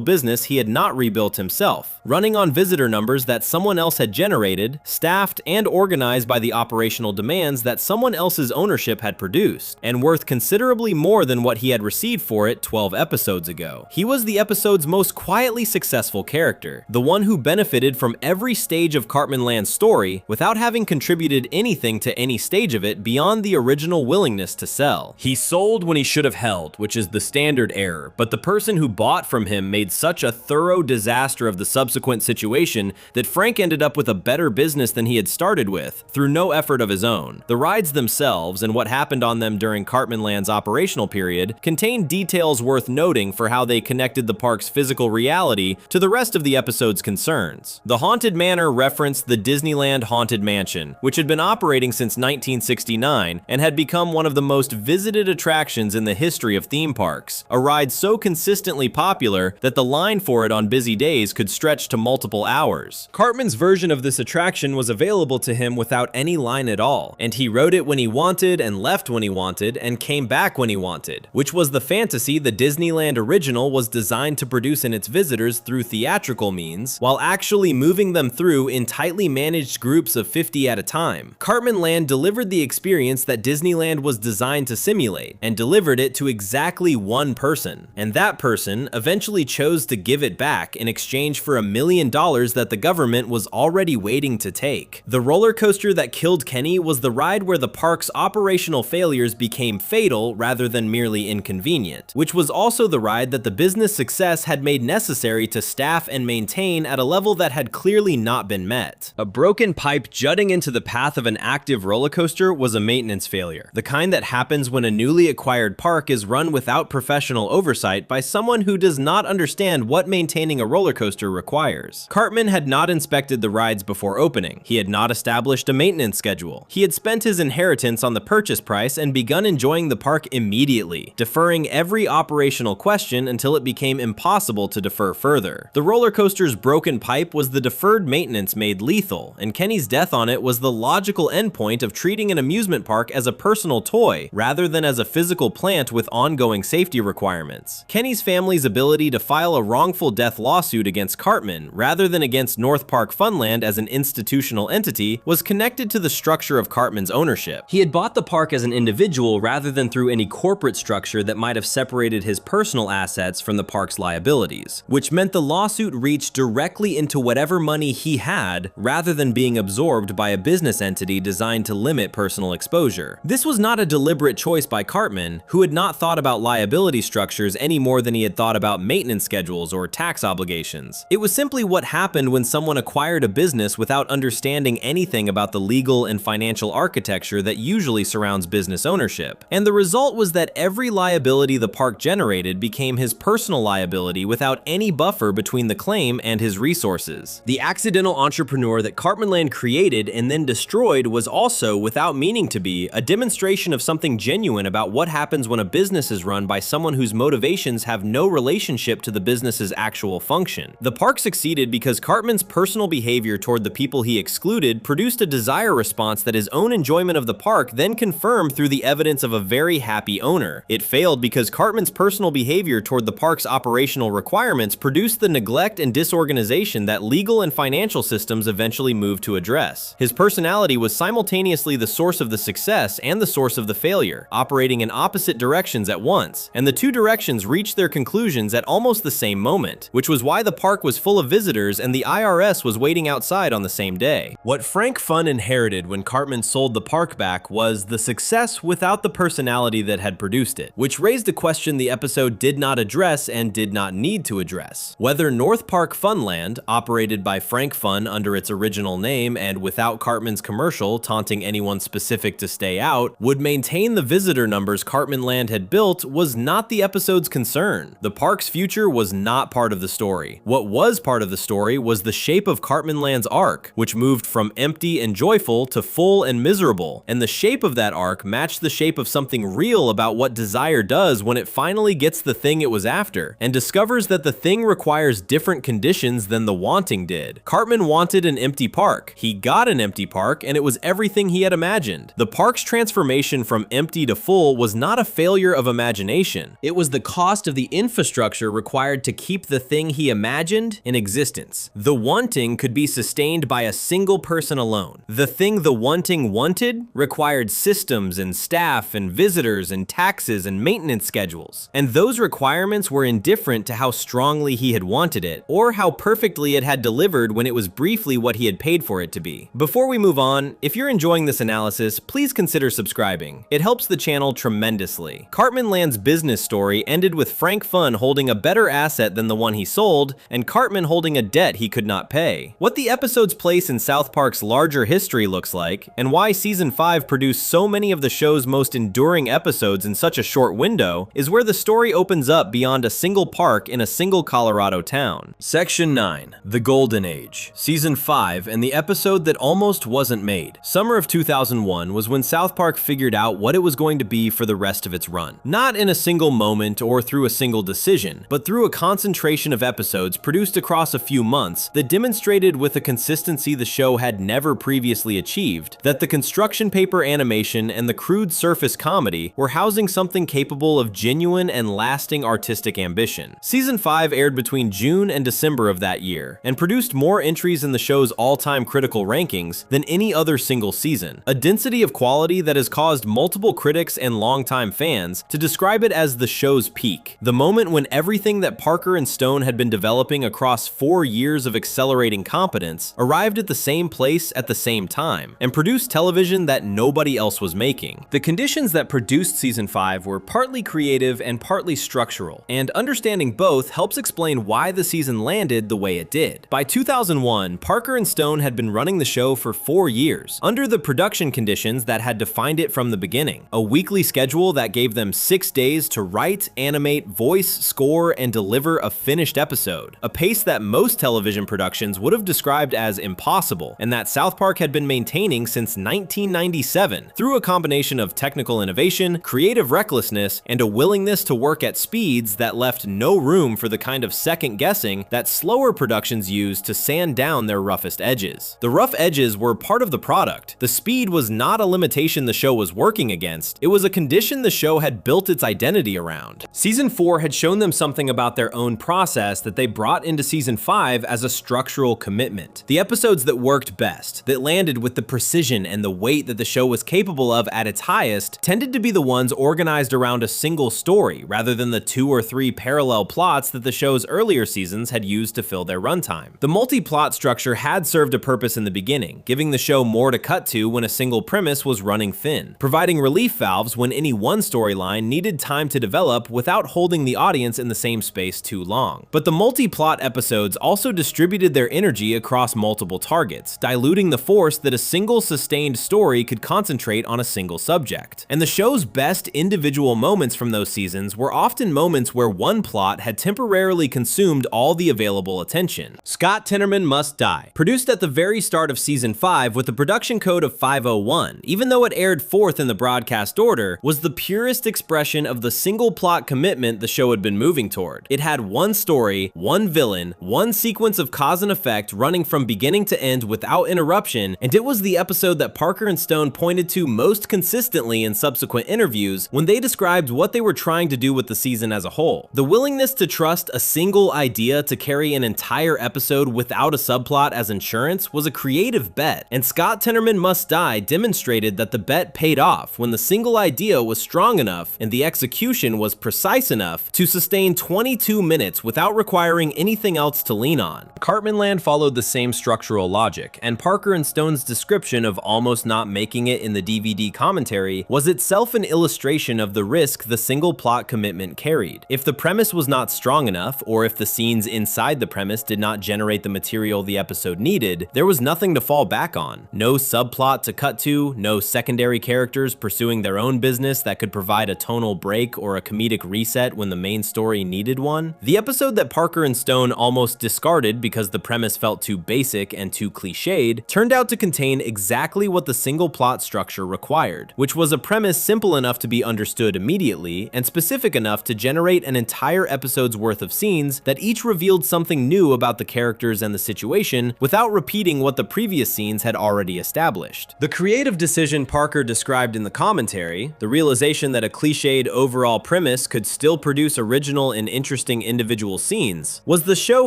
business he had not rebuilt himself, running on visitor numbers that someone else had generated, staffed and organized by the operational demands that someone else's ownership had produced, and worth considerably more than what he had received for it 12 episodes ago. He was the episode's most quietly successful character, the one who benefited from every stage of Cartmanland's story without having contributed anything to any stage of it beyond the original willingness to sell. He sold when he should have held, which is the standard error, but the person who bought from him made such a thorough disaster of the subsequent situation that Frank ended up with a better business than he had started with, through no effort of his own. The rides themselves, and what happened on them during Cartmanland's operational period, contain details worth noting for how they connected the park's physical reality to the rest of the episode's concerns. The Haunted Manor referenced the Disneyland Haunted Mansion, which had been operating since 1969 and had become one of the most visited attractions in the history of theme parks, a ride so consistently popular that the line for it on busy days could stretch to multiple hours. Cartman's version of this attraction was available to him without any line at all, and he rode it when he wanted and left when he wanted and came back when he wanted, which was the fantasy the Disneyland original was designed to produce in its visitors through theatrical means, while actually moving them through in tightly managed groups of 50 at a time. Cartmanland delivered the experience that Disneyland was designed to simulate, and delivered it to exactly one person, and that person eventually chose to give it back in exchange for $1 million that the government was already waiting to take. The roller coaster that killed Kenny was the ride where the park's operational failures became fatal rather than merely inconvenient, which was also the ride that the business success had made necessary to staff and maintain at a level that had clearly not been met. A broken pipe jutting into the path of an active roller coaster was a maintenance failure, the kind that happens when a newly acquired park is run without professional oversight by someone who does not understand what maintaining a roller coaster requires. Cartman had not inspected the rides before opening. He had not established a maintenance schedule. He had spent his inheritance on the purchase price and begun enjoying the park immediately, deferring every operational question until it became impossible to defer further. The roller coaster coaster's broken pipe was the deferred maintenance made lethal, and Kenny's death on it was the logical endpoint of treating an amusement park as a personal toy rather than as a physical plant with ongoing safety requirements. Kenny's family's ability to file a wrongful death lawsuit against Cartman rather than against North Park Funland as an institutional entity was connected to the structure of Cartman's ownership. He had bought the park as an individual rather than through any corporate structure that might have separated his personal assets from the park's liabilities, which meant the lawsuit reached directly into whatever money he had rather than being absorbed by a business entity designed to limit personal exposure. This was not a deliberate choice by Cartman, who had not thought about liability structures any more than he had thought about maintenance schedules or tax obligations. It was simply what happened when someone acquired a business without understanding anything about the legal and financial architecture that usually surrounds business ownership. And the result was that every liability the park generated became his personal liability without any buffer between the claim and his resources. The accidental entrepreneur that Cartmanland created and then destroyed was also, without meaning to be, a demonstration of something genuine about what happens when a business is run by someone whose motivations have no relationship to the business's actual function. The park succeeded because Cartman's personal behavior toward the people he excluded produced a desire response that his own enjoyment of the park then confirmed through the evidence of a very happy owner. It failed because Cartman's personal behavior toward the park's operational requirements produced the neglect and disorganization that legal and financial systems eventually moved to address. His personality was simultaneously the source of the success and the source of the failure, operating in opposite directions at once, and the two directions reached their conclusions at almost the same moment, which was why the park was full of visitors and the IRS was waiting outside on the same day. What Frank Fun inherited when Cartman sold the park back was the success without the personality that had produced it, which raised a question the episode did not address and did not need to address. Whether North Park Funland, operated by Frank Fun under its original name and without Cartman's commercial taunting anyone specific to stay out, would maintain the visitor numbers Cartmanland had built was not the episode's concern. The park's future was not part of the story. What was part of the story was the shape of Cartmanland's arc, which moved from empty and joyful to full and miserable, and the shape of that arc matched the shape of something real about what desire does when it finally gets the thing it was after, and discovers that the thing requires different conditions than the wanting did. Cartman wanted an empty park. He got an empty park, and it was everything he had imagined. The park's transformation from empty to full was not a failure of imagination. It was the cost of the infrastructure required to keep the thing he imagined in existence. The wanting could be sustained by a single person alone. The thing the wanting wanted required systems and staff and visitors and taxes and maintenance schedules. And those requirements were indifferent to how strongly he had wanted it, or how perfectly it had delivered when it was briefly what he had paid for it to be. Before we move on, if you're enjoying this analysis, please consider subscribing. It helps the channel tremendously. Cartmanland's business story ended with Frank Fun holding a better asset than the one he sold, and Cartman holding a debt he could not pay. What the episode's place in South Park's larger history looks like, and why Season 5 produced so many of the show's most enduring episodes in such a short window, is where the story opens up beyond a single park in a single Colorado town. Section 9. The Golden Age. Season 5 and the episode that almost wasn't made. Summer of 2001 was when South Park figured out what it was going to be for the rest of its run. Not in a single moment or through a single decision, but through a concentration of episodes produced across a few months that demonstrated with a consistency the show had never previously achieved that the construction paper animation and the crude surface comedy were housing something capable of genuine and lasting artistic ambition. Season 5 aired between June and December of that year, and produced more entries in the show's all-time critical rankings than any other single season, a density of quality that has caused multiple critics and longtime fans to describe it as the show's peak, the moment when everything that Parker and Stone had been developing across 4 years of accelerating competence arrived at the same place at the same time, and produced television that nobody else was making. The conditions that produced Season 5 were partly creative and partly structural, and understanding both helps explain why the season landed the way it did. By 2001, Parker and Stone had been running the show for 4 years, under the production conditions that had defined it from the beginning. A weekly schedule that gave them 6 days to write, animate, voice, score, and deliver a finished episode. A pace that most television productions would have described as impossible, and that South Park had been maintaining since 1997, through a combination of technical innovation, creative recklessness, and a willingness to work at speeds that left no room for the kind of second guessing that that slower productions used to sand down their roughest edges. The rough edges were part of the product. The speed was not a limitation the show was working against, it was a condition the show had built its identity around. Season 4 had shown them something about their own process that they brought into Season 5 as a structural commitment. The episodes that worked best, that landed with the precision and the weight that the show was capable of at its highest, tended to be the ones organized around a single story, rather than the 2 or 3 parallel plots that the show's earlier seasons had used to fill their runtime. The multi-plot structure had served a purpose in the beginning, giving the show more to cut to when a single premise was running thin, providing relief valves when any one storyline needed time to develop without holding the audience in the same space too long. But the multi-plot episodes also distributed their energy across multiple targets, diluting the force that a single sustained story could concentrate on a single subject. And the show's best individual moments from those seasons were often moments where one plot had temporarily consumed all the available attention. Scott Tenorman Must Die. Produced at the very start of Season 5 with a production code of 501, even though it aired fourth in the broadcast order, was the purest expression of the single plot commitment the show had been moving toward. It had one story, one villain, one sequence of cause and effect running from beginning to end without interruption, and it was the episode that Parker and Stone pointed to most consistently in subsequent interviews when they described what they were trying to do with the season as a whole. The willingness to trust a single idea to carry an entire episode without a subplot as insurance was a creative bet, and Scott Tenorman Must Die demonstrated that the bet paid off when the single idea was strong enough and the execution was precise enough to sustain 22 minutes without requiring anything else to lean on. Cartmanland followed the same structural logic, and Parker and Stone's description of almost not making it in the DVD commentary was itself an illustration of the risk the single plot commitment carried. If the premise was not strong enough, or if the scenes inside the premise did not generate the material the episode needed, there was nothing to fall back on. No subplot to cut to, no secondary characters pursuing their own business that could provide a tonal break or a comedic reset when the main story needed one. The episode that Parker and Stone almost discarded because the premise felt too basic and too cliched turned out to contain exactly what the single plot structure required, which was a premise simple enough to be understood immediately and specific enough to generate an entire episode's worth of scenes that each revealed something new about the characters and the situation without repeating what the previous scenes had already established. The creative decision Parker described in the commentary, the realization that a cliched overall premise could still produce original and interesting individual scenes, was the show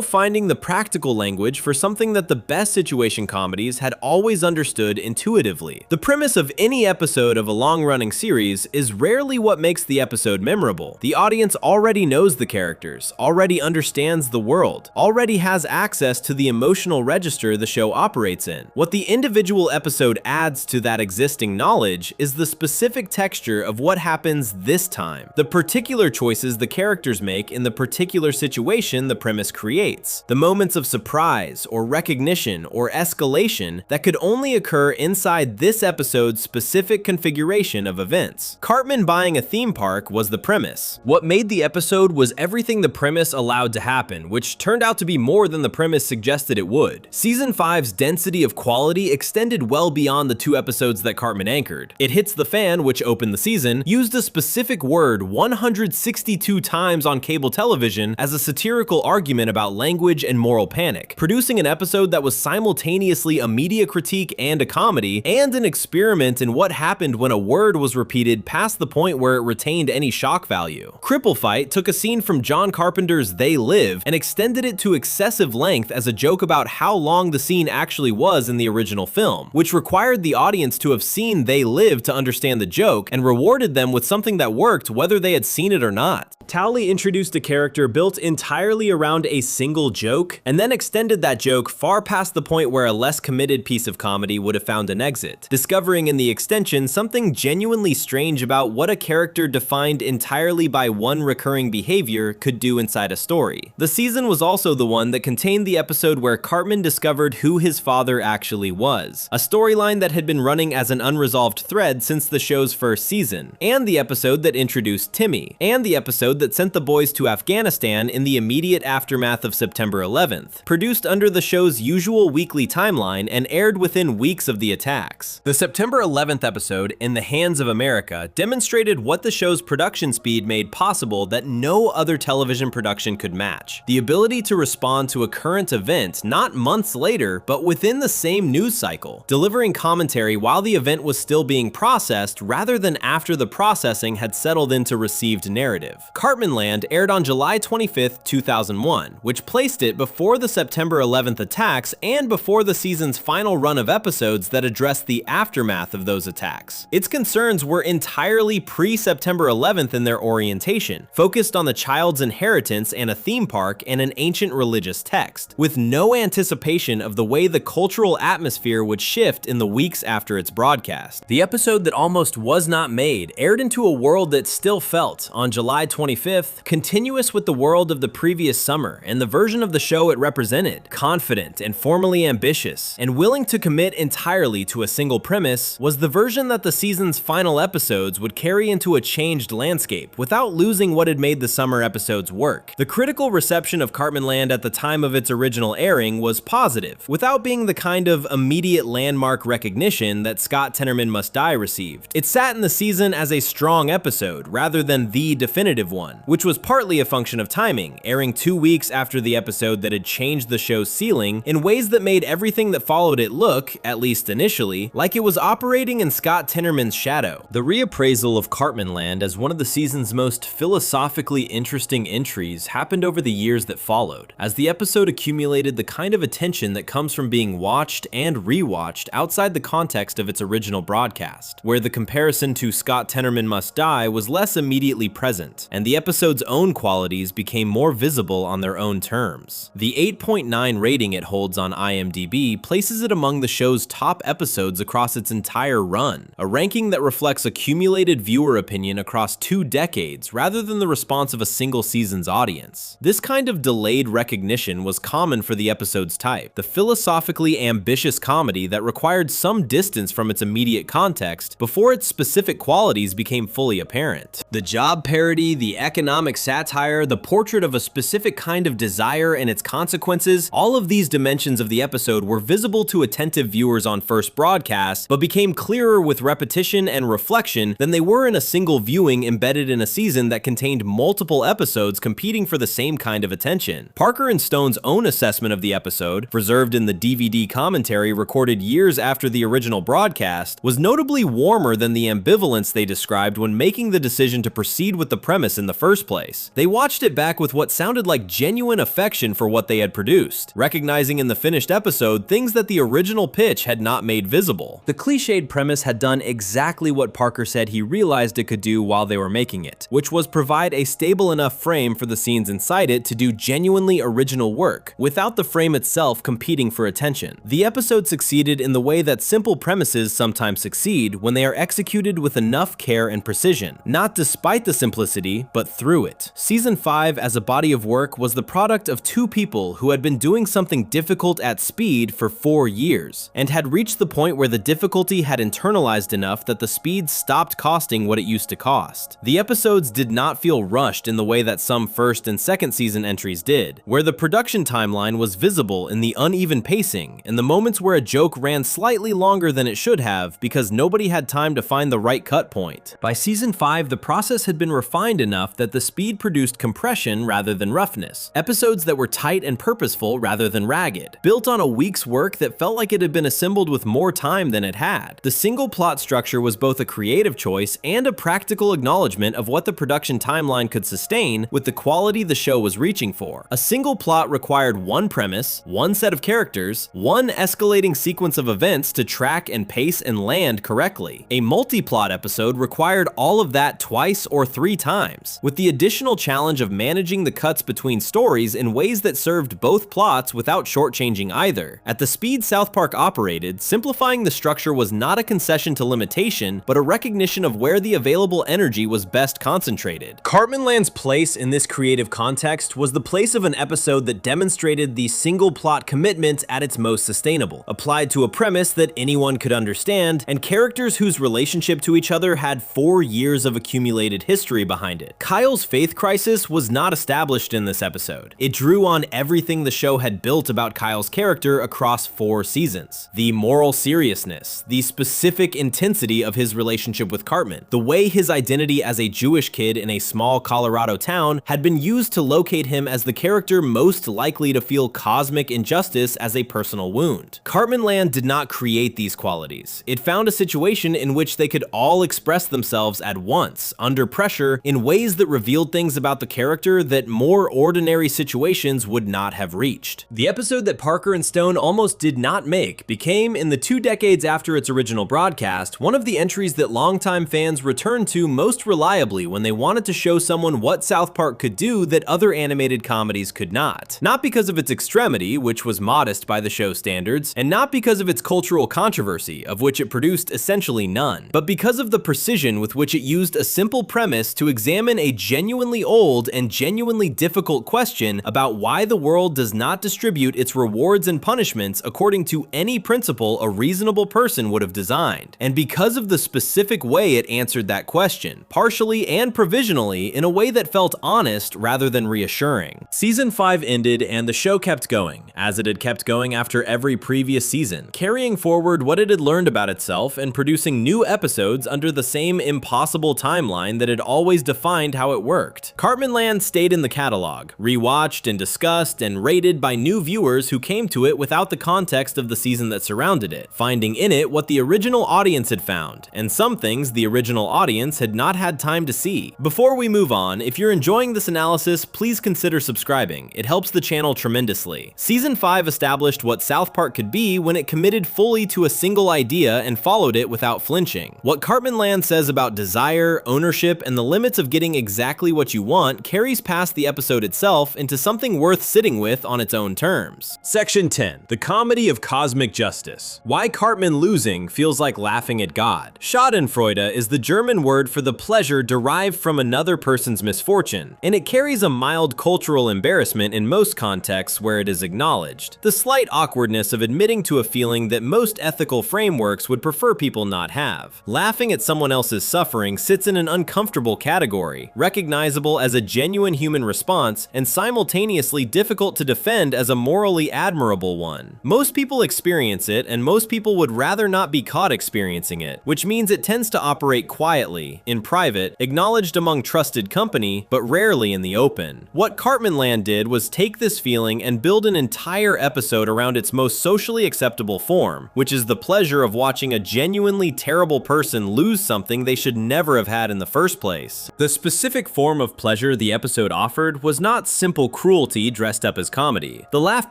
finding the practical language for something that the best situation comedies had always understood intuitively. The premise of any episode of a long-running series is rarely what makes the episode memorable. The audience already knows the characters, already understands the world, already has access to the emotional register the show operates in. What the individual episode adds to that existing knowledge is the specific texture of what happens this time, the particular choices the characters make in the particular situation the premise creates, the moments of surprise or recognition or escalation that could only occur inside this episode's specific configuration of events. Cartman buying a theme park was the premise. What made the episode was everything the premise allowed to happen, which turned out to be more than the premise suggested it would. Season 5's density of quality extended well beyond the 2 episodes that Cartman anchored. It Hits the Fan, which opened the season, used a specific word 162 times on cable television as a satirical argument about language and moral panic, producing an episode that was simultaneously a media critique and a comedy, and an experiment in what happened when a word was repeated past the point where it retained any shock value. Cripple Fight took a scene from John Carpenter's They Live and extended it to excessive length as a joke about how long the scene actually was in the original film, which required the audience to have seen They Live to understand the joke and rewarded them with something that worked whether they had seen it or not. Towley introduced a character built entirely around a single joke, and then extended that joke far past the point where a less committed piece of comedy would have found an exit, discovering in the extension something genuinely strange about what a character defined entirely by one recurring behavior could do inside a story. The season was also the one that contained the episode where Cartman discovered who his father actually was, a storyline that had been running as an unresolved thread since the show's first season, and the episode that introduced Timmy, and the episode episode that sent the boys to Afghanistan in the immediate aftermath of September 11th, produced under the show's usual weekly timeline and aired within weeks of the attacks. The September 11th episode, In the Hands of America, demonstrated what the show's production speed made possible that no other television production could match. The ability to respond to a current event not months later, but within the same news cycle, delivering commentary while the event was still being processed rather than after the processing had settled into received narrative. Cartmanland aired on July 25th, 2001, which placed it before the September 11th attacks and before the season's final run of episodes that addressed the aftermath of those attacks. Its concerns were entirely pre-September 11th in their orientation, focused on the child's inheritance and a theme park and an ancient religious text, with no anticipation of the way the cultural atmosphere would shift in the weeks after its broadcast. The episode that almost was not made aired into a world that still felt, on July 25th, continuous with the world of the previous summer and the version of the show it represented. Confident and formally ambitious, and willing to commit entirely to a single premise, was the version that the season's final episodes would carry into a changed landscape without losing what had made the summer episodes work. The critical reception of Cartmanland at the time of its original airing was positive, without being the kind of immediate landmark recognition that Scott Tenorman Must Die received. It sat in the season as a strong episode rather than the definitive one, which was partly a function of timing, airing 2 weeks after the episode that had changed the show's ceiling in ways that made everything that followed it look, at least initially, like it was operating in Scott Tenorman's shadow. The reappraisal of Cartmanland as one of the season's most philosophically interesting entries happened over the years that followed, as the episode accumulated the kind of attention that comes from being watched and rewatched outside the context of its original broadcast, where the comparison to Scott Tenorman Must Die was less immediately present, and the episode's own qualities became more visible on their own terms. The 8.9 rating it holds on IMDb places it among the show's top episodes across its entire run, a ranking that reflects accumulated viewer opinion across 2 decades rather than the response of a single season's audience. This kind of delayed recognition was common for the episode's type, the philosophically ambitious comedy that required some distance from its immediate context before its specific qualities became fully apparent. The job parody, the economic satire, the portrait of a specific kind of desire and its consequences, all of these dimensions of the episode were visible to attentive viewers on first broadcast, but became clearer with repetition and reflection than they were in a single viewing embedded in a season that contained multiple episodes competing for the same kind of attention. Parker and Stone's own assessment of the episode, preserved in the DVD commentary recorded years after the original broadcast, was notably warmer than the ambivalence they described when making the decision to proceed with the premise in the first place. They watched it back with what sounded like genuine affection for what they had produced, recognizing in the finished episode things that the original pitch had not made visible. The cliched premise had done exactly what Parker said he realized it could do while they were making it, which was provide a stable enough frame for the scenes inside it to do genuinely original work, without the frame itself competing for attention. The episode succeeded in the way that simple premises sometimes succeed when they are executed with enough care and precision, not despite the simplicity, but through it. Season 5 as a body of work was the product of 2 people who had been doing something difficult at speed for 4 years, and had reached the point where the difficulty had internalized enough that the speed stopped costing what it used to cost. The episodes did not feel rushed in the way that some first and second season entries did, where the production timeline was visible in the uneven pacing and the moments where a joke ran slightly longer than it should have because nobody had time to find the right cut point. By season 5, the process had been refined enough that the speed produced compression rather than roughness, episodes that were tight and purposeful rather than ragged, built on a week's work that felt like it had been assembled with more time than it had. The single plot structure was both a creative choice and a practical acknowledgement of what the production timeline could sustain with the quality the show was reaching for. A single plot required one premise, one set of characters, one escalating sequence of events to track and pace and land correctly. A multi-plot episode required all of that twice or 3 times, with the additional challenge of managing the cuts between stories in ways that served both plots without shortchanging either. At the speed South Park operated, simplifying the structure was not a concession to limitation, but a recognition of where the available energy was best concentrated. Cartmanland's place in this creative context was the place of an episode that demonstrated the single plot commitment at its most sustainable, applied to a premise that anyone could understand, and characters whose relationship to each other had 4 years of accumulated history behind it. Kyle's faith crisis was not established in this episode. It drew on everything the show had built about Kyle's character across 4 seasons. The moral seriousness, the specific intensity of his relationship with Cartman, the way his identity as a Jewish kid in a small Colorado town had been used to locate him as the character most likely to feel cosmic injustice as a personal wound. Cartmanland did not create these qualities. It found a situation in which they could all express themselves at once, under pressure, in ways that revealed things about the character that more ordinary situations would not have reached. The episode that Parker and Stone almost did not make became, in the 2 decades after its original broadcast, one of the entries that longtime fans returned to most reliably when they wanted to show someone what South Park could do that other animated comedies could not. Not because of its extremity, which was modest by the show's standards, and not because of its cultural controversy, of which it produced essentially none, but because of the precision with which it used a simple premise to examine a genuinely old and genuinely difficult question about why the world does not distribute its rewards and punishments according to any principle a reasonable person would have designed, and because of the specific way it answered that question, partially and provisionally in a way that felt honest rather than reassuring. Season 5 ended and the show kept going, as it had kept going after every previous season, carrying forward what it had learned about itself and producing new episodes under the same impossible timeline that had always defined how it worked. Cartmanland stayed in the catalog, rewatched and discussed and rated by new viewers who came to it without the context of the season that surrounded it, finding in it what the original audience had found, and some things the original audience had not had time to see. Before we move on, if you're enjoying this analysis, please consider subscribing. It helps the channel tremendously. Season 5 established what South Park could be when it committed fully to a single idea and followed it without flinching. What Cartmanland says about desire, ownership, and the limits of getting exactly what you want carries past the episode itself into something worth sitting with on its own terms. Section 10. The Comedy of Cosmic Justice. Why Cartman losing feels like laughing at God. Schadenfreude is the German word for the pleasure derived from another person's misfortune, and it carries a mild cultural embarrassment in most contexts where it is acknowledged. The slight awkwardness of admitting to a feeling that most ethical frameworks would prefer people not have. Laughing at someone else's suffering sits in an uncomfortable category, recognizable as a genuine human response and simultaneously difficult to defend as a morally admirable one. Most people experience it, and most people would rather not be caught experiencing it, which means it tends to operate quietly, in private, acknowledged among trusted company, but rarely in the open. What Cartmanland did was take this feeling and build an entire episode around its most socially acceptable form, which is the pleasure of watching a genuinely terrible person lose something they should never have had in the first place. The specific form of pleasure the episode offered was not simple cruelty dressed up as comedy. The laugh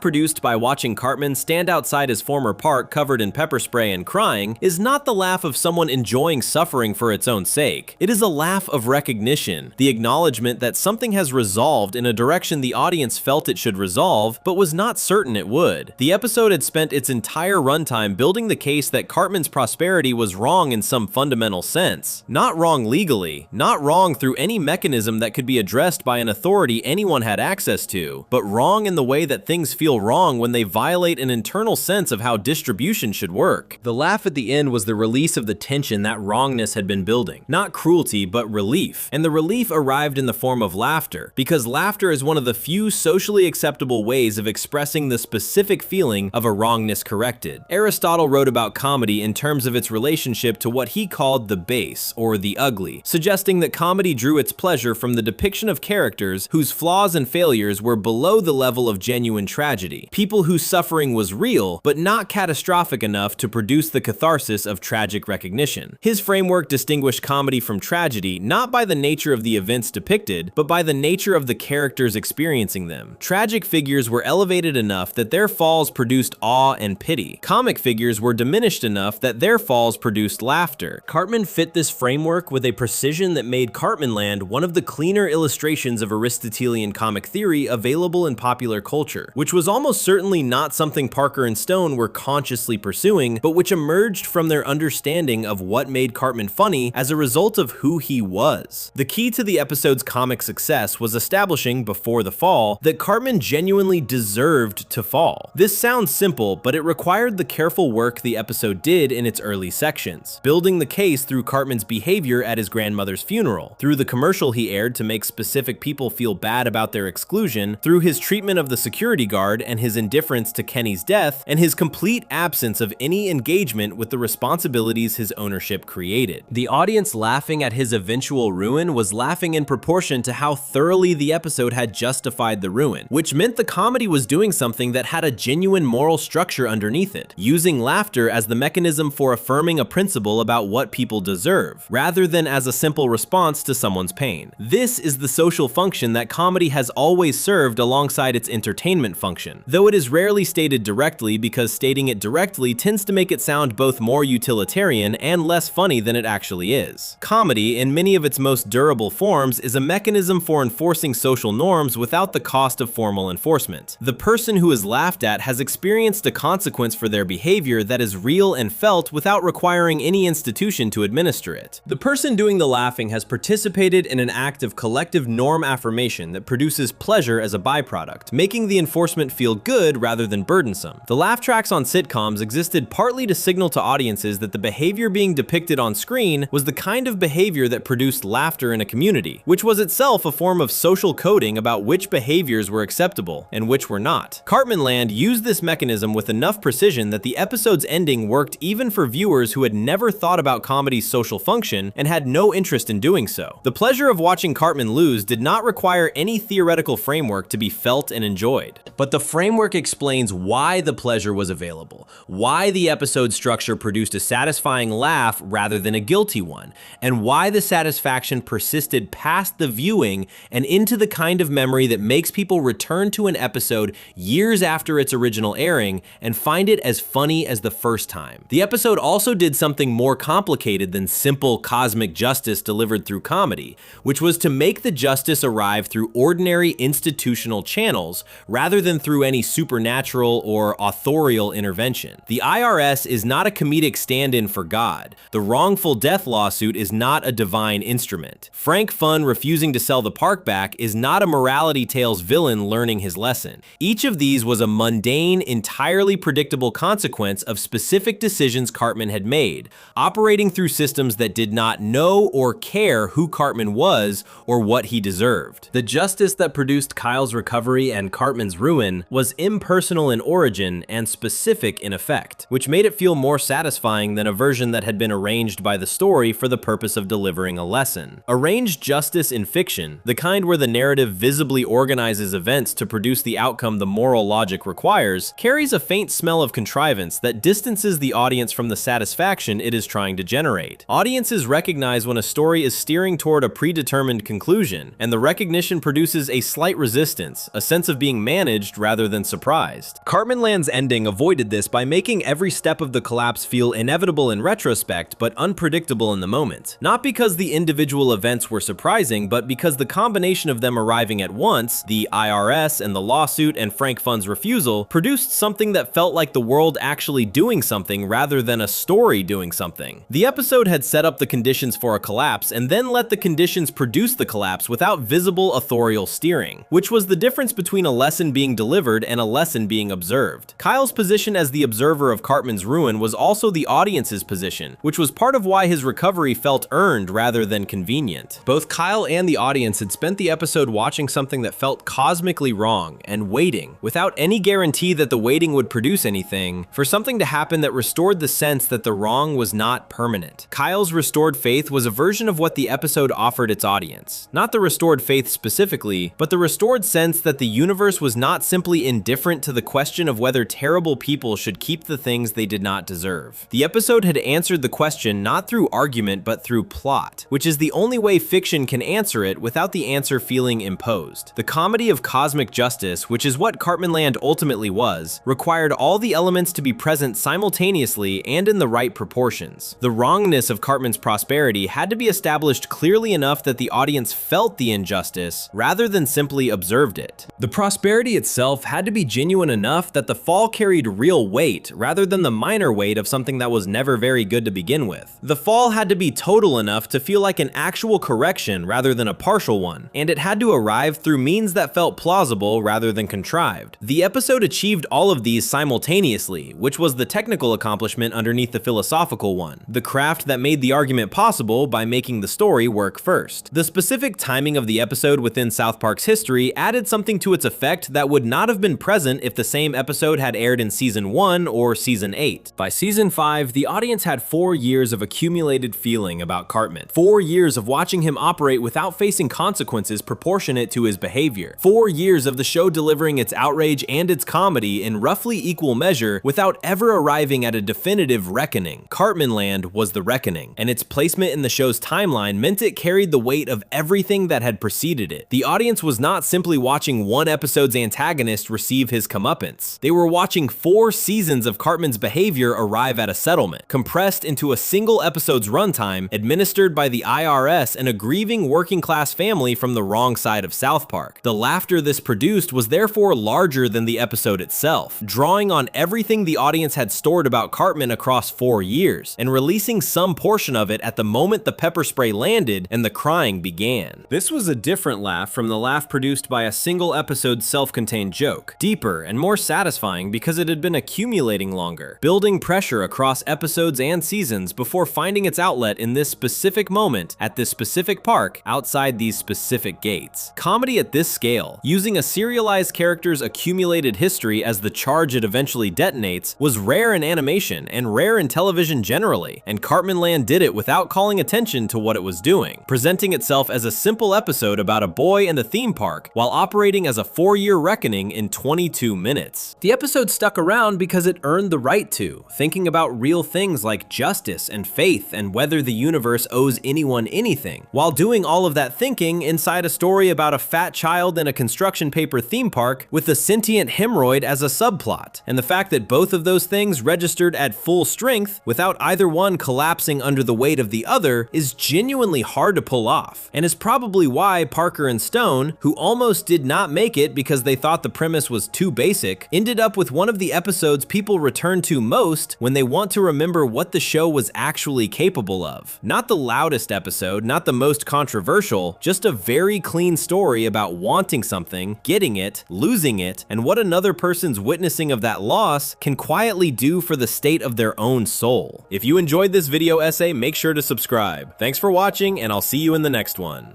produced by watching Cartman stand outside his former park covered in pepper spray and crying is not the laugh of someone enjoying suffering for its own sake. It is a laugh of recognition, the acknowledgement that something has resolved in a direction the audience felt it should resolve, but was not certain it would. The episode had spent its entire runtime building the case that Cartman's prosperity was wrong in some fundamental sense. Not wrong legally, not wrong through any mechanism that could be addressed by an authority anyone had access to, but wrong in the way that things feel wrong when they violate an internal sense of how distribution should work. The laugh at the end was the release of the tension that wrongness had been building. Not cruelty, but relief. And the relief arrived in the form of laughter, because laughter is one of the few socially acceptable ways of expressing the specific feeling of a wrongness corrected. Aristotle wrote about comedy in terms of its relationship to what he called the base, or the ugly, suggesting that comedy drew its pleasure from the depiction of characters whose flaws and failures were below the level of genuine tragedy, people whose suffering was real, but not catastrophic enough to produce the catharsis of tragic recognition. His framework distinguished comedy from tragedy not by the nature of the events depicted, but by the nature of the characters experiencing them. Tragic figures were elevated enough that their falls produced awe and pity. Comic figures were diminished enough that their falls produced laughter. Cartman fit this framework with a precision that made Cartmanland one of the cleaner illustrations of Aristotelian comic theory available in popular culture, which was almost certainly not something Parker and Stone were consciously pursuing, but which emerged from their understanding of what made Cartman funny as a result of who he was. The key to the episode's comic success was establishing, before the fall, that Cartman genuinely deserved to fall. This sounds simple, but it required the careful work the episode did in its early sections, building the case through Cartman's behavior at his grandmother's funeral, through the commercial commercial he aired to make specific people feel bad about their exclusion, through his treatment of the security guard and his indifference to Kenny's death, and his complete absence of any engagement with the responsibilities his ownership created. The audience laughing at his eventual ruin was laughing in proportion to how thoroughly the episode had justified the ruin, which meant the comedy was doing something that had a genuine moral structure underneath it, using laughter as the mechanism for affirming a principle about what people deserve, rather than as a simple response to someone's pain. This is the social function that comedy has always served alongside its entertainment function, though it is rarely stated directly because stating it directly tends to make it sound both more utilitarian and less funny than it actually is. Comedy, in many of its most durable forms, is a mechanism for enforcing social norms without the cost of formal enforcement. The person who is laughed at has experienced a consequence for their behavior that is real and felt without requiring any institution to administer it. The person doing the laughing has participated in an act of collective norm affirmation that produces pleasure as a byproduct, making the enforcement feel good rather than burdensome. The laugh tracks on sitcoms existed partly to signal to audiences that the behavior being depicted on screen was the kind of behavior that produced laughter in a community, which was itself a form of social coding about which behaviors were acceptable and which were not. Cartmanland used this mechanism with enough precision that the episode's ending worked even for viewers who had never thought about comedy's social function and had no interest in doing so. The pleasure of watching Cartman lose did not require any theoretical framework to be felt and enjoyed, but the framework explains why the pleasure was available, why the episode structure produced a satisfying laugh rather than a guilty one, and why the satisfaction persisted past the viewing and into the kind of memory that makes people return to an episode years after its original airing and find it as funny as the first time. The episode also did something more complicated than simple cosmic justice delivered through comedy, which was to make the justice arrive through ordinary institutional channels rather than through any supernatural or authorial intervention. The IRS is not a comedic stand-in for God. The wrongful death lawsuit is not a divine instrument. Frank Fun refusing to sell the park back is not a morality tales villain learning his lesson. Each of these was a mundane, entirely predictable consequence of specific decisions Cartman had made, operating through systems that did not know or care who Cartman was or what he deserved. The justice that produced Kyle's recovery and Cartman's ruin was impersonal in origin and specific in effect, which made it feel more satisfying than a version that had been arranged by the story for the purpose of delivering a lesson. Arranged justice in fiction, the kind where the narrative visibly organizes events to produce the outcome the moral logic requires, carries a faint smell of contrivance that distances the audience from the satisfaction it is trying to generate. Audiences recognize when a story is steering toward a predetermined conclusion, and the recognition produces a slight resistance, a sense of being managed rather than surprised. Cartmanland's ending avoided this by making every step of the collapse feel inevitable in retrospect, but unpredictable in the moment. Not because the individual events were surprising, but because the combination of them arriving at once, the IRS and the lawsuit and Frank Fun's refusal, produced something that felt like the world actually doing something rather than a story doing something. The episode had set up the conditions for a collapse and then let the conditions produce the collapse without visible authorial steering, which was the difference between a lesson being delivered and a lesson being observed. Kyle's position as the observer of Cartman's ruin was also the audience's position, which was part of why his recovery felt earned rather than convenient. Both Kyle and the audience had spent the episode watching something that felt cosmically wrong and waiting, without any guarantee that the waiting would produce anything, for something to happen that restored the sense that the wrong was not permanent. Kyle's restored faith was a version of what the episode offered its audience. Not the restored faith specifically, but the restored sense that the universe was not simply indifferent to the question of whether terrible people should keep the things they did not deserve. The episode had answered the question not through argument but through plot, which is the only way fiction can answer it without the answer feeling imposed. The comedy of cosmic justice, which is what Cartmanland ultimately was, required all the elements to be present simultaneously and in the right proportions. The wrongness of Cartman's prosperity had to be established clearly enough that the audience felt the injustice rather than simply observed it. The prosperity itself had to be genuine enough that the fall carried real weight rather than the minor weight of something that was never very good to begin with. The fall had to be total enough to feel like an actual correction rather than a partial one, and it had to arrive through means that felt plausible rather than contrived. The episode achieved all of these simultaneously, which was the technical accomplishment underneath the philosophical one, the craft that made the argument possible by making the story work first. first. The specific timing of the episode within South Park's history added something to its effect that would not have been present if the same episode had aired in Season 1 or Season 8. By Season 5, the audience had 4 years of accumulated feeling about Cartman. 4 years of watching him operate without facing consequences proportionate to his behavior. 4 years of the show delivering its outrage and its comedy in roughly equal measure without ever arriving at a definitive reckoning. Cartmanland was the reckoning, and its placement in the show's timeline meant it carried the weight of everything that had preceded it. The audience was not simply watching one episode's antagonist receive his comeuppance. They were watching 4 seasons of Cartman's behavior arrive at a settlement, compressed into a single episode's runtime, administered by the IRS and a grieving working-class family from the wrong side of South Park. The laughter this produced was therefore larger than the episode itself, drawing on everything the audience had stored about Cartman across 4 years, and releasing some portion of it at the moment the pepper spray landed and the crying began. This was a different laugh from the laugh produced by a single episode's self-contained joke, deeper and more satisfying because it had been accumulating longer, building pressure across episodes and seasons before finding its outlet in this specific moment at this specific park outside these specific gates. Comedy at this scale, using a serialized character's accumulated history as the charge it eventually detonates, was rare in animation and rare in television generally, and Cartmanland did it without calling attention to what it was doing, presenting itself as a simple episode about a boy and the theme park while operating as a 4-year reckoning in 22 minutes. The episode stuck around because it earned the right to, thinking about real things like justice and faith and whether the universe owes anyone anything, while doing all of that thinking inside a story about a fat child in a construction paper theme park with a sentient hemorrhoid as a subplot, and the fact that both of those things registered at full strength without either one collapsing under the weight of the other is genuinely hard to pull off, and is probably why Parker and Stone, who almost did not make it because they thought the premise was too basic, ended up with one of the episodes people return to most when they want to remember what the show was actually capable of. Not the loudest episode, not the most controversial, just a very clean story about wanting something, getting it, losing it, and what another person's witnessing of that loss can quietly do for the state of their own soul. If you enjoyed this video essay, make sure to subscribe. Thanks for watching, and I'll see you in the next one.